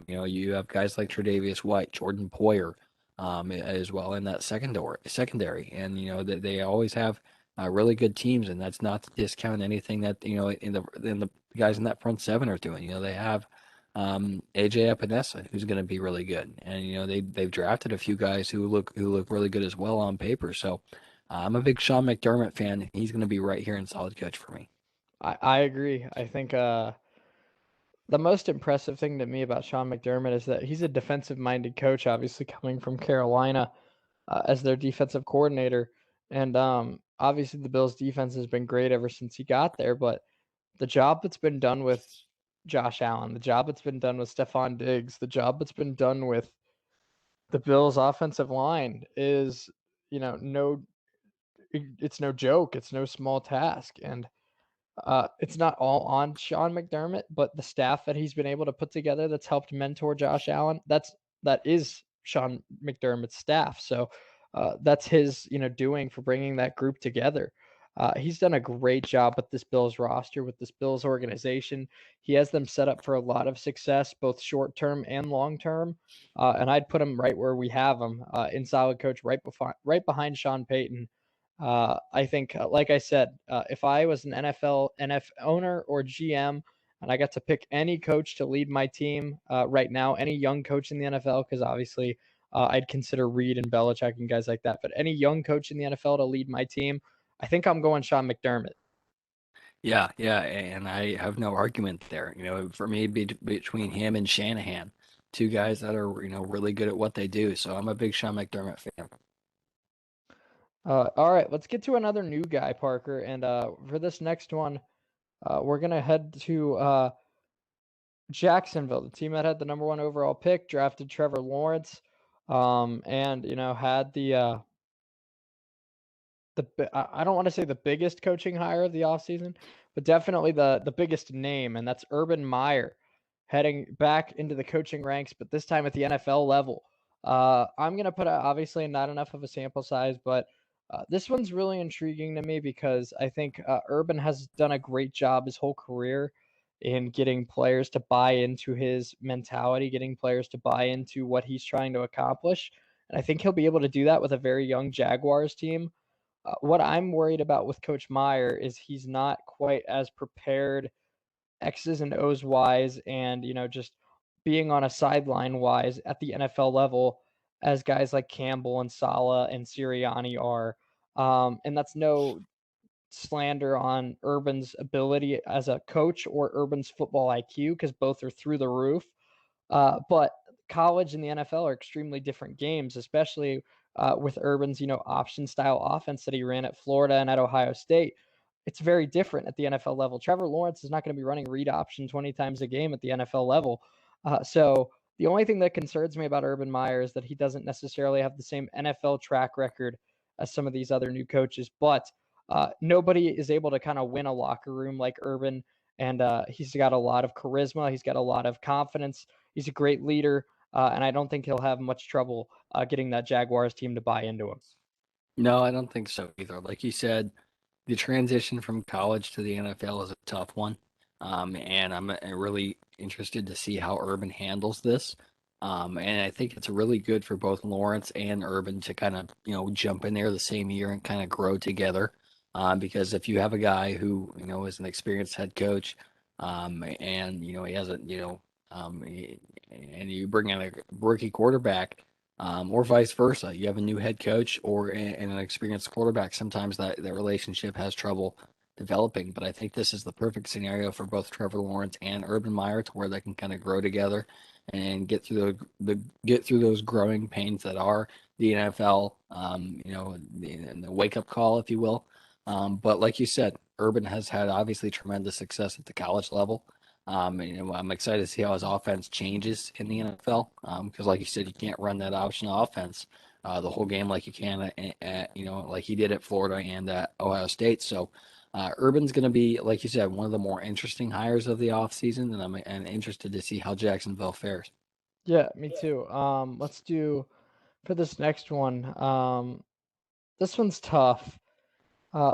You have guys like Tre'Davious White, Jordan Poyer, as well in that secondary, and they always have really good teams, and that's not to discount anything that in the guys in that front seven are doing. They have AJ Epinesa, who's going to be really good, and they've drafted a few guys who look really good as well on paper. So I'm a big Sean McDermott fan. He's going to be right here in solid coach for me. I agree. I think the most impressive thing to me about Sean McDermott is that he's a defensive minded coach, obviously coming from Carolina as their defensive coordinator. And obviously, the Bills' defense has been great ever since he got there. But the job that's been done with Josh Allen, the job that's been done with Stephon Diggs, the job that's been done with the Bills' offensive line is, no, it's no joke. It's no small task. And it's not all on Sean McDermott, but the staff that he's been able to put together that's helped mentor Josh Allen, that is Sean McDermott's staff. So that's his, doing for bringing that group together. He's done a great job with this Bills roster, with this Bills organization. He has them set up for a lot of success, both short term and long term. And I'd put him right where we have him in solid coach, right behind Sean Payton. I think, like I said, if I was an NFL owner or GM, and I got to pick any coach to lead my team right now, any young coach in the NFL, because obviously I'd consider Reed and Belichick and guys like that, but any young coach in the NFL to lead my team, I think I'm going Sean McDermott. Yeah, yeah, and I have no argument there. For me, between him and Shanahan, two guys that are, really good at what they do. So I'm a big Sean McDermott fan. All right, let's get to another new guy, Parker. And for this next one, we're going to head to Jacksonville, the team that had the number 1 overall pick, drafted Trevor Lawrence, and had I don't want to say the biggest coaching hire of the offseason, but definitely the biggest name, and that's Urban Meyer heading back into the coaching ranks, but this time at the NFL level. I'm going to put out, obviously, not enough of a sample size, but this one's really intriguing to me because I think Urban has done a great job his whole career in getting players to buy into his mentality, getting players to buy into what he's trying to accomplish. And I think he'll be able to do that with a very young Jaguars team. What I'm worried about with Coach Meyer is he's not quite as prepared X's and O's wise and, just being on a sideline wise at the NFL level as guys like Campbell and Saleh and Sirianni are. And that's no slander on Urban's ability as a coach or Urban's football IQ because both are through the roof. But college and the NFL are extremely different games, especially with Urban's, option style offense that he ran at Florida and at Ohio State. It's very different at the NFL level. Trevor Lawrence is not going to be running read option 20 times a game at the NFL level. So the only thing that concerns me about Urban Meyer is that he doesn't necessarily have the same NFL track record as some of these other new coaches. But nobody is able to kind of win a locker room like Urban. And he's got a lot of charisma. He's got a lot of confidence. He's a great leader, and I don't think he'll have much trouble getting that Jaguars team to buy into him. No, I don't think so either. Like you said, the transition from college to the NFL is a tough one. And I'm really interested to see how Urban handles this. And I think it's really good for both Lawrence and Urban to kind of, jump in there the same year and kind of grow together. Because if you have a guy who, is an experienced head coach, and, he hasn't, and you bring in a rookie quarterback, or vice versa. You have a new head coach and an experienced quarterback. Sometimes that relationship has trouble developing, but I think this is the perfect scenario for both Trevor Lawrence and Urban Meyer to where they can kind of grow together and get through get through those growing pains that are the NFL. The wake up call, if you will. But like you said, Urban has had obviously tremendous success at the college level. I'm excited to see how his offense changes in the NFL. Because, like you said, you can't run that option offense the whole game like you can like he did at Florida and at Ohio State. So, Urban's going to be, like you said, one of the more interesting hires of the offseason, and I'm interested to see how Jacksonville fares. Yeah, me too. Let's do for this next one. This one's tough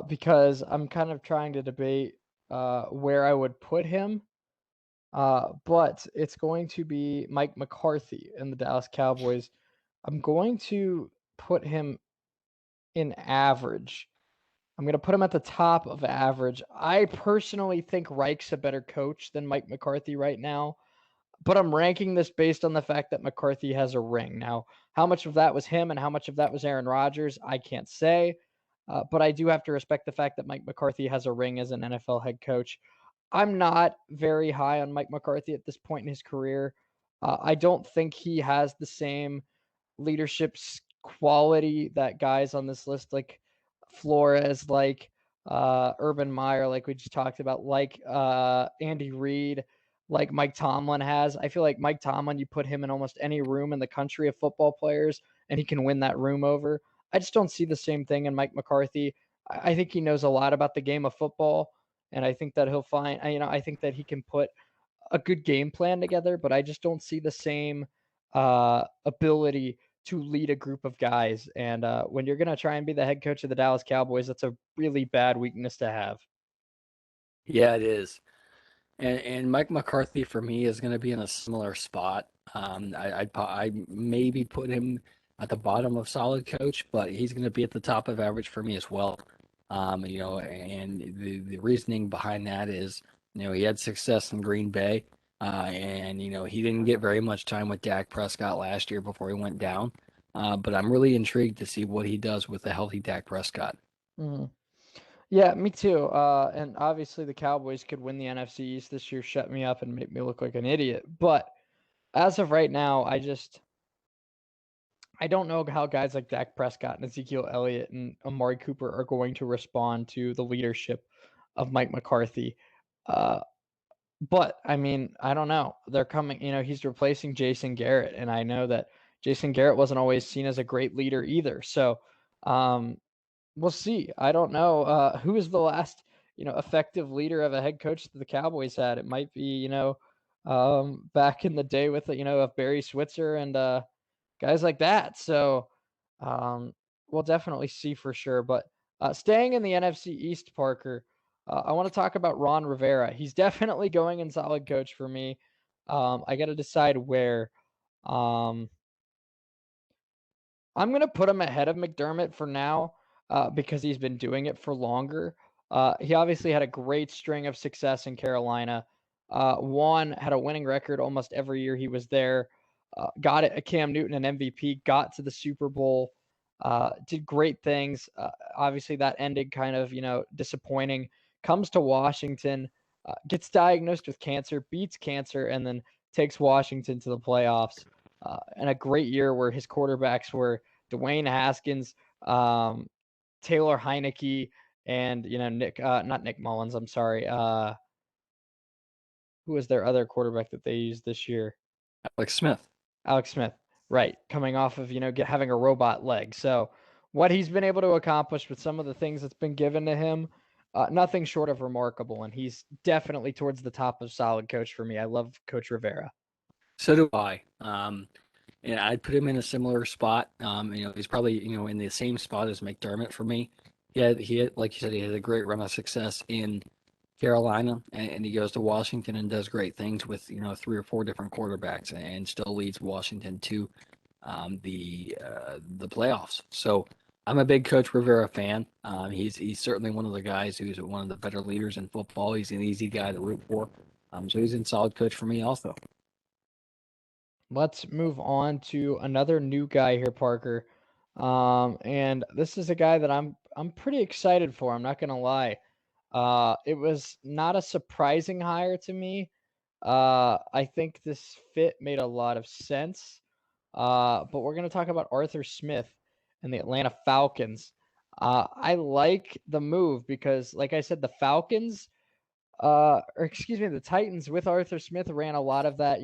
because I'm kind of trying to debate where I would put him. But it's going to be Mike McCarthy and the Dallas Cowboys. I'm going to put him in average. I'm going to put him at the top of average. I personally think Reich's a better coach than Mike McCarthy right now, but I'm ranking this based on the fact that McCarthy has a ring. Now, how much of that was him and how much of that was Aaron Rodgers, I can't say. But I do have to respect the fact that Mike McCarthy has a ring as an NFL head coach. I'm not very high on Mike McCarthy at this point in his career. I don't think he has the same leadership quality that guys on this list like Flores, like Urban Meyer, like we just talked about, like Andy Reid, like Mike Tomlin has. I feel like Mike Tomlin, you put him in almost any room in the country of football players, and he can win that room over. I just don't see the same thing in Mike McCarthy. I think he knows a lot about the game of football, and I think that he'll find, I think that he can put a good game plan together, but I just don't see the same ability to lead a group of guys. And when you're going to try and be the head coach of the Dallas Cowboys, that's a really bad weakness to have. Yeah, it is. And Mike McCarthy for me is going to be in a similar spot. I maybe put him at the bottom of solid coach, but he's going to be at the top of average for me as well. And the reasoning behind that is He had success in Green Bay, and he didn't get very much time with Dak Prescott last year before he went down. But I'm really intrigued to see what he does with a healthy Dak Prescott. Mm-hmm. Yeah, me too. And obviously the Cowboys could win the NFC East this year, shut me up and make me look like an idiot. But as of right now, I don't know how guys like Dak Prescott and Ezekiel Elliott and Amari Cooper are going to respond to the leadership of Mike McCarthy. Uh, but I mean, I don't know. They're coming, he's replacing Jason Garrett, and I know that Jason Garrett wasn't always seen as a great leader either. So, we'll see. I don't know who is the last, effective leader of a head coach that the Cowboys had. It might be, back in the day with, of Barry Switzer and guys like that. So we'll definitely see for sure. But staying in the NFC East, Parker, I want to talk about Ron Rivera. He's definitely going in solid coach for me. I got to decide where. Um, I'm going to put him ahead of McDermott for now because he's been doing it for longer. He obviously had a great string of success in Carolina. Had a winning record almost every year he was there. Got it, Cam Newton an MVP, got to the Super Bowl, did great things. Obviously, that ended kind of disappointing. Comes to Washington, gets diagnosed with cancer, beats cancer, and then takes Washington to the playoffs. And a great year where his quarterbacks were Dwayne Haskins, Taylor Heineke, and not Nick Mullins. I'm sorry. Who was their other quarterback that they used this year? Alex Smith. Alex Smith, right? Coming off of having a robot leg. So what he's been able to accomplish with some of the things that's been given to him, nothing short of remarkable. And he's definitely towards the top of solid coach for me. I love Coach Rivera. So do I. And I'd put him in a similar spot. He's probably in the same spot as McDermott for me. He had, like you said, he had a great run of success in Carolina, and he goes to Washington and does great things with 3 or 4 different quarterbacks, and still leads Washington to the playoffs. So I'm a big Coach Rivera fan. He's certainly one of the guys who's one of the better leaders in football. He's an easy guy to root for. So he's in solid coach for me also. Let's move on to another new guy here, Parker. And this is a guy that I'm pretty excited for. I'm not gonna lie. It was not a surprising hire to me. I think this fit made a lot of sense. But we're gonna talk about Arthur Smith and the Atlanta Falcons. I like the move because, like I said, the Falcons or excuse me, the Titans with Arthur Smith ran a lot of that,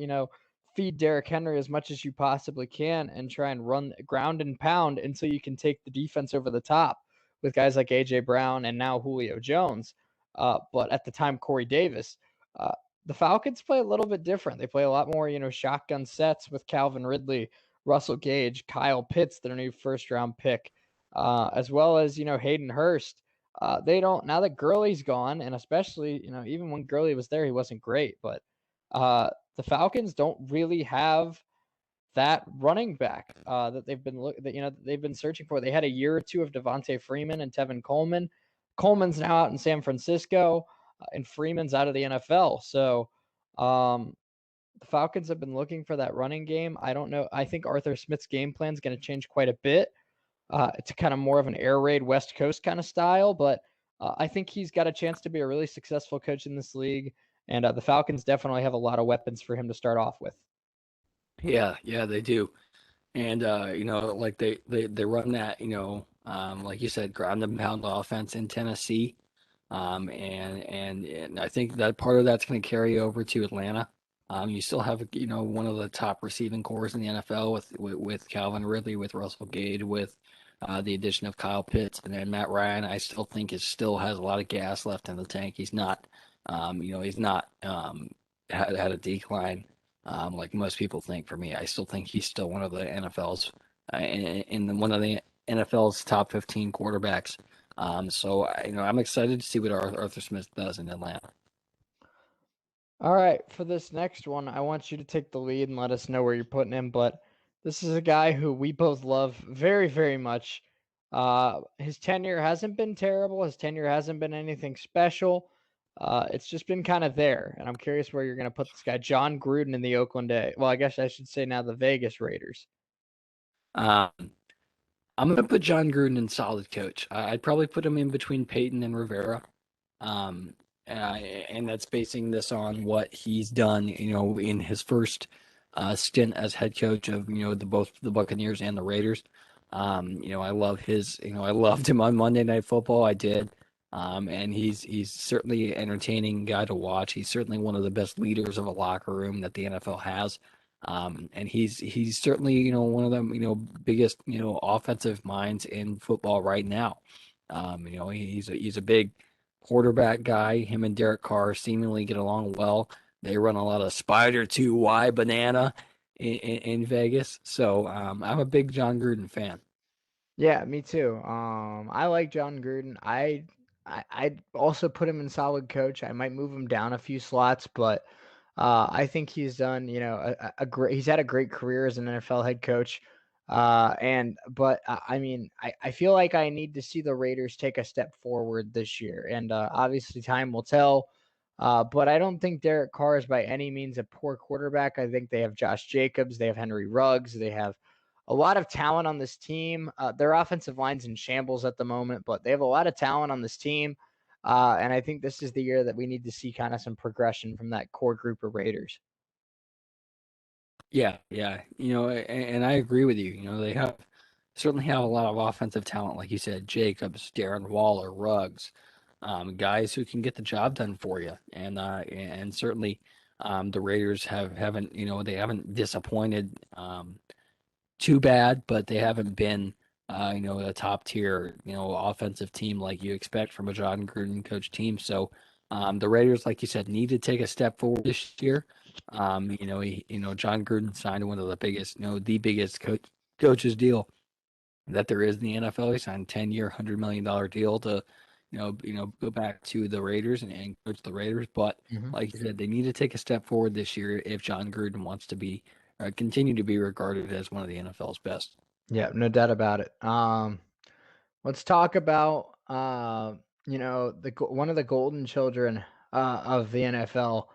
feed Derrick Henry as much as you possibly can and try and run ground and pound until you can take the defense over the top with guys like A.J. Brown and now Julio Jones. But at the time, Corey Davis. Uh, the Falcons play a little bit different. They play a lot more, shotgun sets with Calvin Ridley, Russell Gage, Kyle Pitts, their new first round pick, as well as, Hayden Hurst. They don't now that Gurley's gone, and especially even when Gurley was there, he wasn't great. But the Falcons don't really have that running back that they've been searching for. They had a year or two of Devontae Freeman and Tevin Coleman. Coleman's now out in San Francisco, and Freeman's out of the NFL. So the Falcons have been looking for that running game. I don't know. I think Arthur Smith's game plan is going to change quite a bit. It's kind of more of an air raid West Coast kind of style, but I think he's got a chance to be a really successful coach in this league. And the Falcons definitely have a lot of weapons for him to start off with. Yeah, they do. And like they run that, like you said, ground and pound offense in Tennessee. And I think that part of that's going to carry over to Atlanta. You still have, one of the top receiving cores in the NFL with Calvin Ridley, with Russell Gage, with the addition of Kyle Pitts, and then Matt Ryan. I still think still has a lot of gas left in the tank. He's not, he's not had a decline like most people think. For me, I still think he's still one of the NFL's in one of the NFL's top 15 quarterbacks. So I'm excited to see what Arthur Smith does in Atlanta. All right, for this next one, I want you to take the lead and let us know where you're putting him. But this is a guy who we both love very, very much. His tenure hasn't been terrible. His tenure hasn't been anything special. It's just been kind of there, and I'm curious where you're going to put this guy, John Gruden, in the Oakland well, I guess I should say now the Vegas Raiders. Um, I'm going to put John Gruden in solid coach. I'd probably put him in between Peyton and Rivera. Um, and that's basing this on what he's done, in his first stint as head coach of, both the Buccaneers and the Raiders. I love I loved him on Monday Night Football. I did. And he's certainly an entertaining guy to watch. He's certainly one of the best leaders of a locker room that the NFL has. And he's certainly, one of the, biggest, offensive minds in football right now. He's a big quarterback guy. Him and Derek Carr seemingly get along well. They run a lot of spider 2Y banana in Vegas. So I'm a big John Gruden fan. Yeah, me too. I like John Gruden. I'd also put him in solid coach. I might move him down a few slots, but I think he's done, a great. He's had a great career as an NFL head coach. But I mean, I feel like I need to see the Raiders take a step forward this year, and obviously time will tell. But I don't think Derek Carr is by any means a poor quarterback. I think they have Josh Jacobs, they have Henry Ruggs, they have a lot of talent on this team. Their offensive line's in shambles at the moment, but they have a lot of talent on this team. And I think this is the year that we need to see kind of some progression from that core group of Raiders. Yeah, yeah. And I agree with you. They certainly have a lot of offensive talent, like you said, Jacobs, Darren Waller, Ruggs, guys who can get the job done for you. And certainly the Raiders haven't, they haven't disappointed too bad, but they haven't been, a top tier, offensive team like you expect from a John Gruden coach team. So the Raiders, like you said, need to take a step forward this year. John Gruden signed one of the biggest, the biggest coaches deal that there is in the NFL. He signed a 10-year, $100 million deal to, go back to the Raiders and coach the Raiders. But Mm-hmm. like you said, they need to take a step forward this year if John Gruden wants to be continue to be regarded as one of the NFL's best. Yeah, no doubt about it. Let's talk about one of the golden children of the NFL.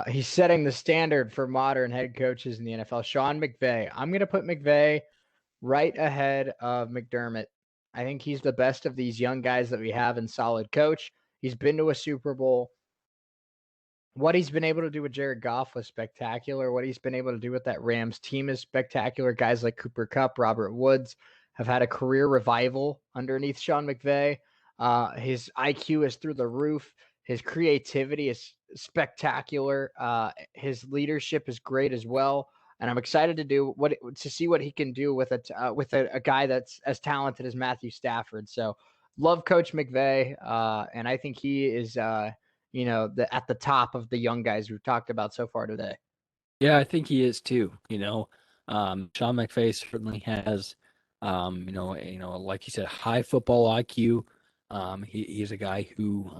He's setting the standard for modern head coaches in the NFL. Sean McVay. I'm gonna put McVay right ahead of McDermott. I think he's the best of these young guys that we have in solid coach. He's been to a Super Bowl. What he's been able to do with Jared Goff was spectacular. What he's been able to do with that Rams team is spectacular. Guys like Cooper Kupp, Robert Woods have had a career revival underneath Sean McVay. His IQ is through the roof. His creativity is spectacular. His leadership is great as well. And I'm excited to see what he can do with a guy that's as talented as Matthew Stafford. So love Coach McVay, and I think he is at the top of the young guys we've talked about so far today. Yeah, I think he is too. Sean McVay certainly has, like you said, high football IQ. He's a guy who,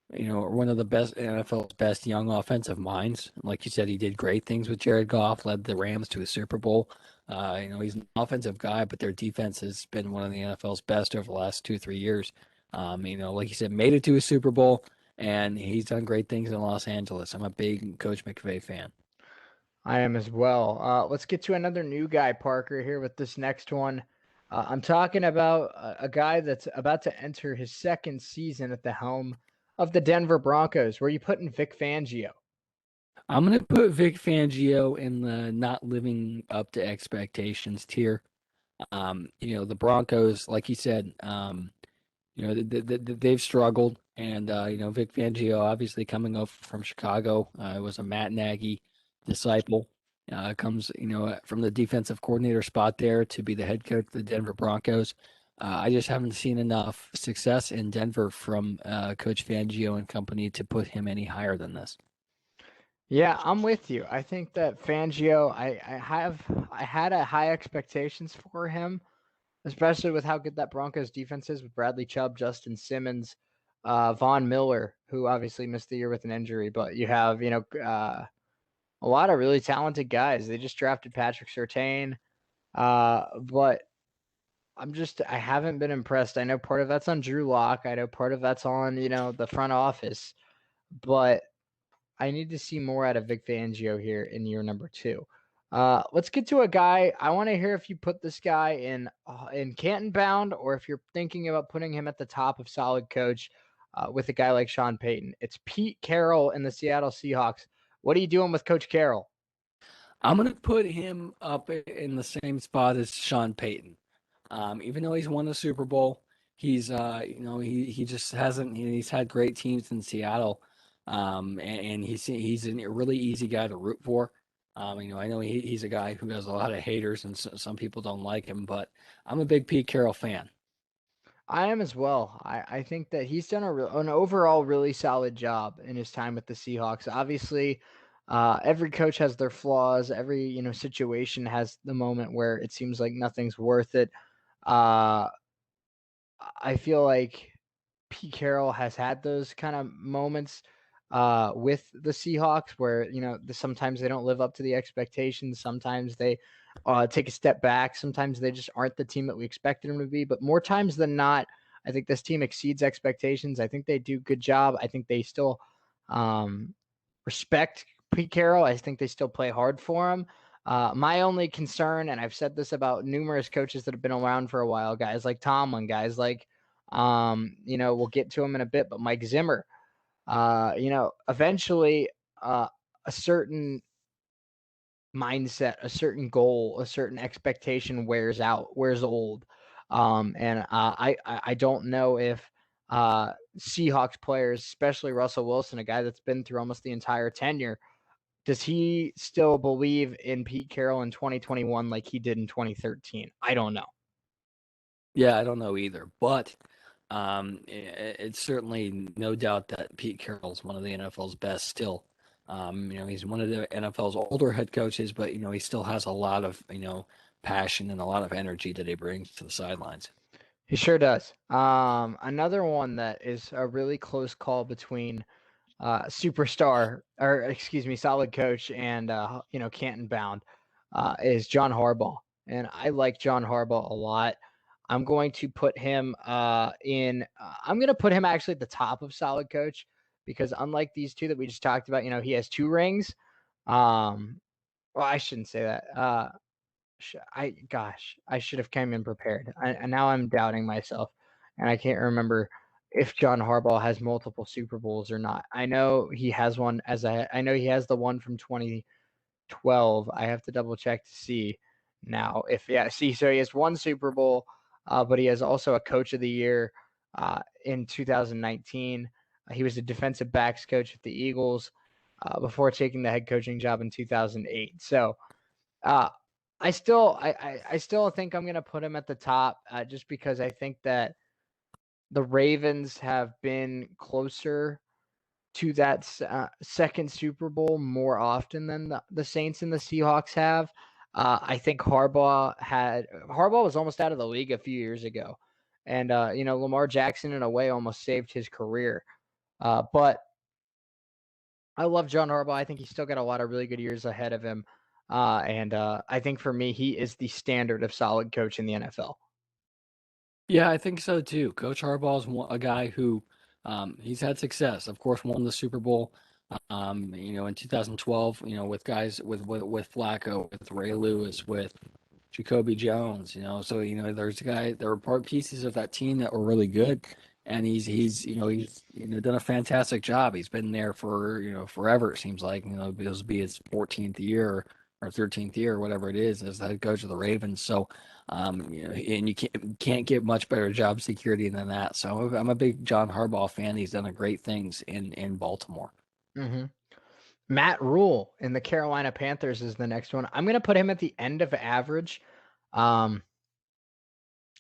one of the best NFL's best young offensive minds. Like you said, he did great things with Jared Goff, led the Rams to a Super Bowl. He's an offensive guy, but their defense has been one of the NFL's best over the last 2, 3 years. Like you said, made it to a Super Bowl, and he's done great things in Los Angeles. I'm a big Coach McVay fan. I am as well. Let's get to another new guy, Parker, here with this next one. I'm talking about a guy that's about to enter his second season at the helm of the Denver Broncos. Where are you putting Vic Fangio? I'm gonna put Vic Fangio in the not living up to expectations tier. The Broncos, like you said, they've struggled, and Vic Fangio, obviously coming up from Chicago, was a Matt Nagy disciple. Comes from the defensive coordinator spot there to be the head coach of the Denver Broncos. I just haven't seen enough success in Denver from Coach Fangio and company to put him any higher than this. Yeah, I'm with you. I think that Fangio, I had a high expectations for him, especially with how good that Broncos defense is with Bradley Chubb, Justin Simmons, Von Miller, who obviously missed the year with an injury. But you have, a lot of really talented guys. They just drafted Patrick Surtain. But I haven't been impressed. I know part of that's on Drew Lock. I know part of that's on, the front office, but I need to see more out of Vic Fangio here in year number 2. Let's get to a guy. I want to hear if you put this guy in Canton bound, or if you're thinking about putting him at the top of solid coach with a guy like Sean Payton. It's Pete Carroll in the Seattle Seahawks. What are you doing with Coach Carroll? I'm going to put him up in the same spot as Sean Payton. Even though he's won a Super Bowl, he's he just hasn't. He's had great teams in Seattle, and he's a really easy guy to root for. I know he's a guy who has a lot of haters, and some people don't like him, but I'm a big Pete Carroll fan. I am as well. I think that he's done an overall really solid job in his time with the Seahawks. Obviously, every coach has their flaws. Every situation has the moment where it seems like nothing's worth it. Uh, I feel like Pete Carroll has had those kind of moments with the Seahawks where, sometimes they don't live up to the expectations. Sometimes they take a step back. Sometimes they just aren't the team that we expected them to be. But more times than not, I think this team exceeds expectations. I think they do a good job. I think they still respect Pete Carroll. I think they still play hard for him. My only concern, and I've said this about numerous coaches that have been around for a while, guys like Tomlin, guys like we'll get to him in a bit, but Mike Zimmer, eventually a certain mindset, a certain goal, a certain expectation wears out, wears old. And I don't know if Seahawks players, especially Russell Wilson, a guy that's been through almost the entire tenure, does he still believe in Pete Carroll in 2021 like he did in 2013? I don't know. Yeah, I don't know either, but it's certainly no doubt that Pete Carroll's one of the NFL's best still. He's one of the NFL's older head coaches, but he still has a lot of passion and a lot of energy that he brings to the sidelines. He sure does. Another one that is a really close call between superstar, or excuse me, solid coach and Canton bound is John Harbaugh, and I like John Harbaugh a lot. I'm going to put him in. I'm going to put him actually at the top of solid coach because unlike these two that we just talked about, he has 2 rings. Well, I shouldn't say that. I should have came in prepared. And now I'm doubting myself, and I can't remember if John Harbaugh has multiple Super Bowls or not. I know he has one I know he has the one from 2012. I have to double check to see now if so he has one Super Bowl, but he has also a Coach of the Year in 2019. He was a defensive backs coach at the Eagles before taking the head coaching job in 2008. So uh, I still think I'm gonna put him at the top just because I think that the Ravens have been closer to that second Super Bowl more often than the Saints and the Seahawks have. I think Harbaugh was almost out of the league a few years ago, and Lamar Jackson in a way almost saved his career. But I love John Harbaugh. I think he's still got a lot of really good years ahead of him. And I think for me, he is the standard of solid coach in the NFL. Yeah, I think so too. Coach Harbaugh is a guy who he's had success. Of course, won the Super Bowl. In 2012, with guys with Flacco, with Ray Lewis, with Jacoby Jones. So there's a guy. There were part pieces of that team that were really good, and he's done a fantastic job. He's been there for forever. It seems like this will be his 14th year or 13th year, or whatever it is, as the head coach of the Ravens. So, and you can't get much better job security than that. So I'm a big John Harbaugh fan. He's done great things in Baltimore. Mm-hmm. Matt Rule in the Carolina Panthers is the next one. I'm going to put him at the end of average. Um,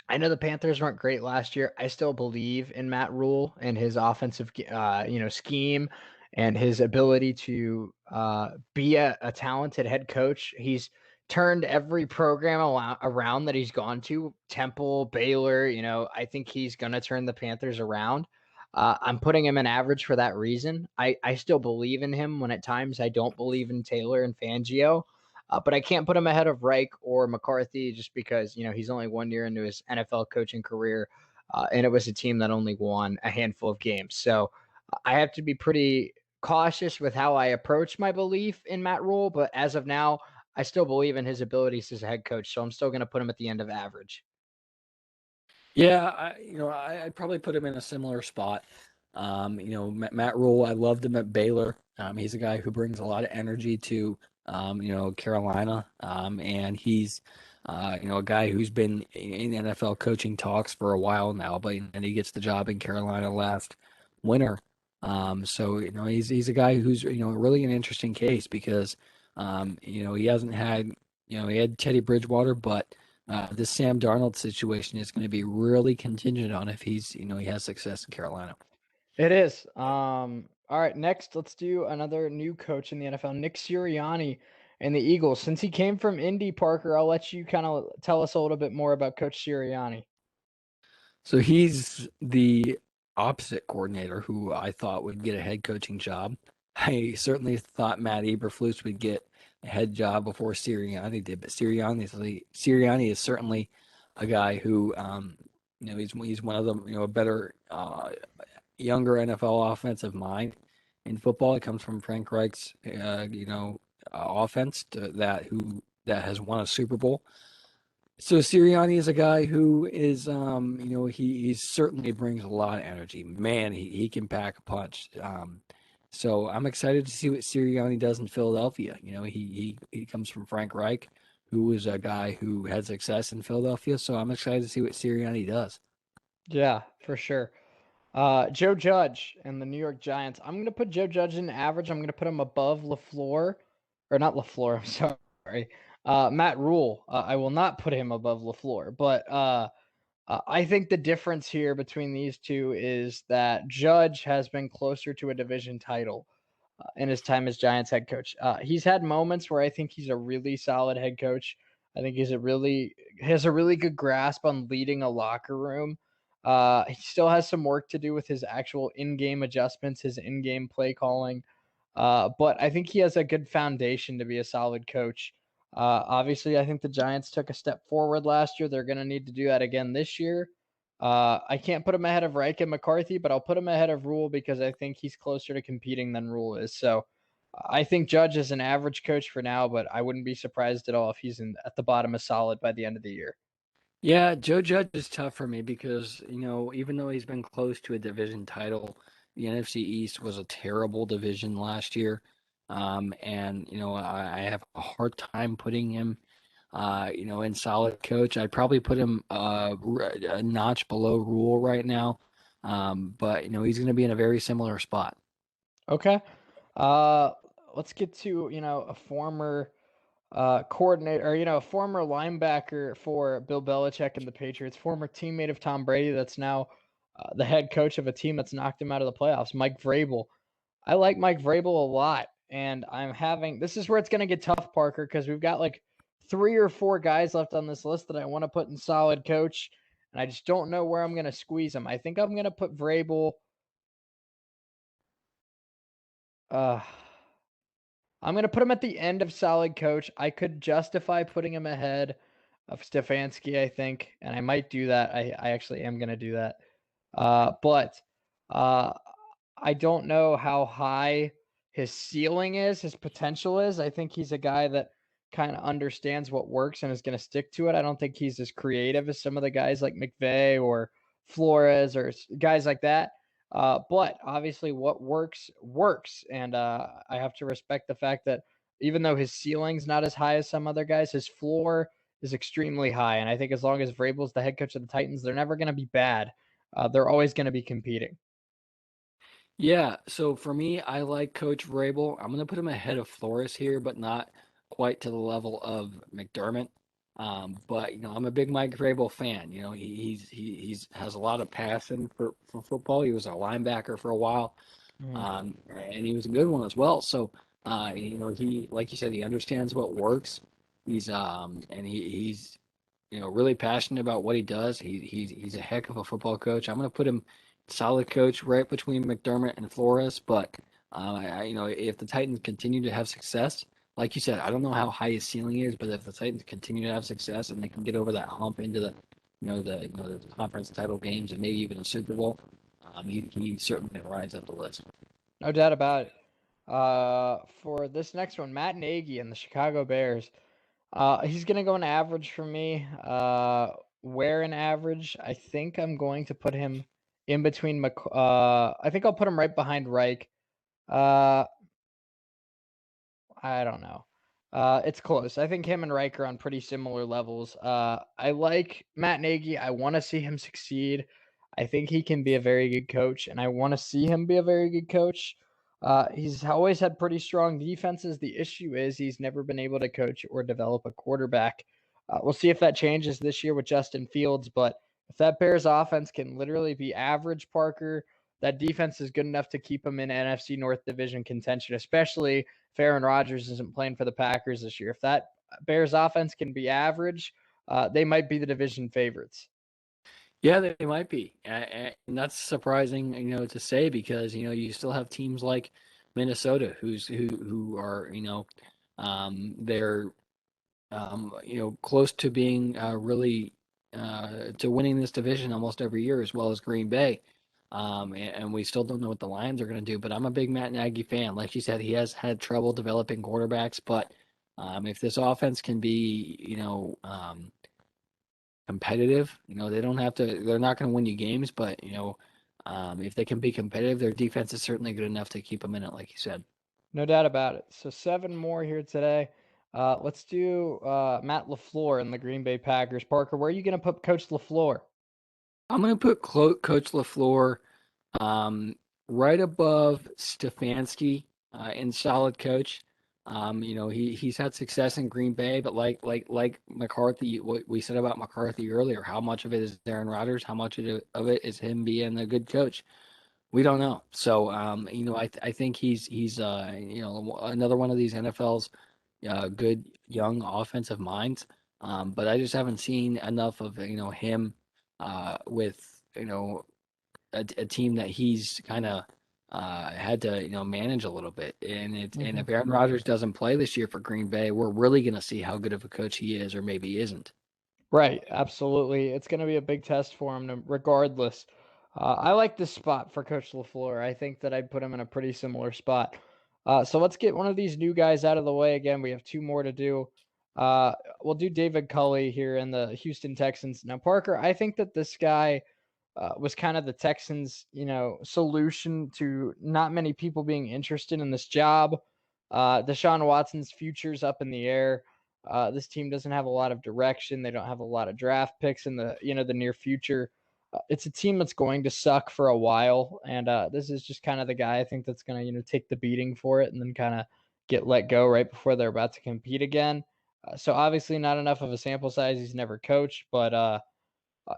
I know the Panthers weren't great last year. I still believe in Matt Rule and his offensive, scheme and his ability to be a talented head coach. He's turned every program around that he's gone to, Temple, Baylor. I think he's going to turn the Panthers around. I'm putting him in average for that reason. I still believe in him when at times I don't believe in Taylor and Fangio. But I can't put him ahead of Reich or McCarthy just because he's only 1 year into his NFL coaching career, and it was a team that only won a handful of games. So I have to be pretty cautious with how I approach my belief in Matt Rule. But as of now, I still believe in his abilities as a head coach, so I'm still going to put him at the end of average. Yeah, I'd probably put him in a similar spot. Matt Rule, I loved him at Baylor. He's a guy who brings a lot of energy to, Carolina. And he's, a guy who's been in NFL coaching talks for a while now, and he gets the job in Carolina last winter. So, he's a guy who's, really an interesting case because, he hasn't had, he had Teddy Bridgewater, but this Sam Darnold situation is going to be really contingent on if he has success in Carolina. It is. All right, next, let's do another new coach in the NFL, Nick Sirianni and the Eagles. Since he came from Indy, Parker, I'll let you kind of tell us a little bit more about Coach Sirianni. So he's the opposite coordinator who I thought would get a head coaching job. I certainly thought Matt Eberflus would get a head job before Sirianni did, but Sirianni is certainly a guy who, he's one of the better younger NFL offensive mind in football. It comes from Frank Reich's offense that has won a Super Bowl. So Sirianni is a guy who is, he certainly brings a lot of energy. Man, he can pack a punch. So I'm excited to see what Sirianni does in Philadelphia. He comes from Frank Reich, who was a guy who had success in Philadelphia. So I'm excited to see what Sirianni does. Yeah, for sure. Joe Judge and the New York Giants. I'm going to put Joe Judge in average. I'm going to put him above LaFleur, or not LaFleur. I'm sorry. Matt Rule. I will not put him above LaFleur, but I think the difference here between these two is that Judge has been closer to a division title in his time as Giants head coach. He's had moments where I think he's a really solid head coach. I think has a really good grasp on leading a locker room. He still has some work to do with his actual in-game adjustments, his in-game play calling. But I think he has a good foundation to be a solid coach. Obviously, I think the Giants took a step forward last year. They're going to need to do that again this year. I can't put him ahead of Reich and McCarthy, but I'll put him ahead of Rule because I think he's closer to competing than Rule is. So I think Judge is an average coach for now, but I wouldn't be surprised at all if he's at the bottom of solid by the end of the year. Yeah, Joe Judge is tough for me because, even though he's been close to a division title, the NFC East was a terrible division last year. And, I have a hard time putting him, in solid coach. I'd probably put him a notch below Rule right now. But, he's going to be in a very similar spot. Okay. Uh, let's get to, a former coordinator, or a former linebacker for Bill Belichick and the Patriots, former teammate of Tom Brady that's now the head coach of a team that's knocked him out of the playoffs, Mike Vrabel. I like Mike Vrabel a lot, and this is where it's going to get tough, Parker, because we've got like 3 or 4 guys left on this list that I want to put in solid coach, and I just don't know where I'm going to squeeze them. I think I'm going to put Vrabel. Uh, I'm going to put him at the end of solid coach. I could justify putting him ahead of Stefanski, I think, and I might do that. I actually am going to do that. But I don't know how high his ceiling is, his potential is. I think he's a guy that kind of understands what works and is going to stick to it. I don't think he's as creative as some of the guys like McVay or Flores or guys like that. But obviously, what works works, and I have to respect the fact that even though his ceiling's not as high as some other guys, his floor is extremely high. And I think as long as Vrabel's the head coach of the Titans, they're never going to be bad. They're always going to be competing. Yeah, so for me, I like Coach Vrabel. I'm going to put him ahead of Flores here, but not quite to the level of McDermott. But I'm a big Mike Vrabel fan. He's has a lot of passion for football. He was a linebacker for a while, Mhm. and he was a good one as well. So, he like you said, he understands what works. He's really passionate about what he does. He's a heck of a football coach. I'm going to put him solid coach right between McDermott and Flores. But if the Titans continue to have success, like you said, I don't know how high his ceiling is, but if the Titans continue to have success and they can get over that hump into the conference title games and maybe even a Super Bowl, he certainly rides up the list. No doubt about it. For this next one, Matt Nagy and the Chicago Bears. He's gonna go an average for me. Where an average? I think I'm going to put him in between. I think I'll put him right behind Reich. Uh, I don't know. It's close. I think him and Reich are on pretty similar levels. I like Matt Nagy. I want to see him succeed. I think he can be a very good coach, and I want to see him be a very good coach. He's always had pretty strong defenses. The issue is he's never been able to coach or develop a quarterback. We'll see if that changes this year with Justin Fields, but if that Bears offense can literally be average, Parker, that defense is good enough to keep them in NFC North Division contention, especially if Aaron Rodgers isn't playing for the Packers this year. If that Bears offense can be average, they might be the division favorites. Yeah, they might be, and that's surprising, to say because you still have teams like Minnesota, who are they're close to being really to winning this division almost every year, as well as Green Bay. And we still don't know what the Lions are going to do. But I'm a big Matt Nagy fan. Like you said, he has had trouble developing quarterbacks. But if this offense can be, competitive, they don't have to. They're not going to win you games, but if they can be competitive, their defense is certainly good enough to keep them in it, like you said. No doubt about it. So 7 more here today. Let's do Matt LaFleur and the Green Bay Packers. Parker, where are you going to put Coach LaFleur? I'm going to put Coach LaFleur right above Stefanski in solid coach. He's had success in Green Bay, but like McCarthy, what we said about McCarthy earlier, how much of it is Aaron Rodgers? How much of it is him being a good coach? We don't know. So, I think he's another one of these NFL's good young offensive minds. But I just haven't seen enough of him with a team that he's kind of had to manage a little bit. And if Aaron Rodgers doesn't play this year for Green Bay, we're really going to see how good of a coach he is, or maybe isn't. Right, absolutely. It's going to be a big test for him, regardless. I like this spot for Coach LaFleur. I think that I'd put him in a pretty similar spot. So let's get one of these new guys out of the way. Again, we have 2 more to do. We'll do David Culley here in the Houston Texans. Now, Parker, I think that this guy was kind of the Texans, solution to not many people being interested in this job. Deshaun Watson's future's up in the air. This team doesn't have a lot of direction. They don't have a lot of draft picks in the near future. It's a team that's going to suck for a while, and this is just kind of the guy I think that's going to take the beating for it, and then kind of get let go right before they're about to compete again. So obviously not enough of a sample size. He's never coached, but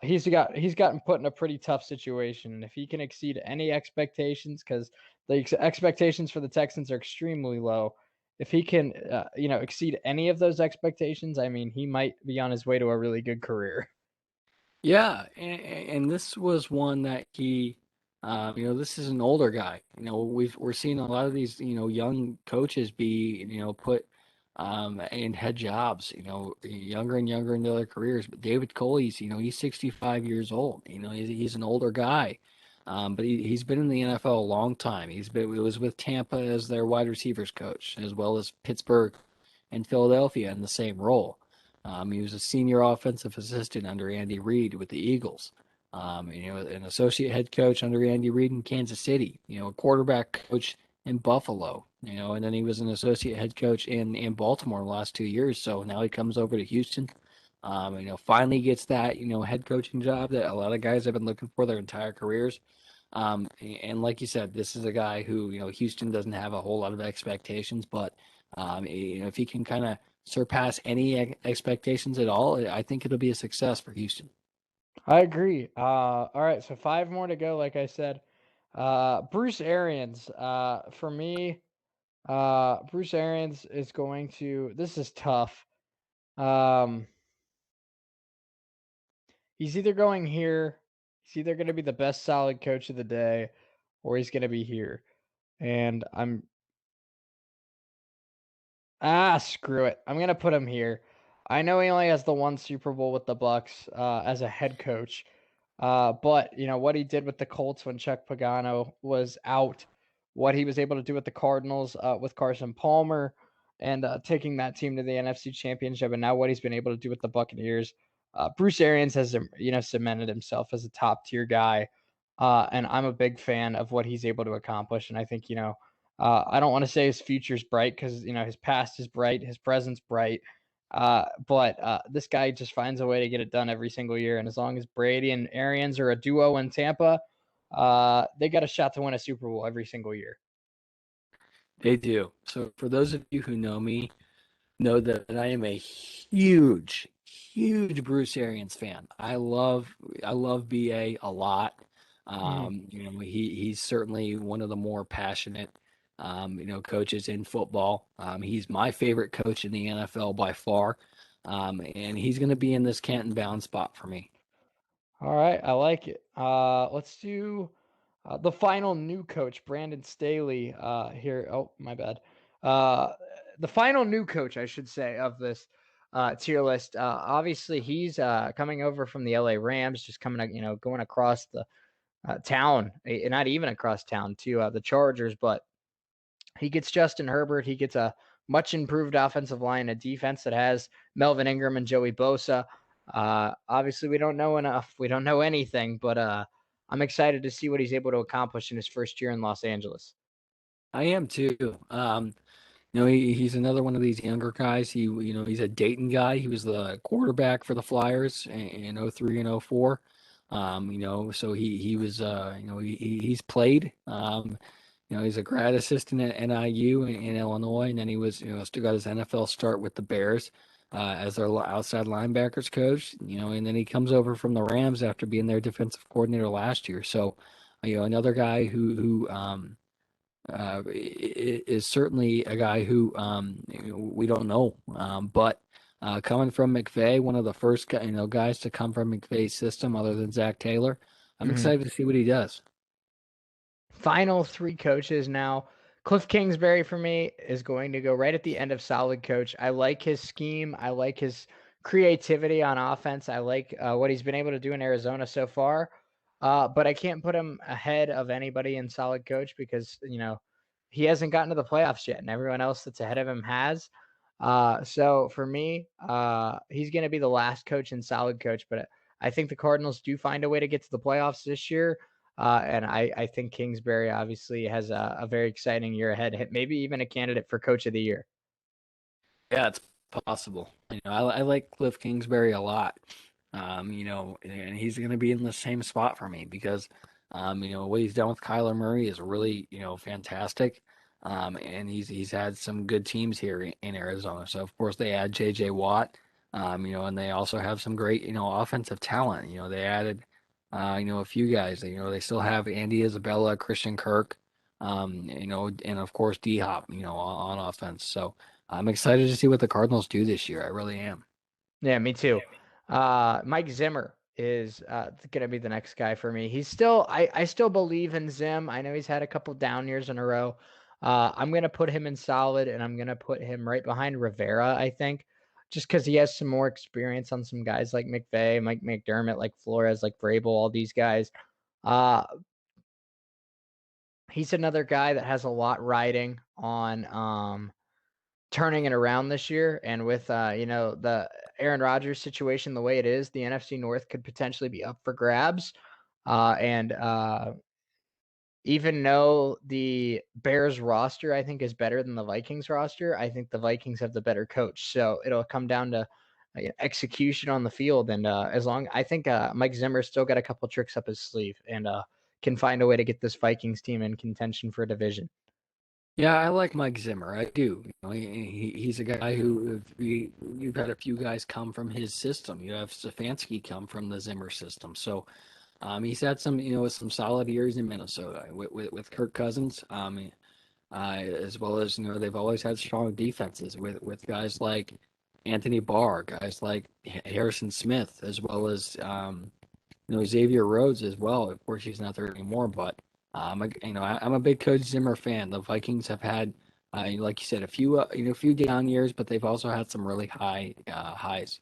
he's gotten put in a pretty tough situation. And if he can exceed any expectations, because the expectations for the Texans are extremely low, if he can, exceed any of those expectations, I mean, he might be on his way to a really good career. Yeah, and this was one that this is an older guy. We're seeing a lot of these, young coaches be, put in head jobs, younger and younger into their careers. But David Coley's, he's 65 years old. He's an older guy, but he's been in the NFL a long time. He was with Tampa as their wide receivers coach, as well as Pittsburgh and Philadelphia in the same role. He was a senior offensive assistant under Andy Reid with the Eagles. An associate head coach under Andy Reid in Kansas City. A quarterback coach in Buffalo. And then he was an associate head coach in Baltimore the last 2 years. So now he comes over to Houston. Finally gets that head coaching job that a lot of guys have been looking for their entire careers. And like you said, this is a guy who Houston doesn't have a whole lot of expectations, but if he can kind of surpass any expectations at all, I think it'll be a success for Houston. I agree. All right, so 5 more to go. Like I said, Bruce Arians. For me, Bruce Arians is going to. This is tough. Um, he's either going here. He's either going to be the best solid coach of the day, or he's going to be here. And Screw it. I'm gonna put him here. I know he only has the one Super Bowl with the Bucks as a head coach, but you know what he did with the Colts when Chuck Pagano was out, what he was able to do with the Cardinals with Carson Palmer, and taking that team to the NFC Championship, and now what he's been able to do with the Buccaneers. Bruce Arians has cemented himself as a top tier guy, and I'm a big fan of what he's able to accomplish. And I think I don't want to say his future's bright because his past is bright, his present's bright, but this guy just finds a way to get it done every single year. And as long as Brady and Arians are a duo in Tampa, they got a shot to win a Super Bowl every single year. They do. So for those of you who know that I am a huge Bruce Arians fan. I love BA a lot. Mhm. He's certainly one of the more passionate coaches in football. He's my favorite coach in the NFL by far. And he's going to be in this Canton bound spot for me. All right, I like it. Let's do the final new coach, Brandon Staley. Here, oh my bad. Uh, the final new coach, I should say, of this tier list. Obviously, he's coming over from the LA Rams, just coming, going across the town, not even across town to the Chargers, but he gets Justin Herbert. He gets a much improved offensive line, a defense that has Melvin Ingram and Joey Bosa. Obviously, we don't know enough. We don't know anything, but I'm excited to see what he's able to accomplish in his first year in Los Angeles. I am too. He's another one of these younger guys. He's a Dayton guy. He was the quarterback for the Flyers in 03 and 04. So he was, he's played. He's a grad assistant at NIU in Illinois, and then he was, still got his NFL start with the Bears as their outside linebackers coach. And then he comes over from the Rams after being their defensive coordinator last year. So, another guy who is certainly a guy who we don't know. But coming from McVay, one of the first guys to come from McVay's system, other than Zach Taylor, I'm Mm-hmm. excited to see what he does. Final three coaches now. Cliff Kingsbury for me is going to go right at the end of solid coach. I like his scheme. I like his creativity on offense. I like what he's been able to do in Arizona so far. But I can't put him ahead of anybody in solid coach because, he hasn't gotten to the playoffs yet and everyone else that's ahead of him has. So for me, he's going to be the last coach in solid coach, but I think the Cardinals do find a way to get to the playoffs this year. And I think Kingsbury obviously has a very exciting year ahead, maybe even a candidate for coach of the year. Yeah, it's possible. I like Cliff Kingsbury a lot. And he's going to be in the same spot for me because, what he's done with Kyler Murray is really, fantastic. And he's had some good teams here in Arizona. So of course they add J.J. Watt, and they also have some great, offensive talent. They added, a few guys. They still have Andy Isabella, Christian Kirk, and of course D Hop, on offense. So. I'm excited to see what the Cardinals do this year. I really am. Yeah, me too. Mike Zimmer is going to be the next guy for me. I still believe in Zim. I know he's had a couple down years in a row. I'm going to put him in solid, and I'm going to put him right behind Rivera, I think, just because he has some more experience on some guys like McVay, Mike McDermott, like Flores, like Vrabel, all these guys. Uh, he's another guy that has a lot riding on turning it around this year. And with the Aaron Rodgers situation the way it is, the NFC North could potentially be up for grabs. And even though the Bears roster I think is better than the Vikings roster, I think the Vikings have the better coach. So it'll come down to execution on the field. And as long I think Mike Zimmer still got a couple tricks up his sleeve and can find a way to get this Vikings team in contention for a division. Yeah, I like Mike Zimmer. I do. He's a guy who you've had a few guys come from his system. You have Stefanski come from the Zimmer system. So he's had some solid years in Minnesota with Kirk Cousins. As well as they've always had strong defenses with guys like Anthony Barr, guys like Harrison Smith, as well as Xavier Rhodes as well. Of course, he's not there anymore, but I'm a big Coach Zimmer fan. The Vikings have had Like you said, a few down years, but they've also had some really high highs.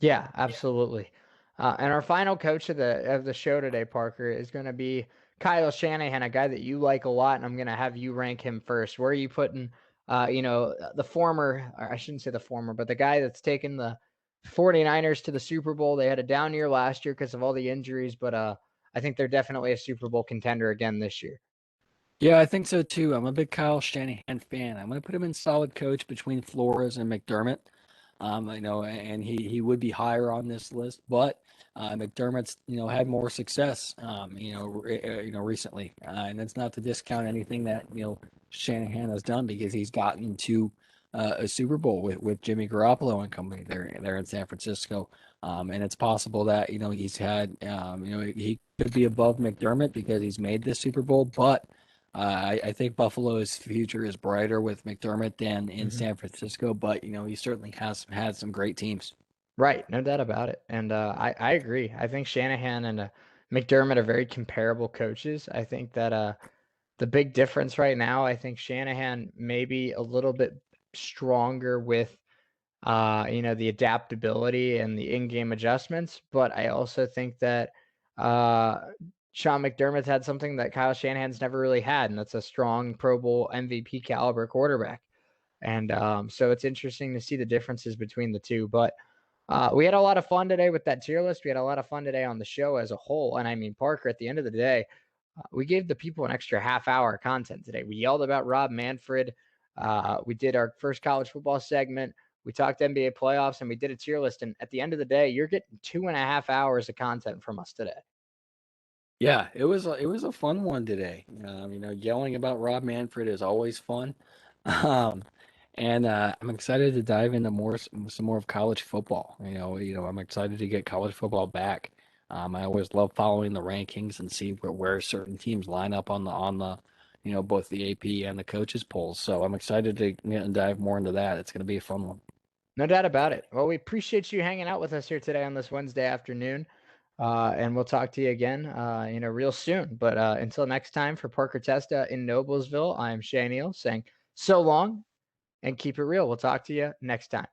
Yeah, absolutely. And our final coach of the show today, Parker, is going to be Kyle Shanahan, a guy that you like a lot, and I'm going to have you rank him first. Where are you putting, the former, or I shouldn't say the former, but the guy that's taken the 49ers to the Super Bowl? They had a down year last year because of all the injuries, but I think they're definitely a Super Bowl contender again this year. Yeah, I think so too. I'm a big Kyle Shanahan fan. I'm going to put him in solid coach between Flores and McDermott. And he would be higher on this list, but McDermott's had more success, recently, and it's not to discount anything that Shanahan has done because he's gotten to a Super Bowl with Jimmy Garoppolo and company there in San Francisco, and it's possible that he's had he could be above McDermott because he's made this Super Bowl, but. I think Buffalo's future is brighter with McDermott than in Mm-hmm. San Francisco, but he certainly has had some great teams. Right, no doubt about it. And I agree. I think Shanahan and McDermott are very comparable coaches. I think that the big difference right now, I think Shanahan may be a little bit stronger with the adaptability and the in-game adjustments, but I also think that uh, Sean McDermott's had something that Kyle Shanahan's never really had, and that's a strong Pro Bowl MVP caliber quarterback. And so it's interesting to see the differences between the two. But we had a lot of fun today with that tier list. We had a lot of fun today on the show as a whole. And I mean, Parker, at the end of the day, we gave the people an extra half hour of content today. We yelled about Rob Manfred. We did our first college football segment. We talked NBA playoffs, and we did a tier list. And at the end of the day, you're getting 2.5 hours of content from us today. Yeah, it was a fun one today. Yelling about Rob Manfred is always fun, um, and I'm excited to dive into some more of college football. I'm excited to get college football back. I always love following the rankings and see where certain teams line up on the both the AP and the coaches polls. So I'm excited to dive more into that. It's going to be a fun one. No doubt about it. Well, we appreciate you hanging out with us here today on this Wednesday afternoon. And we'll talk to you again, real soon. But until next time, for Parker Testa in Noblesville, I'm Shea Neal saying so long and keep it real. We'll talk to you next time.